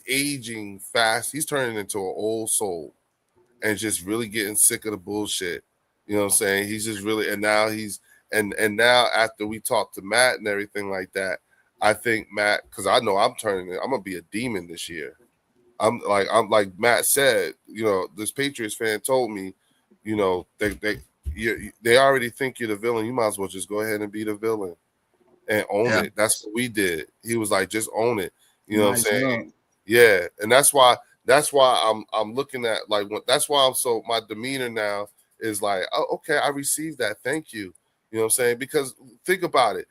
aging fast. He's turning into an old soul and just really getting sick of the bullshit. You know what I'm saying? He's just really, and now and now after we talked to Matt and everything like that, I think Matt, because I know I'm gonna be a demon this year. I'm like Matt said, you know, this Patriots fan told me, you know, they already think you're the villain. You might as well just go ahead and be the villain and own it. That's what we did. He was like, just own it. You know what I'm saying? Yeah. And that's why I'm looking at that's why my demeanor now is like, oh, okay, I received that. Thank you. You know what I'm saying? Because think about it.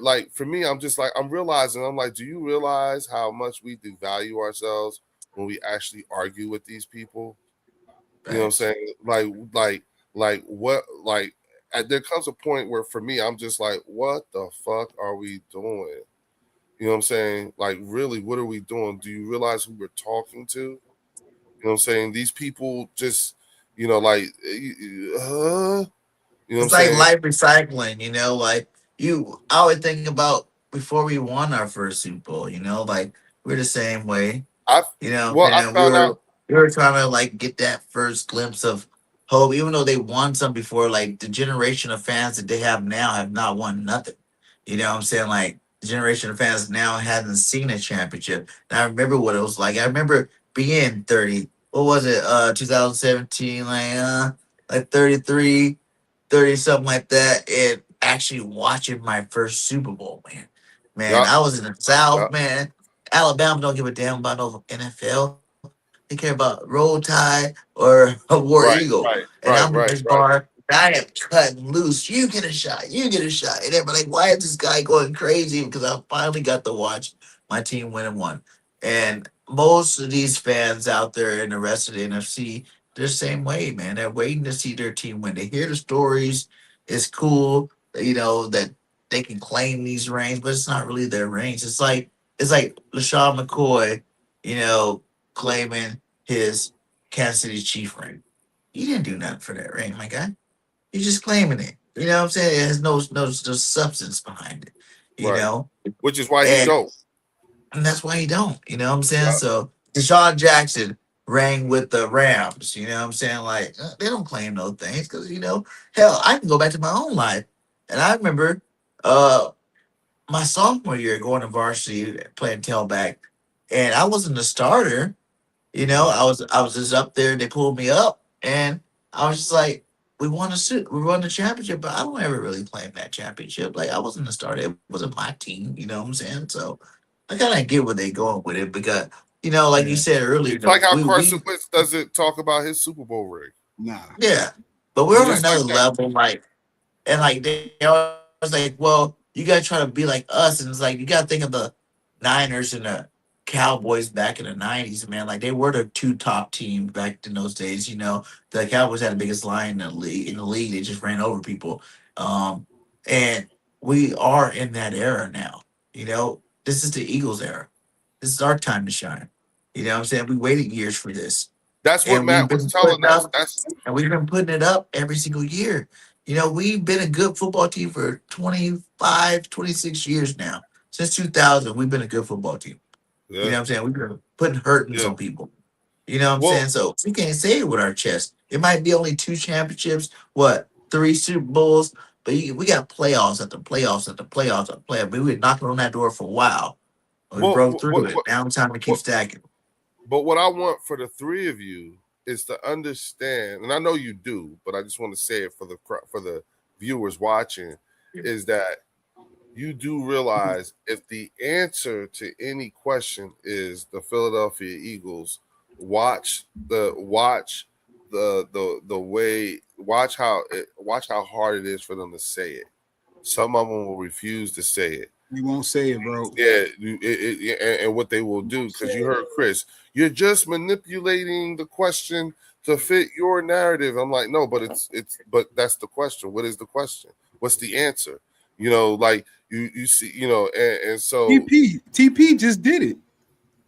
like for me, I'm just like I'm realizing. I'm like, do you realize how much we devalue ourselves when we actually argue with these people? You know what I'm saying? Like what? Like there comes a point where for me, I'm just like, what the fuck are we doing? You know what I'm saying? Like, really, what are we doing? Do you realize who we're talking to? You know what I'm saying? These people just, like, you know what I'm It's like saying? life recycling, like I would think about before we won our first Super Bowl, like we're the same way, I and we found out. were trying to like get that first glimpse of hope, even though they won some before. Like the generation of fans that they have now have not won nothing. You know what I'm saying? Like the generation of fans now hasn't seen a championship. And I remember what it was like. I remember being 30. What was it? 2017, like 33. 30 something like that, and actually watching my first Super Bowl, man, Yeah, I was in the yeah, South, man. Alabama don't give a damn about no NFL. They care about Roll Tide or a War right, Eagle. right, And right, I'm in right, this right. bar. I am cutting loose. You get a shot. You get a shot. And everybody like, why is this guy going crazy? Because I finally got to watch my team win and won. And most of these fans out there in the rest of the NFC, they're the same way, man. They're waiting to see their team win. They hear the stories. It's cool, that they can claim these rings, but it's not really their rings. It's like LaShawn McCoy, you know, claiming his Kansas City Chief ring. You didn't do nothing for that ring, my guy. You're just claiming it. You know what I'm saying? It has no substance behind it. You Right. know, Which is why he and don't. and that's why you don't. You know what I'm saying? Yeah. So Deshaun Jackson rang with the Rams. You know what I'm saying? Like they don't claim those things because hell, I can go back to my own life, and I remember my sophomore year going to varsity playing tailback, and I wasn't a starter. I was just up there. They pulled me up, and I was just like, we won the championship, but I don't ever really claim that championship. Like I wasn't a starter. It wasn't my team. You know what I'm saying? So I kind of get where they going with it because like you said earlier, It's like how we Carson Wentz doesn't talk about his Super Bowl ring. Nah. yeah, but we're It's on just like another that. level, like. And like they always like, well, you gotta try to be like us, and it's like you gotta think of the Niners and the Cowboys back in the '90s, man. Like they were the two top teams back in those days. The Cowboys had the biggest line in the league. They just ran over people, and we are in that era now. This is the Eagles era. This is our time to shine. You know what I'm saying? We waited years for this, That's what and we've Matt was been telling putting us. up and we've been putting it up every single year. We've been a good football team for 25, 26 years now. Since 2000, we've been a good football team. You Yeah. know what I'm saying? We've been putting hurtings Yeah. on people. You know what I'm Well, saying? So we can't say it with our chest. It might be only 2 championships, 3 Super Bowls, but we got playoffs after playoffs after playoffs after playoffs. We were knocking on that door for a while. We well, broke through it. Now it's time to keep what, stacking. but what I want for the three of you is to understand, and I know you do, but I just want to say it for the viewers watching, is that you do realize if the answer to any question is the Philadelphia Eagles, watch how hard it is for them to say it. Some of them will refuse to say it. You won't say it, bro. Yeah, and what they will do, because you heard Chris, you're just manipulating the question to fit your narrative. I'm like, no, but but that's the question. What is the question? What's the answer? Like you see, and so TP just did it.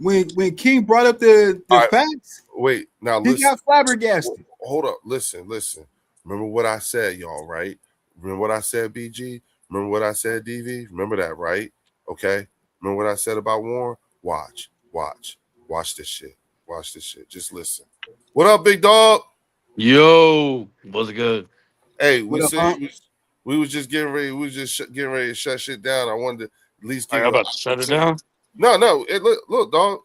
When King brought up the right, facts, wait, now he listen. got flabbergasted. Hold up, listen. Remember what I said, y'all, right? Remember what I said, BG? Remember what I said, DV? Remember that, right? Okay. Remember what I said about Warren? Watch this shit. Watch this shit. Just listen. What up, big dog? Yo, what's good? Hey, What up, we was just getting ready. We was just getting ready to shut shit down. I wanted to at least give I'm you about to shut it down. No. Look, dog.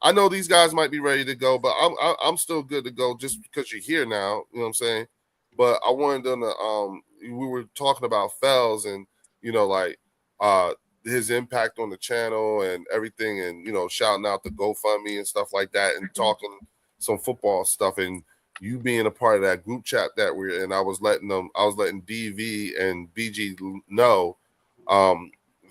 I know these guys might be ready to go, but I'm still good to go just because you're here now. You know what I'm saying? But I wanted them to we were talking about FELZ and his impact on the channel and everything, and shouting out the GoFundMe and stuff like that, and talking some football stuff, and you being a part of that group chat that we're in. I was letting DV and BG know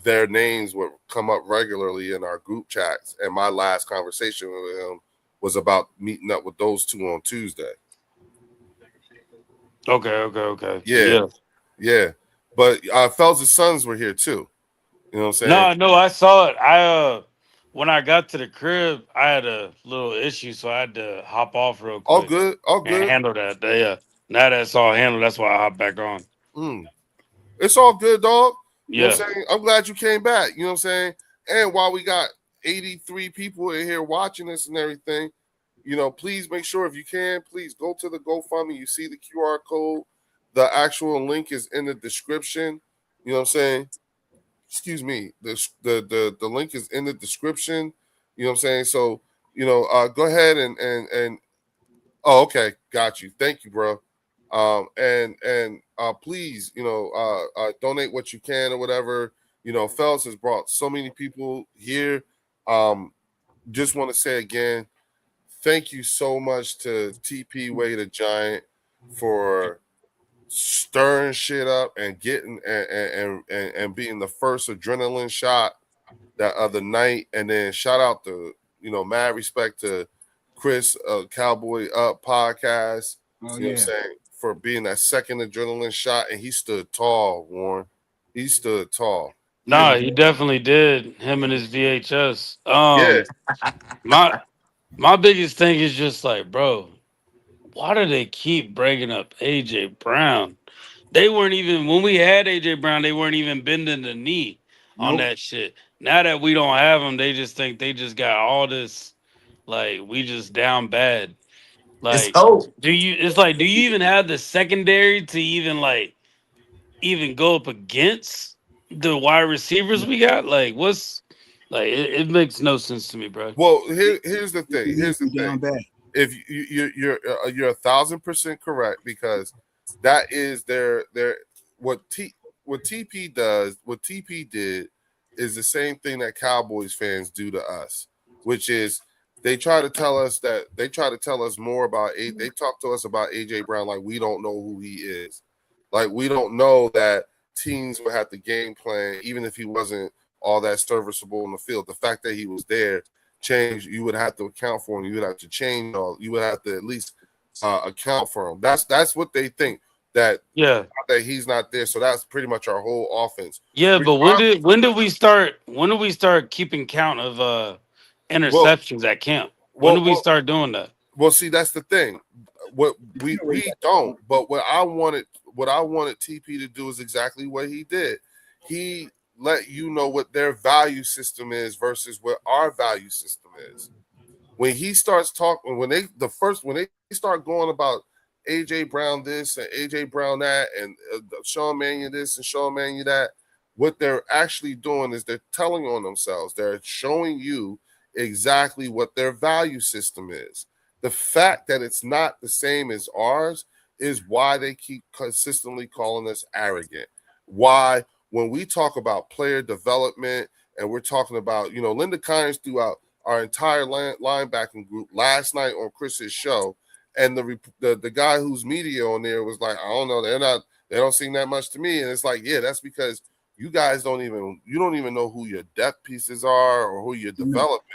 their names would come up regularly in our group chats. And my last conversation with him was about meeting up with those two on Tuesday. Okay. Yeah. But FELZ's sons were here too. You know what I'm saying? No, I saw it. When I got to the crib, I had a little issue, so I had to hop off real quick. All good. And handle that. Yeah. Now that's all handled, that's why I hop back on. It's all good, dog. You know Yeah. what I'm saying? I'm glad you came back. You know what I'm saying? And while we got 83 people in here watching this and everything, you know, please make sure if you can, please go to the GoFundMe. You see the QR code. The actual link is in the description. You know what I'm saying? Excuse me. The link is in the description. You know what I'm saying? So, you know, go ahead and oh, okay, got you. Thank you, bro. And please, you know, donate what you can or whatever. You know, FELZ has brought so many people here. Just want to say again, thank you so much to TP Way the Giant for stirring shit up and getting and being the first adrenaline shot that other night. And then shout out to, you know, mad respect to Chris, Cowboy Up podcast. You know what I'm saying? For being that second adrenaline shot. And he stood tall, Warren. He stood tall. No, he definitely did. Him and his VHS. My biggest thing is just like, bro, why do they keep bringing up AJ Brown? They weren't even, when we had AJ Brown, they weren't even bending the knee on that shit. Now that we don't have him, they just think they just got all this, like, we just down bad. Like, do you even have the secondary to even go up against the wide receivers we got? Like, it makes no sense to me, bro. Well, here's the thing. If you're 1,000% correct, because that is their what TP does, what TP did is the same thing that Cowboys fans do to us, which is they try to tell us more about they talk to us about AJ Brown like we don't know who he is. Like we don't know that teams would have the game plan, even if he wasn't all that serviceable in the field. The fact that he was there changed. You would have to account for him. You would have to change. You would have to at least account for him. That's what they think. That he's not there. So that's pretty much our whole offense. Yeah, but when did we start keeping count of interceptions at camp? When did we start doing that? Well, see, that's the thing. What we don't, but what I wanted TP to do is exactly what he did. He let you know what their value system is versus what our value system is. When he starts talking, when they start going about AJ Brown this and AJ Brown that and Sean Mannion this and Sean Mannion that, what they're actually doing is they're telling on themselves. They're showing you exactly what their value system is. The fact that it's not the same as ours is why they keep consistently calling us arrogant. Why, when we talk about player development and we're talking about, you know, Linda Kynes throughout our entire linebacking group last night on Chris's show, and the guy who's media on there was like, I don't know, they don't seem that much to me. And it's like, yeah, that's because you guys don't even know who your depth pieces are or who you're developing.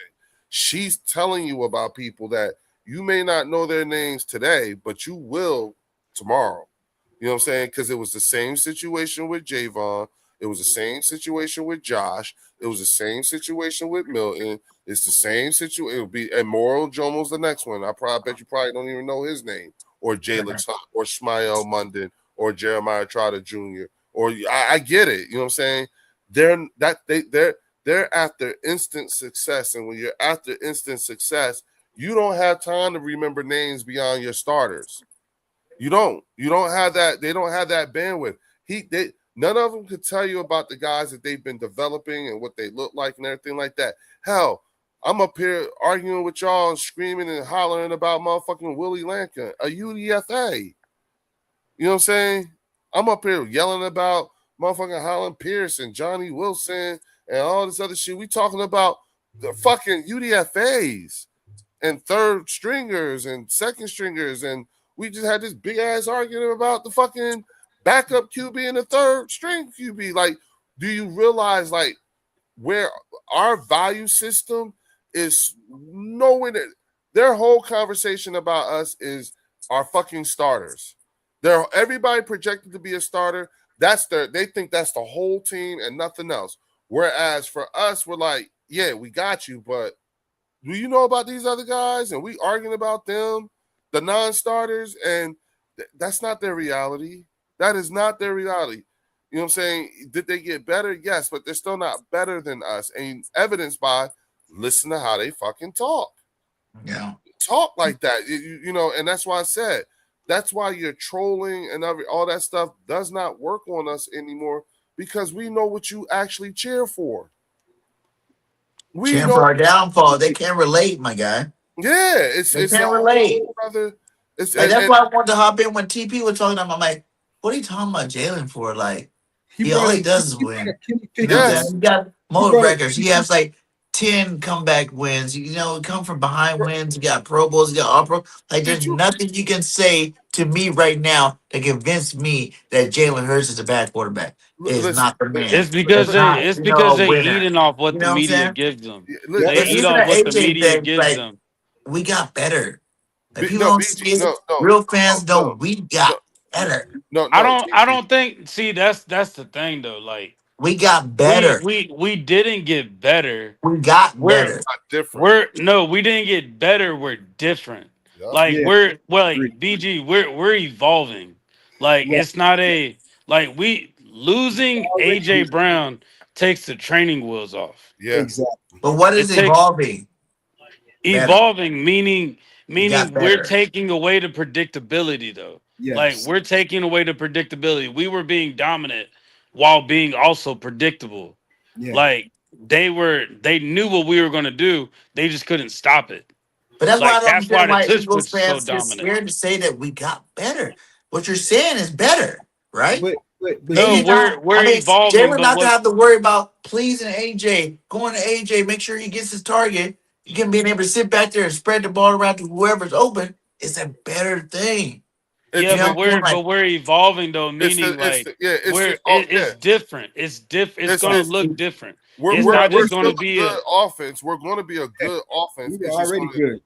She's telling you about people that you may not know their names today, but you will tomorrow. You know what I'm saying? Because it was the same situation with Javon. It was the same situation with Josh. It was the same situation with Milton. It's the same situation. It would be, and Moral Jomo's the next one. I bet you probably don't even know his name, or Jalen Tuck, or Shmael Munden, or Jeremiah Trotter Jr. Or I get it. You know what I'm saying? They're after instant success, and when you're after instant success, you don't have time to remember names beyond your starters. You don't have that. They don't have that bandwidth. None of them could tell you about the guys that they've been developing and what they look like and everything like that. Hell, I'm up here arguing with y'all and screaming and hollering about motherfucking Willie Lankin, a UDFA. You know what I'm saying? I'm up here yelling about motherfucking Holland Pierce and Johnny Wilson and all this other shit. We talking about the fucking UDFAs and third stringers and second stringers, and we just had this big ass argument about the fucking backup QB and the third string QB. Like, Do you realize like where our value system is knowing that their whole conversation about us is our fucking starters. They're everybody projected to be a starter. They think that's the whole team and nothing else. Whereas for us, we're like, yeah, we got you, but do you know about these other guys? And we arguing about them, the non-starters, and that's not their reality. That is not their reality. You know what I'm saying? Did they get better? Yes, but they're still not better than us. And evidenced by listen to how they fucking talk. Yeah. Talk like that. You know, and that's why I said that's why you're trolling and all that stuff does not work on us anymore because we know what you actually cheer for. We cheering know for our downfall. They can't relate, my guy. Yeah, They it's can't a relate. whole other. It's Like, that's why I wanted to hop in when TP was talking. I'm like, what are you talking about Jalen for? Like, all he does is win. You know what I'm saying? He got more records. He has like 10 comeback wins. You know, come from behind wins. You got Pro Bowls. You got All Pro. Like, there's nothing you can say to me right now that convince me that Jalen Hurts is a bad quarterback. It's not the man. It's because It's not, they winner. eating off what You the know what I'm media saying? gives them. Yeah, They eat off Even what an the AJ media thing, gives like, them. we got better. Like, people no, don't BG, see it. no, Real fans know we got better. No, I don't think. See, that's the thing though. Like, we got better. We didn't get better. We got We're better. Different. We didn't get better. We're different. Yep. Like Yeah. we're BG. We're evolving. Like Yeah. it's not a like we losing AJ Brown takes the training wheels off. Yeah. Exactly. But what is It takes evolving? Better. evolving meaning We got we're better. taking away the predictability though. Like Yes. we're taking away the predictability. We were being dominant while being also predictable. Yeah. Like they knew what we were going to do. They just couldn't stop it. But that's why I Like don't that's why understand the why tush Eagles push is so fans get dominant. scared to say that we got better. What you're saying is better, right? But No, we're evolving. Jalen But not to what have to worry about pleasing AJ, going to AJ, make sure he gets his target. You can being able to sit back there and spread the ball around to whoever's open. It's a better thing. yeah, You know what I'm saying? but we're evolving though, meaning it's different. It's gonna look different. It's not We're just still gonna a be good offense. We're going to be a good offense. we It's were just already gonna, good.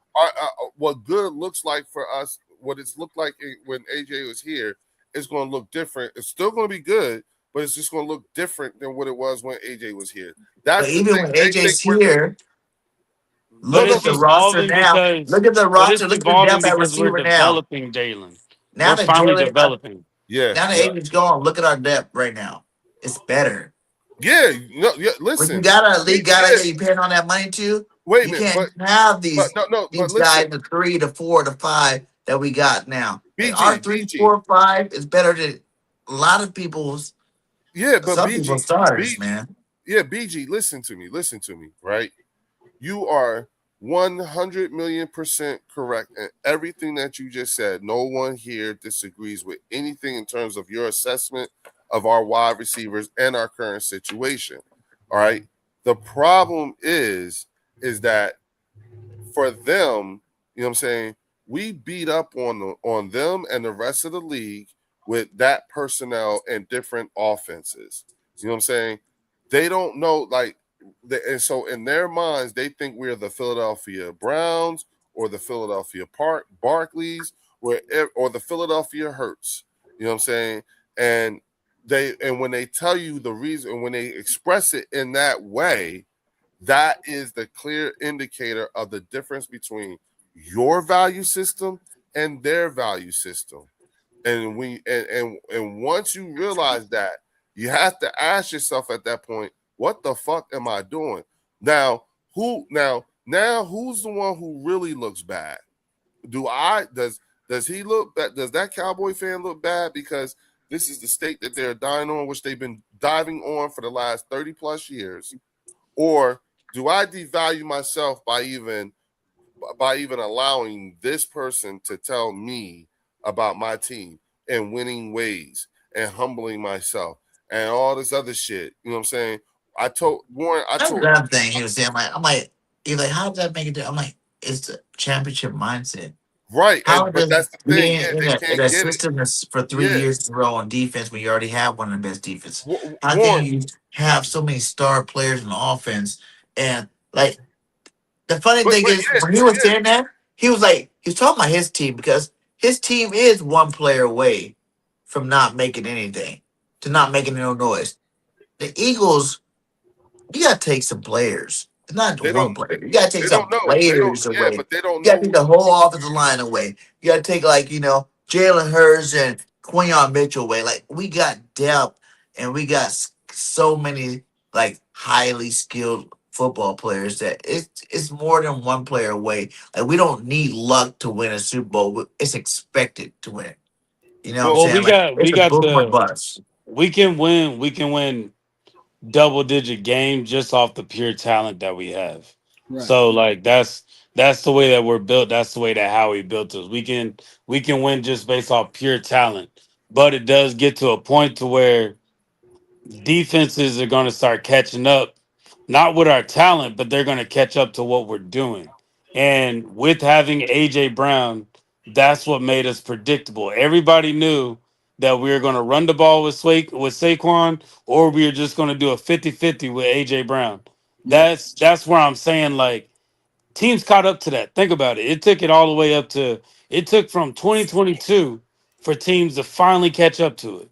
what good looks like for us, what it's looked like when AJ was here, it's going to look different. It's still going to be good, but it's just going to look different than what it was when AJ was here. That's But even when AJ's here, look at the roster now. Look at the roster. Look at the evolving depth at because we're receiver now. developing Jalen. Now We're that finally Jalen, developing. Yeah. now that AJ's gone, look at our depth right now. It's better. Yeah. No. Yeah. When Listen. you got a league guy that you paying on that money to, Wait a you minute, can't have these but guys, the 3, the 4, the 5 that we got now. And BG, our 3, 4, 5 is better than a lot of people's. Yeah, but some BG, people's starters, BG, man. Yeah, BG, listen to me, right? You are 100 million% correct in everything that you just said. No one here disagrees with anything in terms of your assessment of our wide receivers and our current situation. All right. The problem is that for them, you know what I'm saying, we beat up on them and the rest of the league with that personnel and different offenses. You know what I'm saying? They don't know, and so in their minds, they think we're the Philadelphia Browns or the Philadelphia Barclays or the Philadelphia Hurts. You know what I'm saying? And when they tell you the reason, when they express it in that way, that is the clear indicator of the difference between your value system and their value system. And once you realize that, you have to ask yourself at that point, what the fuck am I doing? Now who's the one who really looks bad? Does he look bad? Does that Cowboy fan look bad because this is the state that they're dying on, which they've been diving on for the last 30 plus years? Or do I devalue myself by even allowing this person to tell me about my team and winning ways and humbling myself and all this other shit? You know what I'm saying? That's another thing he was saying. I'm like, he's like, how does that make it? I'm like, it's the championship mindset. Right, How but does that's the thing. being Yeah, in they in can't a get it. system that's for 3 years in a row on defense when you already have one of the best defense? How can Warren, you have so many star players in the offense? And like the funny but thing is, when he was saying that, he was like he was talking about his team because his team is one player away from not making anything, to not making no noise. The Eagles, you gotta take some players. It's not they one don't. player. You gotta take They some don't know. They don't. players Yeah, away. but they don't You gotta take know. the whole offensive line away. You gotta take like Jalen Hurts and Quinion Mitchell away. Like we got depth and we got so many like highly skilled football players that it's more than one player away. Like we don't need luck to win a Super Bowl. It's expected to win. You know what I'm Well, Well, saying? we Like got it's we a got boom or the bust. we can win double digit games just off the pure talent that we have. Right. So like that's the way that we're built. That's the way that Howie built us. We can win just based off pure talent. But it does get to a point to where defenses are going to start catching up, not with our talent, but they're going to catch up to what we're doing. And with having AJ Brown, that's what made us predictable. Everybody knew that we were going to run the ball with Saquon, or we were just going to do a 50-50 with AJ Brown. Yep. That's where I'm saying like teams caught up to that. Think about it. It took it all the way up to it took from 2022 for teams to finally catch up to it.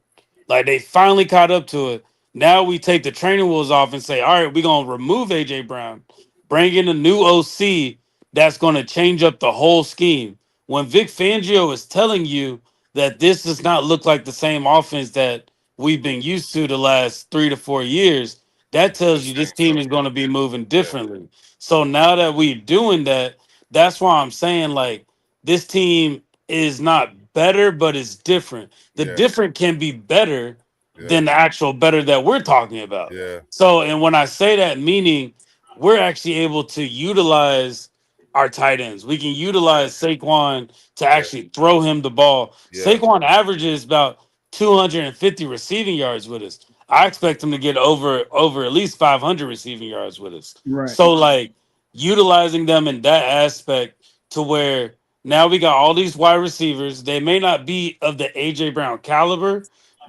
Like they finally caught up to it. Now we take the training wheels off and say, all right, we're gonna remove AJ Brown, bring in a new OC that's gonna change up the whole scheme. When Vic Fangio is telling you that this does not look like the same offense that we've been used to the last 3 to 4 years, that tells you this team is going to be moving differently. So now that we're doing that, that's why I'm saying like this team is not better, but it's different. The Yeah, different can be better yeah, than the actual better that we're talking about. yeah, So, and when I say that, meaning we're actually able to utilize our tight ends. We can utilize Saquon to yeah, actually throw him the ball. yeah. Saquon averages about 250 receiving yards with us. I expect him to get over at least 500 receiving yards with us. Right. So like utilizing them in that aspect to where now we got all these wide receivers. They may not be of the AJ Brown caliber,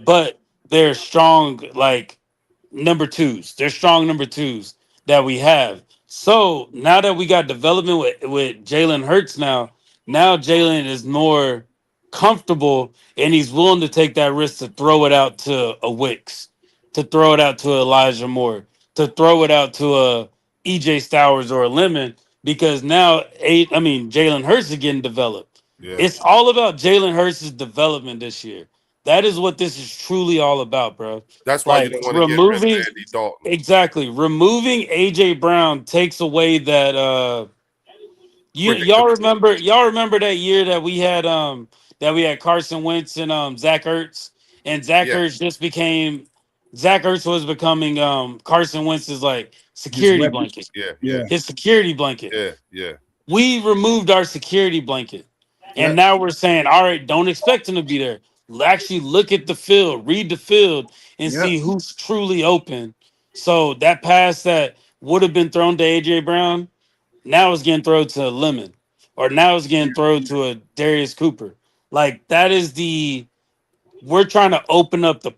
but they're strong like number twos. They're strong number twos that we have. So now that we got development with Jalen Hurts now Jalen is more comfortable and he's willing to take that risk to throw it out to a Wicks, to throw it out to Elijah Moore, to throw it out to a EJ Stowers or a Lemon because now Jalen Hurts is getting developed. Yeah. It's all about Jalen Hurts' development this year. That is what this is truly all about, bro. That's why you Like don't want to get rid of removing Andy Dalton. exactly removing AJ Brown takes away that y'all remember that year that we had Carson Wentz and Zach Ertz and Yeah, Zach Ertz was becoming Carson Wentz's like His security weapon. blanket. yeah, Yeah. yeah, His security blanket. yeah, yeah, We removed our security blanket. And Yep. now we're saying, all right, don't expect him to be there. Actually look at the field, read the field, and Yep. see who's truly open. So that pass that would have been thrown to AJ Brown, now it's getting thrown to a Lemon. Or now it's getting thrown to a Darius Cooper. Like that is we're trying to open up the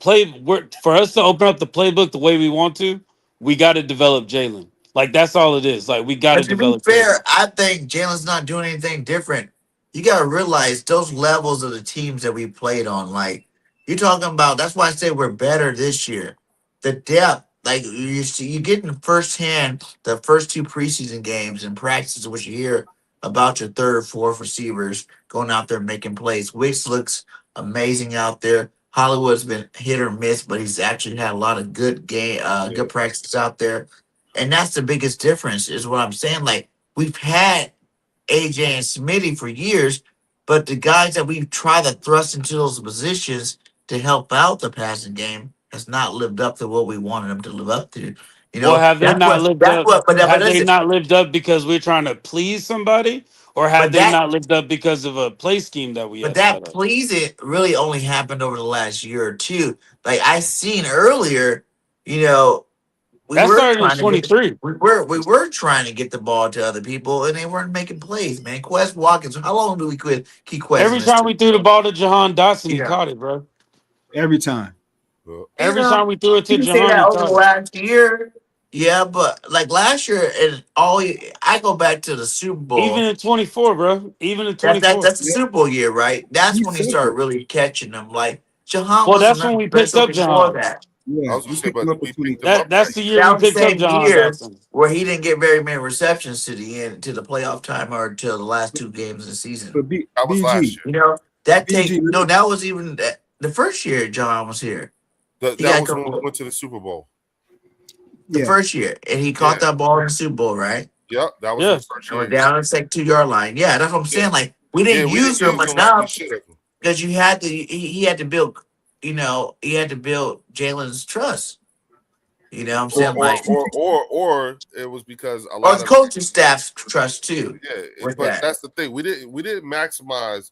for us to open up the playbook the way we want to, we got to develop Jalen. Like that's all it is. Like we got to But to be develop Jalen. fair, I think Jalen's not doing anything different. You got to realize those levels of the teams that we played on. Like you're talking about, that's why I say we're better this year. The depth, like you see, you getting firsthand the first two preseason games and practices, which you hear about your third, fourth receivers going out there making plays. Wicks looks amazing out there. Hollywood's been hit or miss, but he's actually had a lot of good practices out there. And that's the biggest difference, is what I'm saying. Like, we've had AJ and Smitty for years, but the guys that we've tried to thrust into those positions to help out the passing game has not lived up to what we wanted them to live up to. You Well, know, that's what, but have they listen, not lived up because we're trying to please somebody? Or have but they that, not lived up because of a play scheme that we but have set that up? pleasing really only happened over the last year or two. Like, I seen earlier, you know, we That were started in trying to get 23. we were trying to get the ball to other people, and they weren't making plays, man. Quest Watkins, how long do we keep Every questing this? time we threw the ball to Jahan Dotson, he Yeah, caught it, bro. Every time. you Every know, time we threw it to you can say Jahan, that he over the caught it. last year. Yeah, but like last year, and I go back to the Super Even Bowl. in 24, bro. Even in That's 24. the Super Bowl year, right? That's He when he started suffered. really catching them. Like Jahan Well, wasn't that's when nothing we picked special up before Jahan. that. I Yeah, was gonna we say, picked but him up we at picked 23. him up That's that the year. year we That was the picked up same Jahan year Dotson. where he didn't get very many receptions to the end, to the playoff time, or to the last two games of the season. But That was last BG, year. You know, that BG, take no, that was even the first year John was here. He That got a was when we couple went to the Super Bowl. the yeah. first year, and he caught Yeah. that ball in the Super Bowl, right? Yep, that was Yeah. the first And we're year. down at the 2 yard line. Yeah, that's what I'm Yeah, saying. Like we yeah, didn't we didn't use him use him like we enough should have. because you had to. He had to build. You know, he had to build Jalen's trust. You know what I'm saying? Like, Or it was because a or lot the of coaching staff's trust too with but that. that's the thing. We didn't maximize.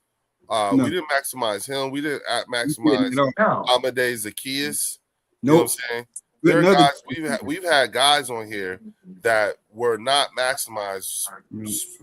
No, We didn't maximize him. We didn't we didn't maximize at all. No, Amadeus Zacchaeus. You know what I'm Nope. saying? Good There are another. guys we've had guys on here that were not maximized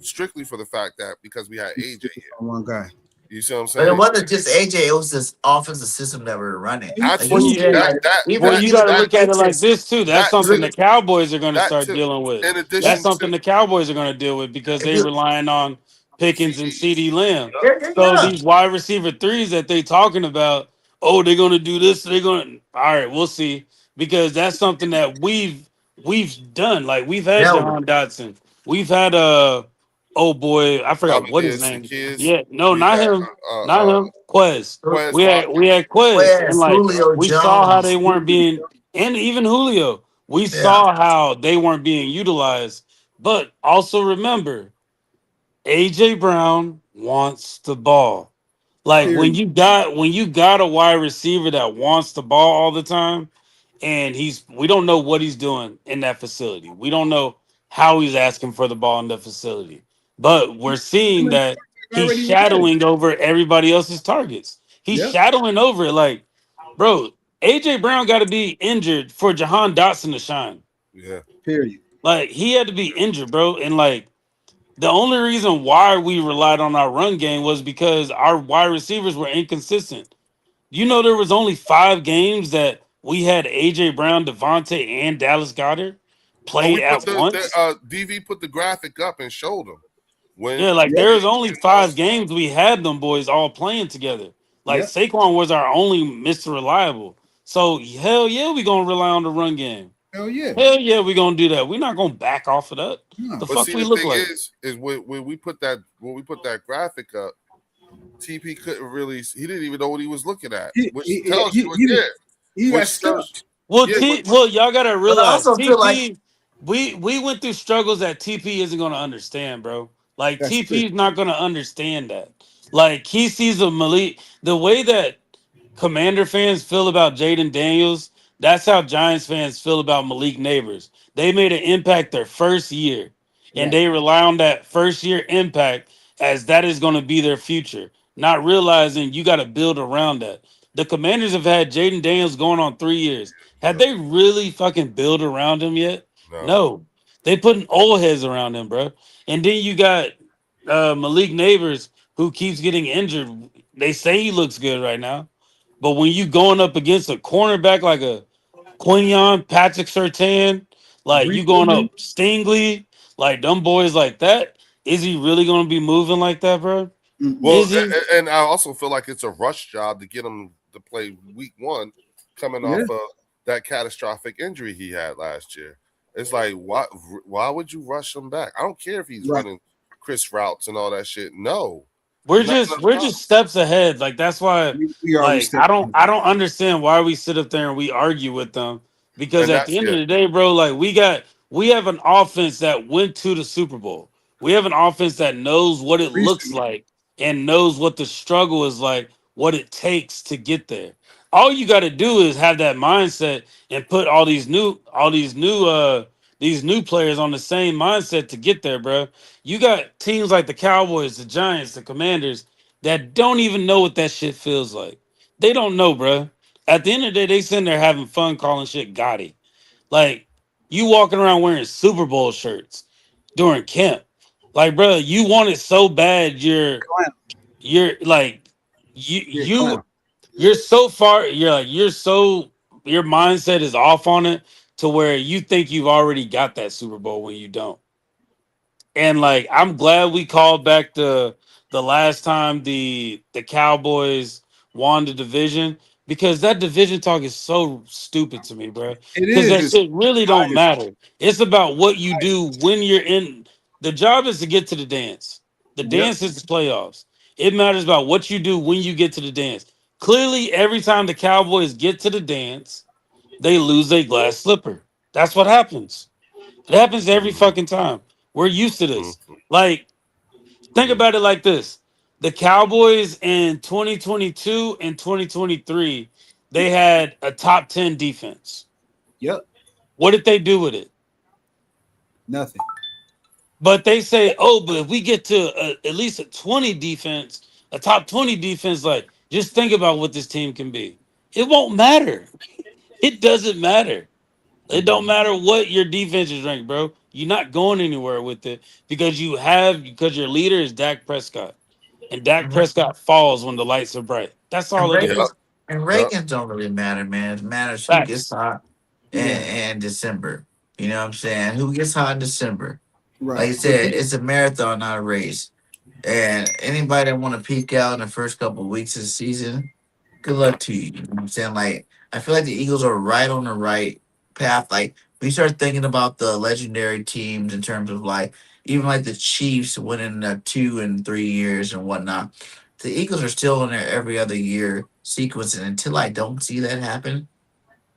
strictly for the fact that because we had AJ here. One guy. You see what I'm but it saying? wasn't just AJ. It was this offensive system that we were running. Like you Absolutely. said, like Well, even you even got to the look at it like defense. this too. That's that something too. the Cowboys are going to That start too. dealing with. In That's addition something to the Cowboys are going to deal with because If they you, relying on Pickens and CDs. CD Lamb. So yeah. these wide receiver threes that they talking about, oh, they're going to do this. They're going to. All right, we'll see because that's something that we've done. Like we've had Yeah. Jahan Dotson. We've had oh boy, I forgot what his Amadeus name. Zacchaeus. Yeah, no, We've not had him. Not him. Quez. Quez We had Watkins. Quez, and West, like Julio we saw how Jones. they weren't being, and even Julio, we Yeah. saw how they weren't being utilized. But also remember, AJ Brown wants the ball. Like Period. when you got a wide receiver that wants the ball all the time, and we don't know what he's doing in that facility. We don't know how he's asking for the ball in the facility. But we're seeing that he's Already had. shadowing over everybody else's targets. He's Yep. shadowing over it. Like, bro, AJ Brown got to be injured for Jahan Dotson to shine. Yeah. Period. Like, he had to be injured, bro. And like the only reason why we relied on our run game was because our wide receivers were inconsistent. You know, there was only 5 games that we had AJ Brown, Devontae, and Dallas Goddard Oh, play we put at the once. DV put the graphic up and showed them when Yeah, like Yep. there was only it 5 was. games we had them boys all playing together. Like Yep. Saquon was our only Mr. Reliable. So hell yeah, we gonna rely on the run game. Hell yeah. Hell yeah, we gonna do that. We're not gonna back off of that. No. The But fuck see, we the look thing like. is when we put that graphic up, TP couldn't really. He didn't even know what he was looking at, which tells you again. He got Which stuck. tells Well, yeah, well, y'all gotta But I realize also feel like TP. We went through struggles that TP isn't gonna understand, bro. Like That's true. TP's not gonna understand that. Like he sees a Malik, the way that Commander fans feel about Jaden Daniels. That's how Giants fans feel about Malik Neighbors. They made an impact their first year, and Right. they rely on that first year impact as that is going to be their future. Not realizing you got to build around that. The Commanders have had Jaden Daniels going on 3 years. Have they really fucking built around him yet? no. No. They putting old heads around him, bro. And then you got Malik Neighbors who keeps getting injured. They say he looks good right now. But when you going up against a cornerback like a Quinion, Patrick Surtain, like you going up Stingley, like them boys like that, is he really going to be moving like that, bro? Well, Is he? and I also feel like it's a rush job to get him to play week 1, coming off of that catastrophic injury he had last year. It's like why would you rush him back? I don't care if he's running Chris routes and all that shit. No. We're just steps ahead. Like that's why We are like I don't understand why we sit up there and we argue with them because And at the that's end of the day, bro, like we have an offense that went to the Super Bowl. We have an offense that knows what it looks like and knows what the struggle is like, what it takes to get there. All you got to do is have that mindset and put all these new players on the same mindset to get there, bro. You got teams like the Cowboys, the Giants, the Commanders that don't even know what that shit feels like. They don't know, bro. At the end of the day, they sitting there having fun calling shit Gotti. Like, You walking around wearing Super Bowl shirts during camp. Like, bro, you want it so bad. You're like, Clown. you're so far. Your mindset is off on it to where you think you've already got that Super Bowl when you don't. And like, I'm glad we called back the last time the Cowboys won the division, because that division talk is so stupid to me, bro. It Because is. that It's shit really don't biased. matter. It's about what you do when you're in. The job is to get to the dance. The Yep. dance is the playoffs. It matters about what you do when you get to the dance. Clearly, every time the Cowboys get to the dance, they lose a glass slipper. That's what happens. It happens every fucking time. We're used to this. Like, think about it like this. The Cowboys in 2022 and 2023, they had a top 10 defense. Yep. What did they do with it? Nothing. But they say, oh, but if we get to at least a 20 defense, a top 20 defense, like, just think about what this team can be. It won't matter. It doesn't matter. It don't matter what your defense is ranked, bro. You're not going anywhere with it because your leader is Dak Prescott. And Dak And, Prescott falls when the lights are bright. That's and all it Yep. is. rankings don't really matter, man. It matters who gets Facts. hot in December. You know what I'm saying? Who gets hot in December? Like Right. you said, it's a marathon, not a race. And anybody that want to peak out in the first couple of weeks of the season, good luck to you. You know what I'm saying? Like, I feel like the Eagles are right on the right path. Like, we start thinking about the legendary teams in terms of like, even like the Chiefs winning 2 and 3 years and whatnot. The Eagles are still in there every other year sequencing. Until I don't see that happen,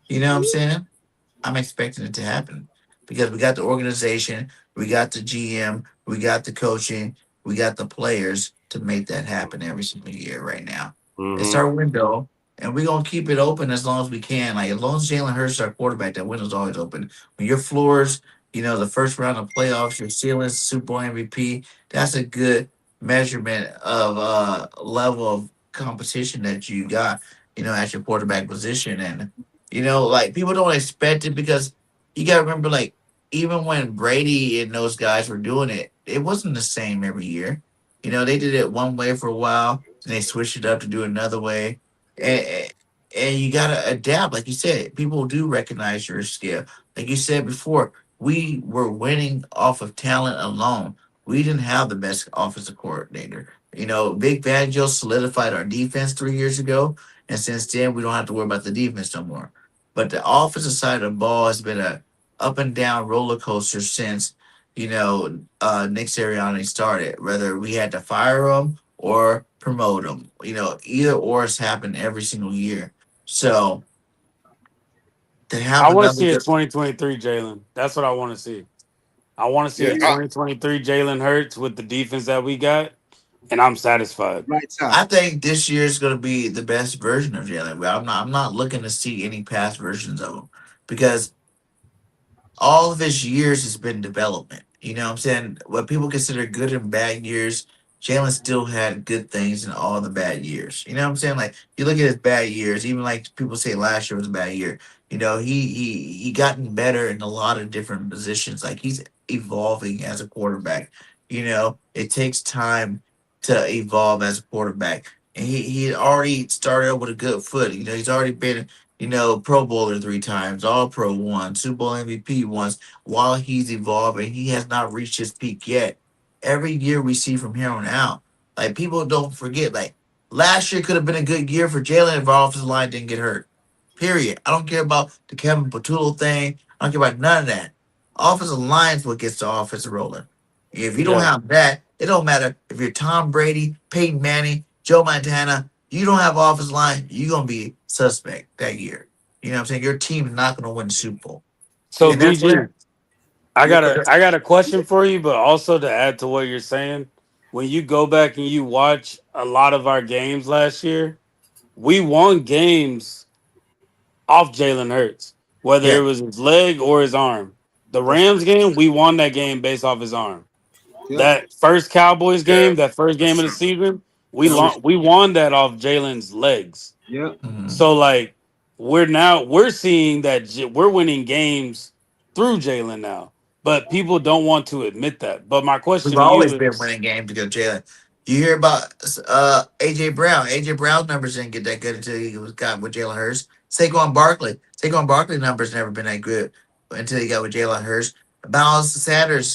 you know what I'm saying? I'm expecting it to happen because we got the organization, we got the GM, we got the coaching, we got the players to make that happen every single year right now. It's our window, and we're gonna keep it open as long as we can. Like as long as Jalen Hurts is our quarterback, that window's always open. When your floors, the first round of playoffs, your ceilings, Super Bowl MVP, that's a good measurement of level of competition that you got, at your quarterback position. And like people don't expect it because you gotta remember, like, even when Brady and those guys were doing it, it wasn't the same every year. They did it one way for a while, and they switched it up to do another way. And you gotta adapt, like you said. People do recognize your skill. Like you said before, we were winning off of talent alone. We didn't have the best offensive coordinator. Big Fangio solidified our defense 3 years ago, and since then we don't have to worry about the defense no more. But the offensive side of the ball has been a up and down roller coaster since Nick Sirianni started. Whether we had to fire him or promote him, either or has happened every single year. So to have I want to another see a good, 2023 Jalen. That's what I want to see. I want to see Yeah. a 2023 Jalen Hurts with the defense that we got, and I'm satisfied. Right I side. think this year is going to be the best version of Jalen. But I'm not looking to see any past versions of him because all of his years has been development. You know what I'm saying? What people consider good and bad years, Jalen still had good things in all the bad years. You know what I'm saying? Like you look at his bad years, even like people say last year was a bad year. He gotten better in a lot of different positions. Like he's evolving as a quarterback. It takes time to evolve as a quarterback. And he had already started out with a good foot. He's already been Pro Bowler 3 times, All Pro once, Super Bowl MVP once. While he's evolving, he has not reached his peak yet. Every year we see from here on out, like people don't forget, like last year could have been a good year for Jalen if our offensive line didn't get hurt. Period. I don't care about the Kevin Patullo thing. I don't care about none of that. Offensive line is what gets the offense rolling. If you don't Yeah. have that, it don't matter if you're Tom Brady, Peyton Manning, Joe Montana. You don't have offensive line, you're gonna be suspect that year. You know what I'm saying? Your team is not gonna win the Super Bowl. So And that's BG, what I got a question for you, but also to add to what you're saying. When you go back and you watch a lot of our games last year, we won games off Jalen Hurts, whether it yeah. was his leg or his arm. The Rams game, we won that game based off his arm. Yep. That first Cowboys Yeah, game, that first for game of the sure. season, That was we won that off Jalen's legs. yep. Mhm. So like we're seeing that we're winning games through Jalen now, but people don't want to admit that. But my question We've to you always been is, winning games because Jalen. You hear about AJ Brown. AJ Brown's numbers didn't get that good until he was got with Jalen Hurts. Saquon Barkley. Saquon Barkley numbers never been that good until he got with Jalen Hurts. Miles Sanders,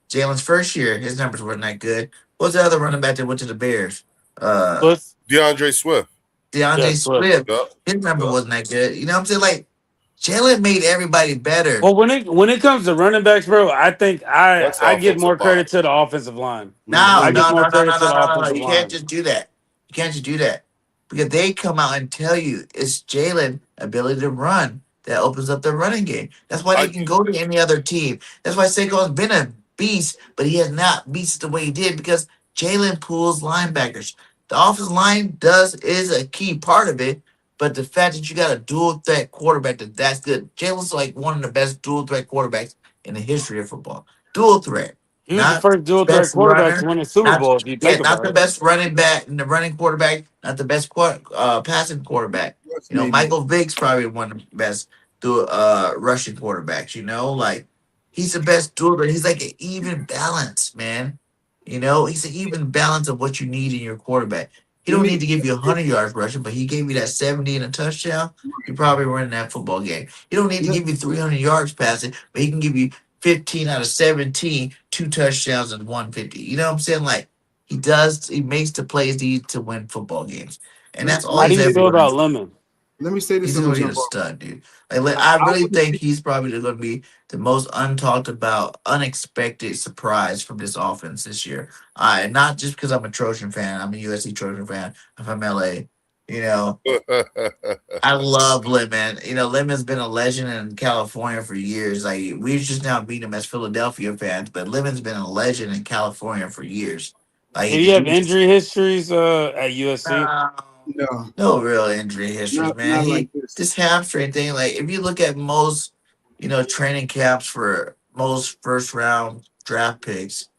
Jalen's first year, his numbers weren't that good. What's the other running back that went to the Bears? DeAndre Swift. DeAndre Swift. Yep. His number wasn't that good. You know what I'm saying? Like Jalen made everybody better. well, when it comes to running backs, bro, I think That's I give offensive more line. credit to the offensive line. No. I give more credit to the offensive You line. can't just do that. You can't just do that. Because they come out and tell you it's Jalen ability to run that opens up the running game. That's why they can go to any other team. That's why Saquon's been a beast, but he has not beasted the way he did because Jalen pulls linebackers. The offensive line is a key part of it, but the fact that you got a dual threat quarterback that's good. Jalen's like one of the best dual threat quarterbacks in the history of football. Dual threat. He was the Not first dual threat best quarterback to runner, win a Super Bowl. If you think not about the it, best running back and the running quarterback, not the best passing quarterback. You know, Michael Vick's probably one of the best rushing quarterbacks. You know, like he's the best dual, but he's like an even balance, man. You know, he's an even balance of what you need in your quarterback. He don't need to give you 100 yards rushing, but he gave you that 70 and a touchdown. You probably win that football game. He don't need to give you 300 yards passing, but he can give you 15 out of 17, 2 touchdowns and 150. You know what I'm saying? Like he makes the plays needed to win football games. And that's all how do he's you ever feel going to about do. Lemon? Let me say this. He's I'm going gonna to be a jump off. stud, dude. Like, I really think he's probably going to be the most untalked about, unexpected surprise from this offense this year. And not just because I'm a Trojan fan. I'm a USC Trojan fan. I'm from LA. You know, I love Lemon. You know, Lemon's been a legend in California for years. Like we just now beat him as Philadelphia fans, but Lemon's been a legend in California for years. Like Did he have injury histories at USC? no real injury histories, man. Not like this. This hamstring thing, like if you look at most, training camps for most first round draft picks,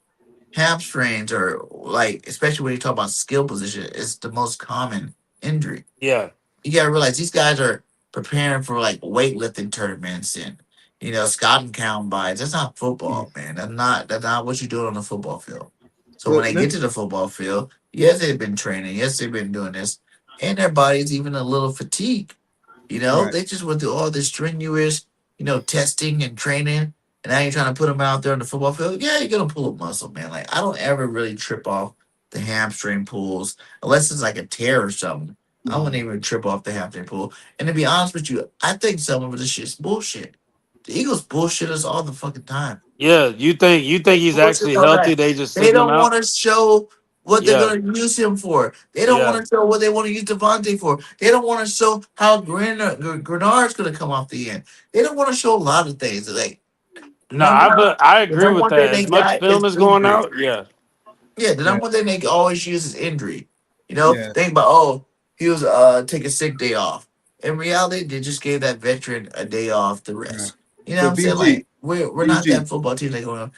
hamstrings are like, especially when you talk about skill position, it's the most common injury. Yeah. You gotta realize these guys are preparing for like weightlifting tournaments and scouting combines. That's not football, man. That's not what you do on the football field. So when they get to the football field, yes, they've been training, yes, they've been doing this, and their body's even a little fatigued. Right. They just went through all this strenuous, testing and training, and now you're trying to put them out there on the football field. Yeah, you're gonna pull a muscle, man. Like I don't ever really trip off the hamstring pulls unless it's like a tear or something. I wouldn't even trip off the hamstring pull. And to be honest with you, I think some of this shit's bullshit. The Eagles bullshit us all the fucking time. Yeah, you think he's actually healthy? They just They sitting him don't out. want to show what they're going to use him for. They don't want to show what they want to use Devontae for. They don't want to show how Grenard's going to come off the end. They don't want to show a lot of things. Like, I agree with that. As much film is going injury. out, Yeah, the number one thing they always use is injury. Think about, he was take a sick day off. In reality, they just gave that veteran a day off to rest. You know what I'm saying? Like we're not that football team that's going to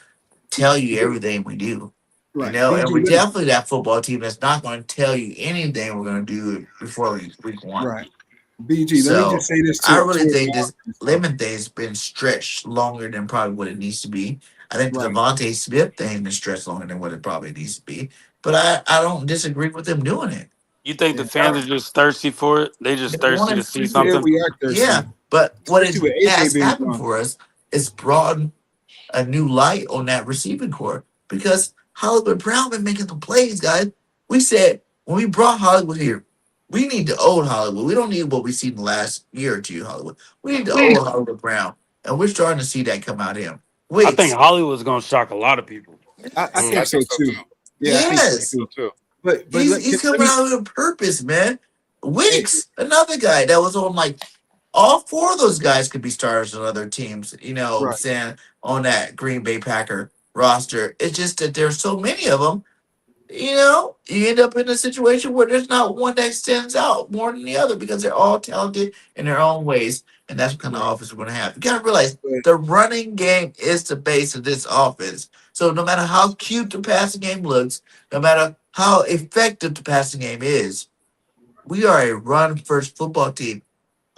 tell you everything we do. Right. And we're definitely that football team that's not going to tell you anything we're going to do before week 1. Right. BG, let me just say this too. I really think this Lemon thing's been stretched longer than probably what it needs to be. I think the Devontae Smith thing has been stretched longer than what it probably needs to be. But I don't disagree with them doing it. You think the fans are just thirsty for it? They just thirsty to see something? Yeah, but what has happened for us is brought a new light on that receiving core because Hollywood Brown been making the plays, guys. We said when we brought Hollywood here, we need the old Hollywood. We don't need what we seen the last year or two Hollywood. We need the old Hollywood Brown, and we're starting to see that come out of him. I think Hollywood's going to shock a lot of people. I think so too. Yeah, yes. I think so too. But he's coming out with a purpose, man. Wicks, another guy that was on like all 4 of those guys could be stars on other teams, saying on that Green Bay Packer roster. It's just that there's so many of them, you end up in a situation where there's not one that stands out more than the other because they're all talented in their own ways. And that's what kind of offense we're going to have. You got to realize the running game is the base of this offense. So no matter how cute the passing game looks, no matter how effective the passing game is, we are a run-first football team.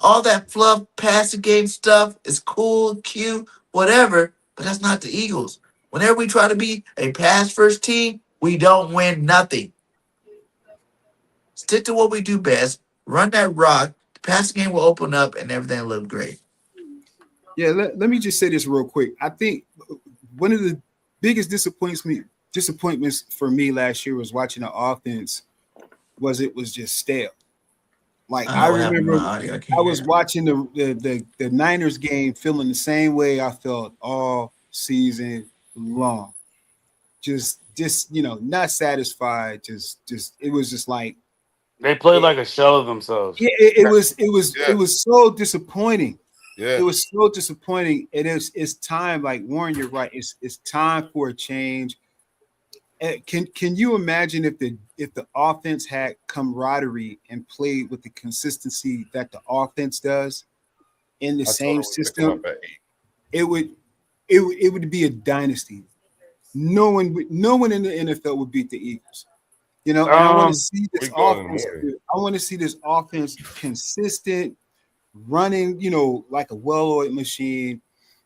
All that fluff, passing game stuff is cool, cute, whatever, but that's not the Eagles. Whenever we try to be a pass first team, we don't win nothing. Stick to what we do best. Run that rock. The passing game will open up and everything will look great. Yeah, let me just say this real quick. I think one of the biggest disappointments for me last year was watching the offense it was just stale. Like I remember I was watching the Niners game feeling the same way I felt all season long. Just not satisfied. Just it was just like they played like a shell of themselves. Yeah, it was so disappointing. Yeah. It was so disappointing. It's time, like Warren, you're right. It's time for a change. Can you imagine if the offense had camaraderie and played with the consistency that the offense does in the same system? It would be a dynasty. No one in the NFL would beat the Eagles. And I want to see this offense. I want to see this offense consistent, running, like a well-oiled machine.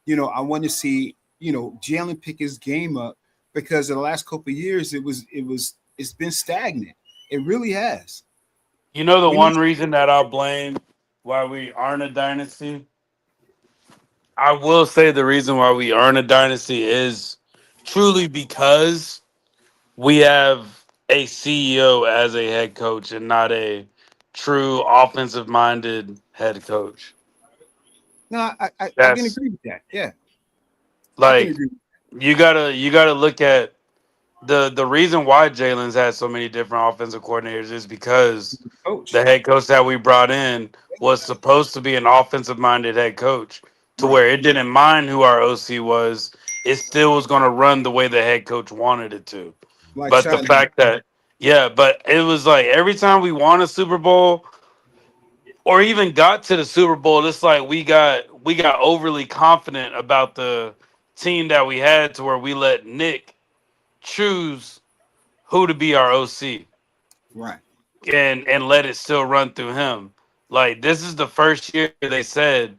I want to see, Jalen pick his game up, because in the last couple of years it's been stagnant. It really has. The one reason that I'll blame why we aren't a dynasty, I will say the reason why we aren't a dynasty is truly because we have a CEO as a head coach and not a true offensive minded head coach. No, I can agree with that. Yeah. Like you gotta look at the reason why Jalen's had so many different offensive coordinators is because the head coach that we brought in was supposed to be an offensive minded head coach to where it didn't mind who our OC was. It still was going to run the way the head coach wanted it to. But the fact that, but it was like every time we won a Super Bowl or even got to the Super Bowl, it's like we got overly confident about the team that we had to where we let Nick choose who to be our OC. Right. And let it still run through him. Like, this is the first year they said,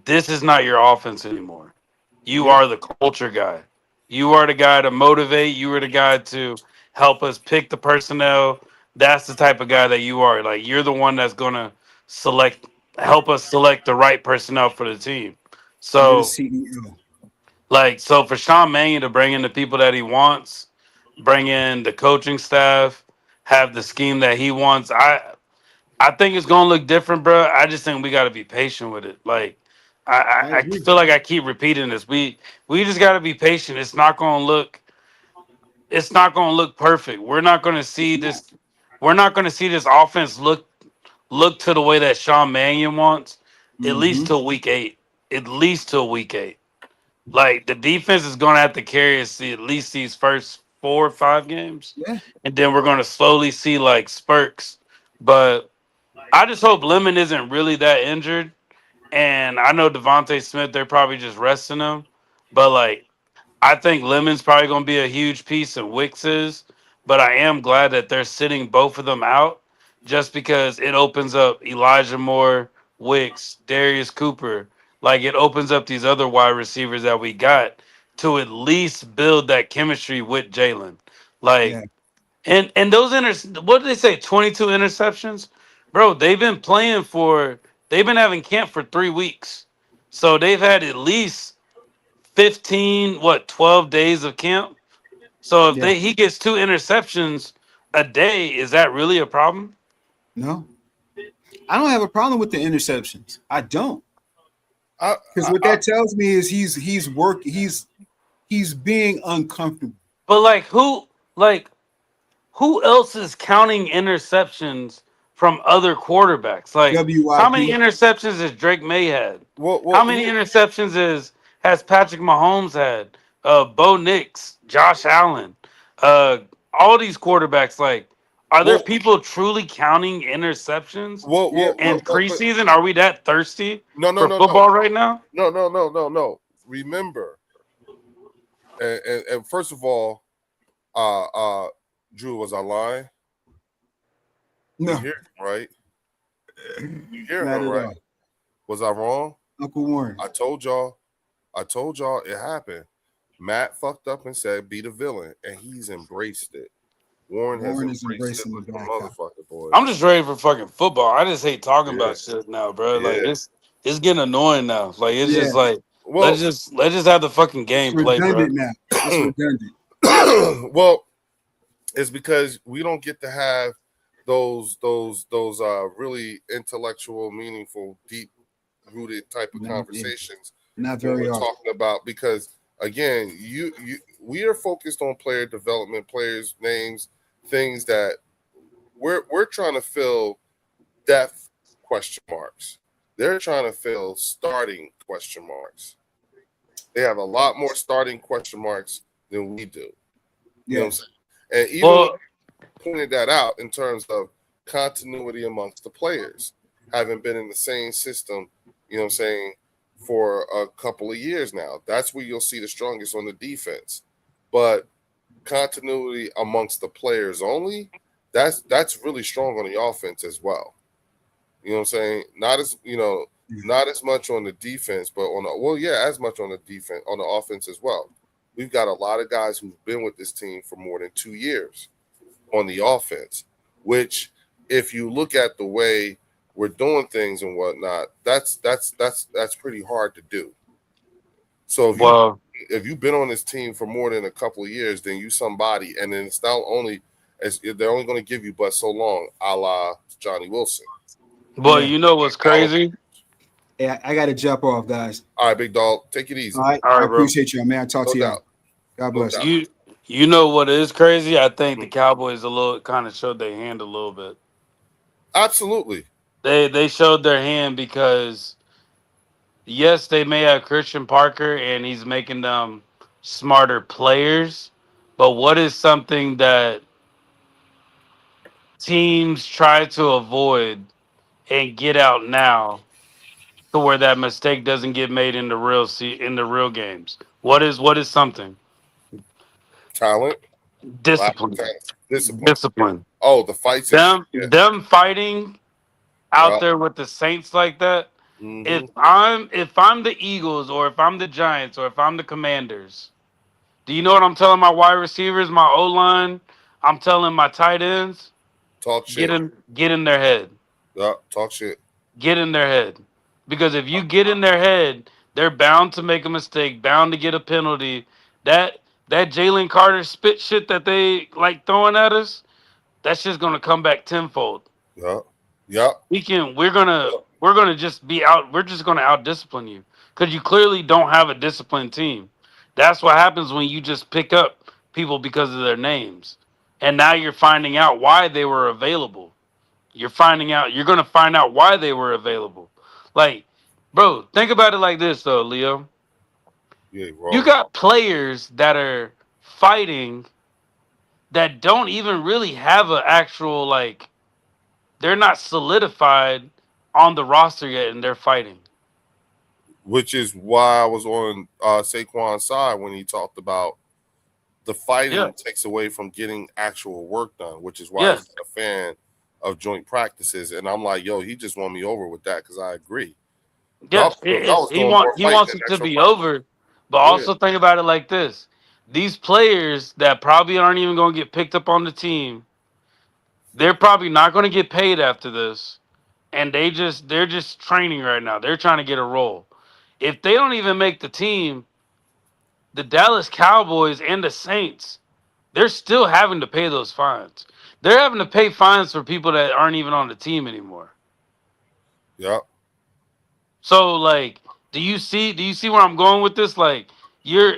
this is not your offense anymore. You are the culture guy. You are the guy to motivate. You are the guy to help us pick the personnel. That's the type of guy that you are. Like, you're the one that's going to help us select the right personnel for the team. So, you're the CEO. So for Sean Mannion to bring in the people that he wants, bring in the coaching staff, have the scheme that he wants, I think it's gonna look different, bro. I just think we got to be patient with it. Like, I feel like I keep repeating this. We just got to be patient. It's not gonna look perfect. We're not gonna see this. We're not gonna see this offense look to the way that Sean Mannion wants. At least till week 8. At least till week 8. Like, the defense is going to have to carry us at least these first 4 or 5 games. Yeah. And then we're going to slowly see, like, spurts. But I just hope Lemon isn't really that injured. And I know Devontae Smith, they're probably just resting him. But, like, I think Lemon's probably going to be a huge piece and Wicks is. But I am glad that they're sitting both of them out just because it opens up Elijah Moore, Wicks, Darius Cooper. Like, it opens up these other wide receivers that we got to at least build that chemistry with Jalen. Like, and those what did they say? 22 interceptions, bro. They've been having camp for 3 weeks, so they've had at least 12 days of camp. So if he gets 2 interceptions a day, is that really a problem? No, I don't have a problem with the interceptions. I don't. Because what that tells me is he's being uncomfortable. But who else is counting interceptions from other quarterbacks? Like, how many interceptions has Drake May had? How many interceptions has Patrick Mahomes had? Bo Nix, Josh Allen, all these quarterbacks. Like, are there people truly counting interceptions in preseason? Are we that thirsty for football right now? No. Remember, and first of all, Drew, was I lying? No. You hear him, right? You hear Not him, at right? all. Was I wrong? Uncle Warren. I told y'all it happened. Matt fucked up and said be the villain, and he's embraced it. Warren has Warren is embraced it embracing like the a bad guy. motherfucker, boy. I'm just ready for fucking football. I just hate talking Yeah. about shit now, bro. Like Yeah. it's getting annoying now. Like it's Yeah. just like Well, let's just have the fucking game It's play, bro. redundant now. It's redundant. Well, it's because we don't get to have those really intellectual, meaningful, deep rooted type of conversations. Not very often. Talking about, because again, we are focused on player development, players' names, things that we're trying to fill depth question marks. They're trying to fill starting question marks. They have a lot more starting question marks than we do. You know what I'm saying? And even pointed that out in terms of continuity amongst the players, having been in the same system, you know what I'm saying, for a couple of years now. That's where you'll see the strongest on the defense. But continuity amongst the players only, that's really strong on the offense as well. You know what I'm saying? Not as much on the defense, but as much on the defense, on the offense as well. We've got a lot of guys who've been with this team for more than 2 years on the offense, which if you look at the way we're doing things and whatnot, that's pretty hard to do. So if you've been on this team for more than a couple of years, then you somebody, and then it's not only they're only going to give you but so long, a la Johnny Wilson. Boy, you know what's crazy? Yeah, I got to jump off, guys. All right, big dog, take it easy. All right, I appreciate you, man. I'll talk to y'all. God bless. You know what is crazy? I think the Cowboys kind of showed their hand a little bit. Absolutely. They showed their hand because yes, they may have Christian Parker and he's making them smarter players, but what is something that teams try to avoid and get out now to where that mistake doesn't get made in the real games? What is something? Talent. Discipline. Discipline. Oh, the fights. Them fighting out there with the Saints like that. Mm-hmm. If I'm the Eagles or if I'm the Giants or if I'm the Commanders, do you know what I'm telling my wide receivers, my O-line? I'm telling my tight ends, talk shit. Get in their head. Yeah, talk shit. Get in their head. Because if you get in their head, they're bound to make a mistake, bound to get a penalty. That Jalen Carter spit shit that they like throwing at us, that's just gonna come back tenfold. Yeah. Yeah. We're gonna just be out. We're just gonna out discipline you because you clearly don't have a disciplined team. That's what happens when you just pick up people because of their names, and now you're finding out why they were available. You're gonna find out why they were available. Like, bro, think about it like this though, Leo. Yeah, you got players that are fighting that don't even really have an actual like. They're not solidified on the roster yet, and they're fighting. Which is why I was on Saquon's side when he talked about the fighting takes away from getting actual work done, which is why he's a fan of joint practices. And I'm like, yo, he just won me over with that because I agree. Yeah, he wants it to be over, but also think about it like this. These players that probably aren't even going to get picked up on the team, they're probably not going to get paid after this. And they're just training right now. They're trying to get a role. If they don't even make the team, the Dallas Cowboys and the Saints, they're still having to pay those fines. They're having to pay fines for people that aren't even on the team anymore. Yeah. So like, do you see where I'm going with this? Like, you're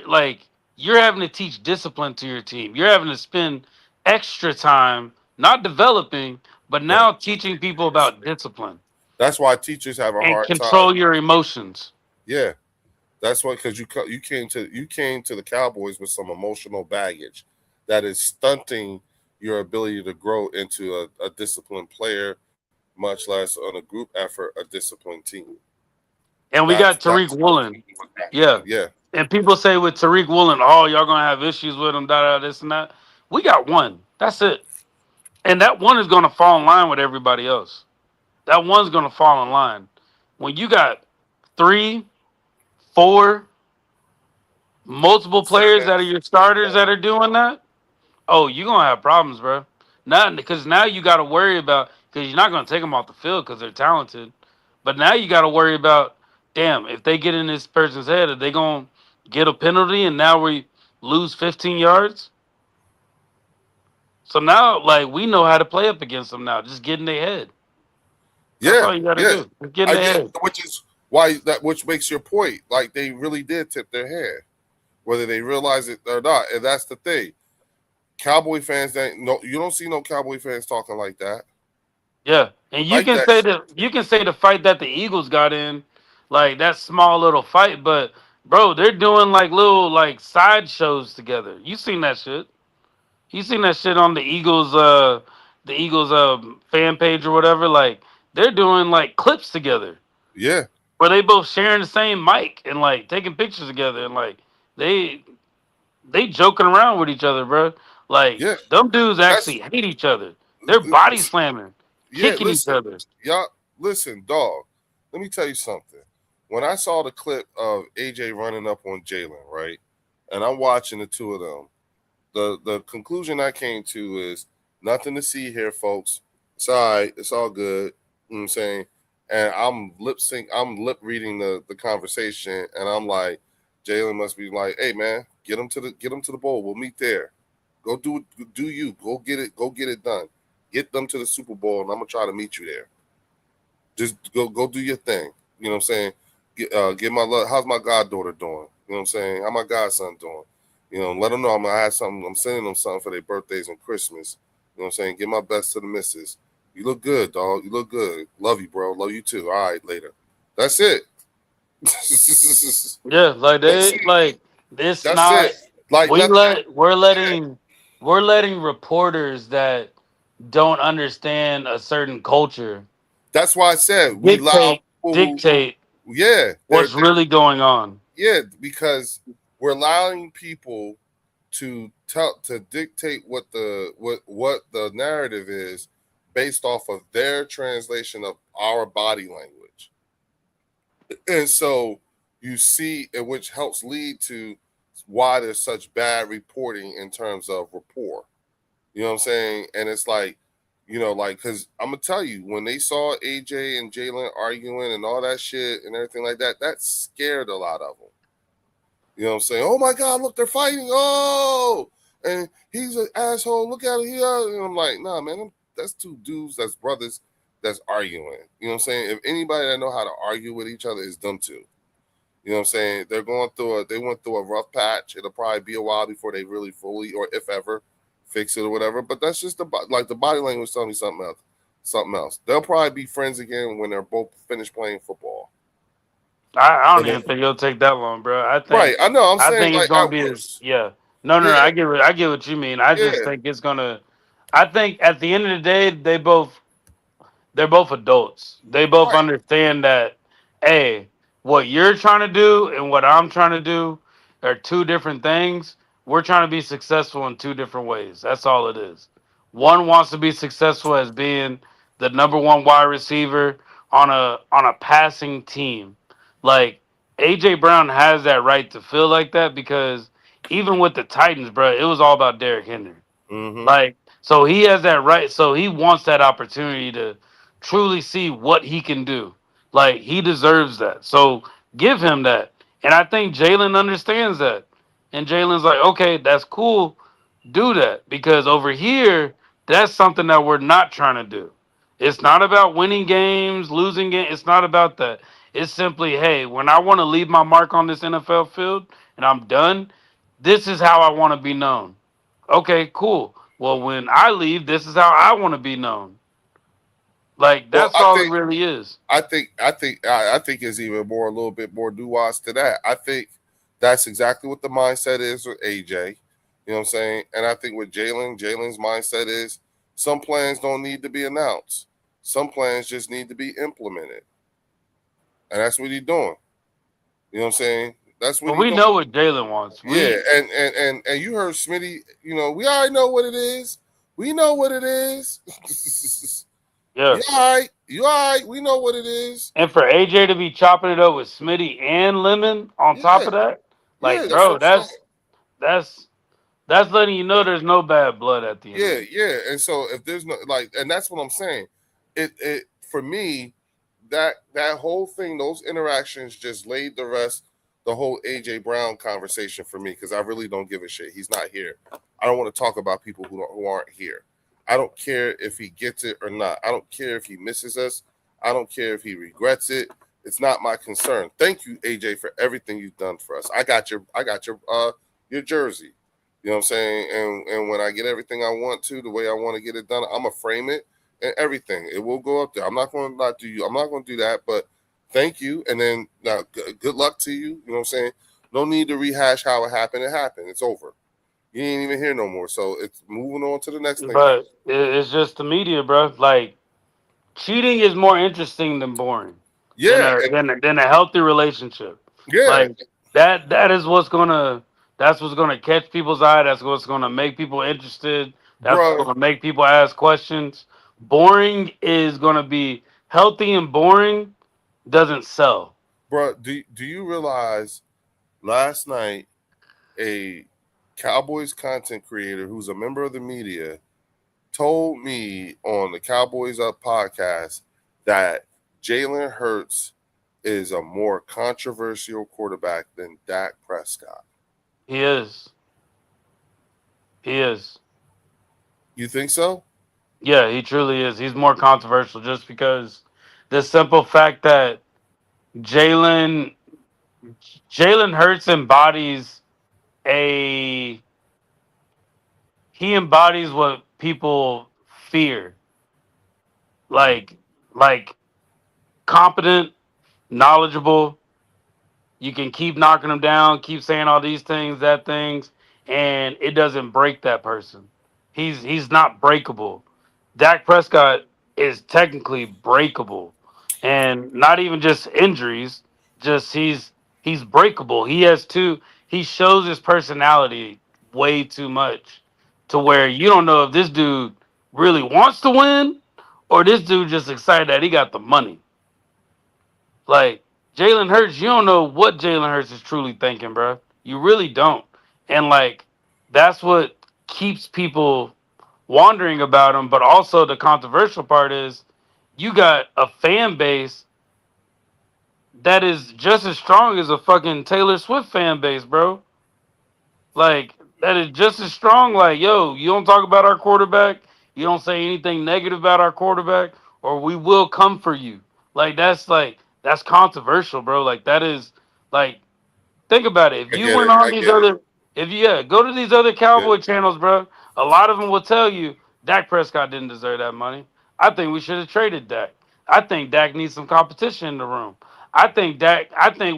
having to teach discipline to your team. You're having to spend extra time not developing, but now teaching people about discipline. That's why teachers have a hard time. And control your emotions. Yeah, that's why, because you came to the Cowboys with some emotional baggage that is stunting your ability to grow into a disciplined player, much less on a group effort, a disciplined team. And we got Tariq Woolen. Yeah. Yeah. And people say with Tariq Woolen, oh, y'all gonna have issues with him, this and that. We got one. That's it. And that one is gonna fall in line with everybody else. That one's gonna fall in line. when you got 3, 4, multiple players that are your starters that are doing that, oh, you're gonna have problems, bro. Not because now you got to worry about because you're not gonna take them off the field because they're talented, but now you got to worry about damn if they get in this person's head, are they gonna get a penalty and now we lose 15 yards? So now, like we know how to play up against them now. Just get in their head. That's all you got to do. Just get in their head. Which is why which makes your point. Like they really did tip their hand, whether they realize it or not, and that's the thing. Cowboy fans, you don't see no Cowboy fans talking like that. Yeah, and you like can say that you can say the fight that the Eagles got in, like that small little fight, but bro, they're doing like little like side shows together. You seen that shit? You seen that shit on the Eagles fan page or whatever? Like they're doing like clips together. Yeah. Where they both sharing the same mic and like taking pictures together and like they joking around with each other, bro. Like them dudes actually hate each other. They're body slamming, kicking each other. Y'all, listen, dog. Let me tell you something. When I saw the clip of AJ running up on Jalen, right, and I'm watching the two of them, the conclusion I came to is nothing to see here, folks. It's all right. It's all good. You know what I'm saying? And I'm lip reading the conversation, and I'm like, Jalen must be like, hey man, get him to the bowl. We'll meet there. Go do you. Go get it done. Get them to the Super Bowl, and I'm gonna try to meet you there. Just go do your thing. You know what I'm saying? Give my love. How's my goddaughter doing? You know what I'm saying? How my godson doing? You know, let them know I'm gonna have something. I'm sending them something for their birthdays and Christmas. You know what I'm saying? Give my best to the missus. You look good, dog. You look good. Love you, bro. Love you too. All right, later. That's it. Yeah, like they like this. That's not it. Like we're letting reporters that don't understand a certain culture. That's why I said we dictate. Yeah, what's really going on? Yeah, because we're allowing people to dictate what the narrative is based off of their translation of our body language, and so you see, which helps lead to why there's such bad reporting in terms of rapport. You know what I'm saying? And it's like, you know, like, because I'm going to tell you, when they saw AJ and Jalen arguing and all that shit and everything like that, that scared a lot of them. You know what I'm saying? Oh, my God, look, they're fighting. Oh, and he's an asshole. Look at him here. And I'm like, nah, man, that's two dudes, that's brothers, that's arguing. You know what I'm saying? If anybody that know how to argue with each other is them two. You know what I'm saying? They went through a rough patch. It'll probably be a while before they really fully, or if ever, fix it or whatever. But that's just the body language telling me something else. They'll probably be friends again when they're both finished playing football. I don't even think it'll take that long, bro. I think right. I know. I think it's gonna be No, I get what you mean. I just think it's gonna. I think at the end of the day, they're both adults. They both understand that, hey, what you're trying to do and what I'm trying to do are two different things. We're trying to be successful in two different ways. That's all it is. One wants to be successful as being the number one wide receiver on a passing team. Like AJ Brown has that right to feel like that because even with the Titans, bro, it was all about Derrick Henry. Mm-hmm. Like, so he has that right. So he wants that opportunity to truly see what he can do. Like, he deserves that. So give him that. And I think Jalen understands that. And Jalen's like, okay, that's cool. Do that. Because over here, that's something that we're not trying to do. It's not about winning games, losing games. It's not about that. It's simply, hey, when I want to leave my mark on this NFL field and I'm done, this is how I want to be known. Okay, cool. Well, when I leave, this is how I want to be known. Like that's all it really is. I think it's even more a little bit more nuanced to that. I think that's exactly what the mindset is with AJ. You know what I'm saying? And I think with Jalen's mindset is some plans don't need to be announced. Some plans just need to be implemented. And that's what he's doing. You know what I'm saying? That's what we know what Jalen wants. And you heard Smitty, you know, we already know what it is. We know what it is. Yeah. All right. You all right? We know what it is. And for AJ to be chopping it up with Smitty and Lemon on top of that, Yeah, like, bro, so that's letting you know there's no bad blood at the end. yeah, yeah. And so if there's no like, and that's what I'm saying. It for me, that whole thing, those interactions just laid the rest, the whole AJ Brown conversation for me, because I really don't give a shit. He's not here. I don't want to talk about people who aren't here. I don't care if he gets it or not. I don't care if he misses us. I don't care if he regrets it. It's not my concern. Thank you, AJ, for everything you've done for us. I got your jersey. You know what I'm saying? And when I get everything I want to, the way I want to get it done, I'm gonna frame it and everything. It will go up there. I'm not going to not do you. I'm not going to do that. But thank you. And then now, good luck to you. You know what I'm saying? No need to rehash how it happened. It happened. It's over. You ain't even here no more. So it's moving on to the next thing. But it's just the media, bro. Like, cheating is more interesting than boring. Yeah. Than a healthy relationship. Yeah. Like that's what's gonna catch people's eye. That's what's gonna make people interested. That's what's gonna make people ask questions. Boring is gonna be healthy, and boring doesn't sell. Bro, do you realize last night a Cowboys content creator who's a member of the media told me on the Cowboys Up podcast that Jalen Hurts is a more controversial quarterback than Dak Prescott. He is. He is. You think so? Yeah, he truly is. He's more controversial just because the simple fact that Jalen Hurts embodies he embodies what people fear. Like competent, knowledgeable. You can keep knocking them down, keep saying all these things, that things, and it doesn't break that person. He's not breakable. Dak Prescott is technically breakable, and not even just injuries. Just he's breakable. He shows his personality way too much to where you don't know if this dude really wants to win or this dude just excited that he got the money. Like Jalen Hurts, you don't know what Jalen Hurts is truly thinking, bro. You really don't. And like that's what keeps people wondering about him. But also the controversial part is you got a fan base that is just as strong as a fucking Taylor Swift fan base, bro. Like that is just as strong. Like, yo, you don't talk about our quarterback, you don't say anything negative about our quarterback, or we will come for you. That's controversial, bro. Like that is like think about it. If you went on these other go to these other Cowboy channels, bro, a lot of them will tell you Dak Prescott didn't deserve that money. I think we should have traded Dak. I think Dak needs some competition in the room. I think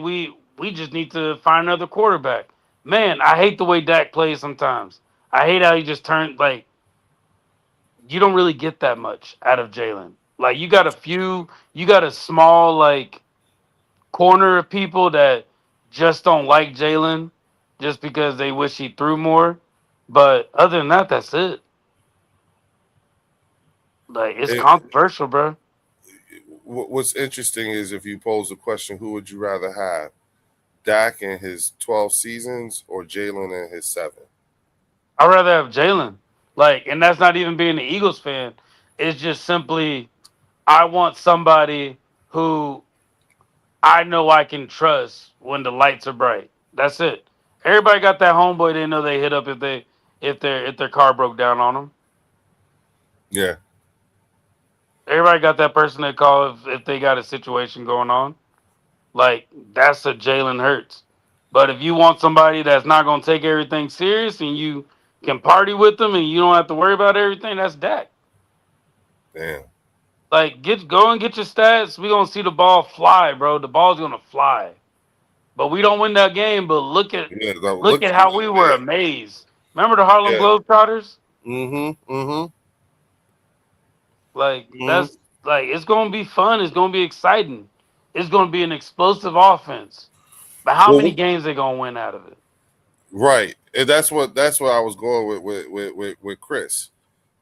we just need to find another quarterback. Man, I hate the way Dak plays sometimes. I hate how he just turned like you don't really get that much out of Jalen. Like you got a small like corner of people that just don't like Jalen just because they wish he threw more. But other than that, that's it. Like it's controversial, bro. What's interesting is if you pose the question, who would you rather have? Dak in his 12 seasons or Jalen in his 7? I'd rather have Jalen. Like, and that's not even being an Eagles fan. It's just simply I want somebody who I know I can trust when the lights are bright. That's it. Everybody got that homeboy they know they hit up if their car broke down on them. Yeah. Everybody got that person they call if they got a situation going on. Like that's a Jalen Hurts. But if you want somebody that's not gonna take everything serious and you can party with them and you don't have to worry about everything, that's Dak. Damn. Like go and get your stats. We're gonna see the ball fly, bro. The ball's gonna fly. But we don't win that game. But look at how we were amazed. Remember the Harlem Globetrotters? Mm-hmm. Like that's like it's gonna be fun. It's gonna be exciting. It's gonna be an explosive offense. But how many games they gonna win out of it? Right, and that's what I was going with Chris.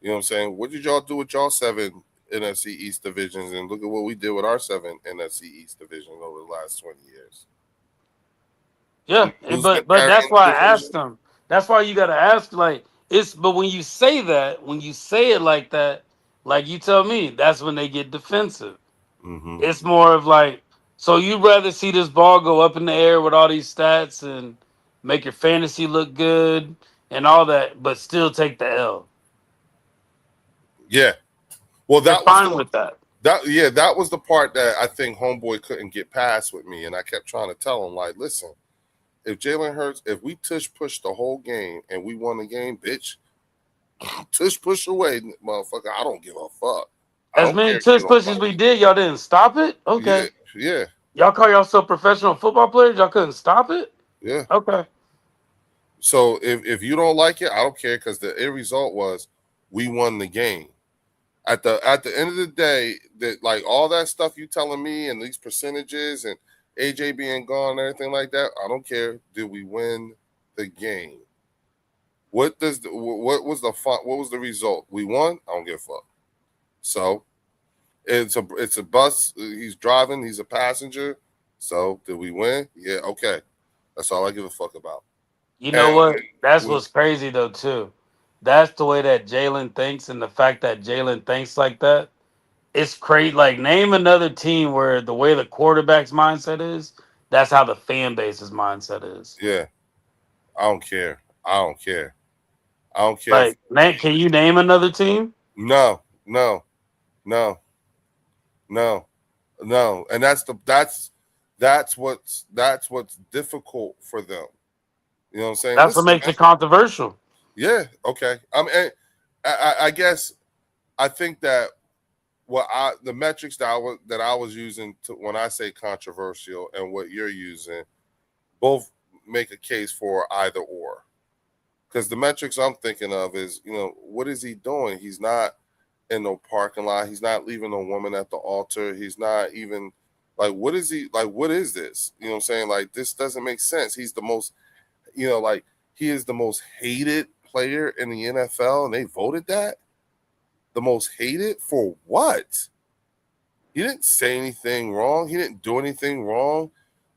You know what I'm saying? What did y'all do with y'all 7 NFC East divisions, and look at what we did with our 7 NFC East divisions over the last 20 years. Yeah, but that's why I asked them. That's why you got to ask, like, it's. But when you say that, when you say it like that, like you tell me, that's when they get defensive. Mm-hmm. It's more of like, so you'd rather see this ball go up in the air with all these stats and make your fantasy look good and all that, but still take the L. Yeah. Well, They're fine with that. That was the part that I think Homeboy couldn't get past with me, and I kept trying to tell him, like, listen, if Jalen Hurts, if we tush push the whole game and we won the game, bitch, tush push away, motherfucker. I don't give a fuck. As many tush pushes we did, y'all didn't stop it? Okay. Yeah. Y'all call yourself professional football players? Y'all couldn't stop it? Yeah. Okay. So if you don't like it, I don't care, because the end result was we won the game. At the end of the day, that, like, all that stuff you telling me and these percentages and AJ being gone and everything like that, I don't care. Did we win the game? What was the result? We won. I don't give a fuck. So it's a bus. He's driving. He's a passenger. So did we win? Yeah. Okay. That's all I give a fuck about. You know what? That's what's crazy though too. That's the way that Jalen thinks, and the fact that Jalen thinks like that, it's crazy. Like, name another team where the way the quarterback's mindset is, that's how the fan base's mindset is. Yeah. I don't care. Like, can you name another team? No. And that's what's difficult for them. You know what I'm saying? That's what makes it controversial. Yeah. Okay. I guess I think that the metrics that I was using when I say controversial and what you're using both make a case for either or. Because the metrics I'm thinking of is, what is he doing? He's not in no parking lot. He's not leaving no woman at the altar. He's not even, like, what is he, like, what is this? You know what I'm saying? Like, this doesn't make sense. He's the most, like, he is the most hated player in the NFL, and they voted that? The most hated? For what? He didn't say anything wrong. He didn't do anything wrong.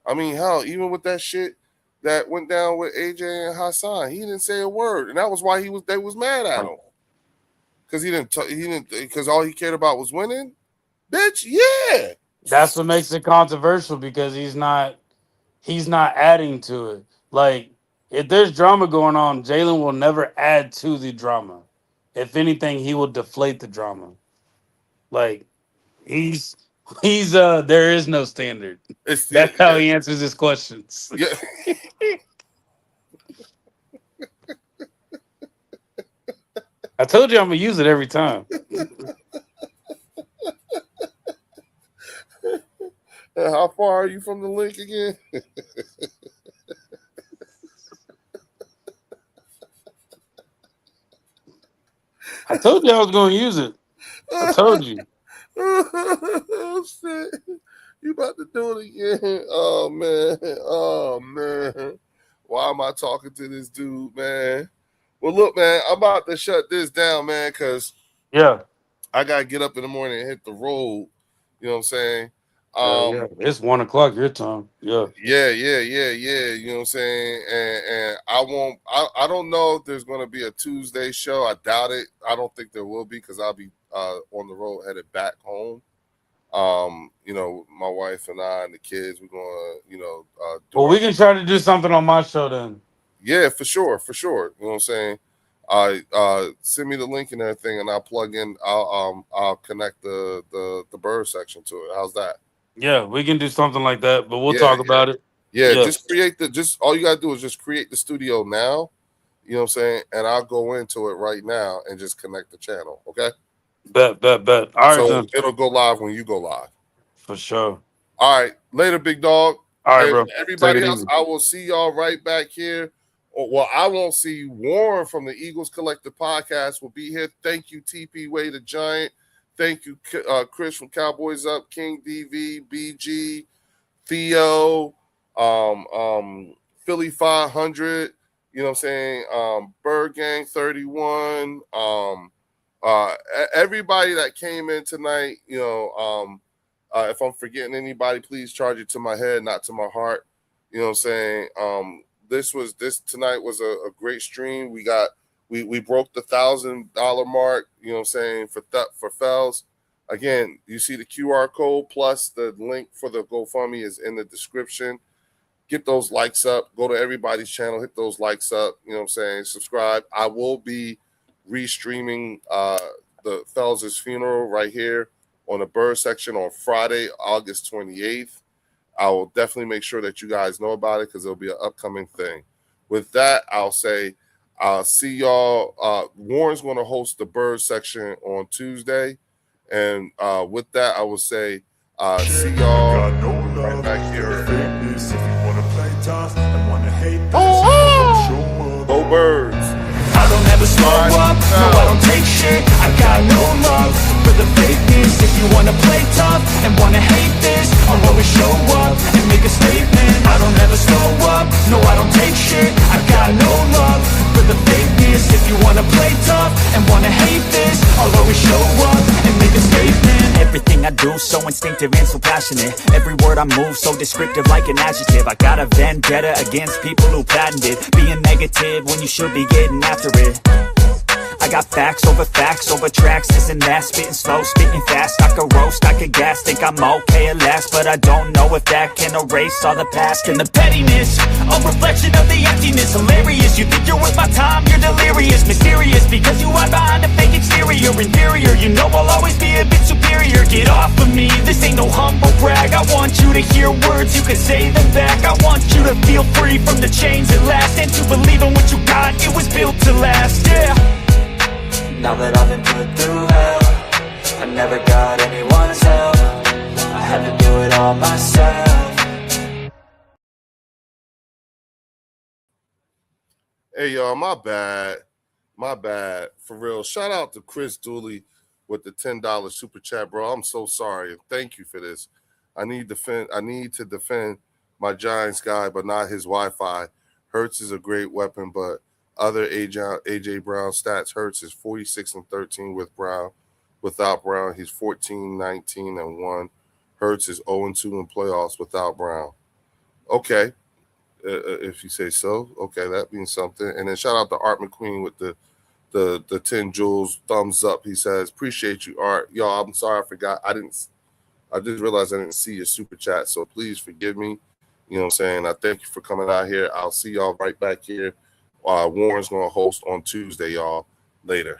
I mean, hell, even with that shit that went down with AJ and Hassan, he didn't say a word, and that was why they was mad at him. Because all he cared about was winning. Bitch, yeah. That's what makes it controversial, because he's not adding to it. Like, if there's drama going on, Jalen will never add to the drama. If anything, he will deflate the drama. Like, he's there is no standard. That's how he answers his questions. Yeah. I told you I'm gonna use it every time. How far are you from the link again? I told you I was gonna use it. I told you. Oh shit. You about to do it again. Oh man. Why am I talking to this dude, man? Well, look, man, I'm about to shut this down, man, because I gotta get up in the morning and hit the road. You know what I'm saying? Yeah. It's 1 o'clock your time. Yeah. Yeah. You know what I'm saying? And I don't know if there's gonna be a Tuesday show. I doubt it. I don't think there will be, because I'll be on the road headed back home. My wife and I and the kids, we're gonna, well, we can try to do something on my show then. Yeah, for sure. You know what I'm saying? Send me the link and everything, and I'll plug in. I'll connect the bird section to it. How's that? Yeah, we can do something like that, but we'll talk about it. Yeah, just all you gotta do is just create the studio now. You know what I'm saying? And I'll go into it right now and just connect the channel. Okay. Bet. All right, so then. It'll go live when you go live. For sure. All right. Later, big dog. All right, bro. Everybody else, I will see y'all right back here. Well, I won't see you. Warren from the Eagles Collective Podcast will be here. Thank you, TP Way the Giant. Thank you, Chris from Cowboys Up, King DV, BG, Theo, Philly 500. You know what I'm saying? Bird Gang 31. everybody that came in tonight, you know, if I'm forgetting anybody, please charge it to my head, not to my heart. You know what I'm saying? This tonight was a great stream. We broke the $1,000 mark, you know what I'm saying, for FELZ. Again, you see the QR code plus the link for the GoFundMe is in the description. Get those likes up. Go to everybody's channel. Hit those likes up. You know what I'm saying? Subscribe. I will be restreaming the FELZ's funeral right here on the Bird section on Friday, August 28th. I will definitely make sure that you guys know about it because it'll be an upcoming thing. With that, I'll say I'll see y'all. Warren's going to host the Bird section on Tuesday. And with that, I will say see y'all right back here. Go Birds. I don't ever slow up, no I don't take shit. I got no love for the fakeness. If you wanna play tough and wanna hate this, I'll always show up and make a statement. I don't ever slow up, no I don't take shit. I got no love for the fakeness. If you wanna play tough and wanna hate this, I'll always show up and make a statement. Everything I do so instinctive and so passionate. Every word I move so descriptive like an adjective. I got a vendetta against people who patented being negative when you should be getting after it. I got facts over tracks, this and that. Spitting slow, spitting fast. I could roast, I could gas. Think I'm okay at last, but I don't know if that can erase all the past. And the pettiness, a reflection of the emptiness. Hilarious, you think you're worth my time, you're delirious. Mysterious, because you hide behind a fake exterior. Inferior, you know I'll always be a bit superior. Get off of me, this ain't no humble brag. I want you to hear words, you can say them back. I want you to feel free from the chains at last, and to believe in what you got, it was built to last, yeah. Now that I've been put through hell, I never got anyone's help. I had to do it all myself. Hey, y'all, my bad. For real. Shout out to Chris Dooley with the $10 super chat, bro. I'm so sorry. Thank you for this. I need to defend my Giants guy, but not his Wi-Fi. Hurts is a great weapon, but other AJ Brown stats, Hurts is 46-13 with Brown. Without Brown, he's 14-19-1. Hurts is 0-2 in playoffs without Brown. Okay, if you say so. Okay, that means something. And then shout out to Art McQueen with the 10 jewels thumbs up. He says, appreciate you, Art. Y'all, I'm sorry I forgot. I just realized I didn't see your super chat, so please forgive me. You know what I'm saying? I thank you for coming out here. I'll see y'all right back here. Warren's going to host on Tuesday, y'all. Later.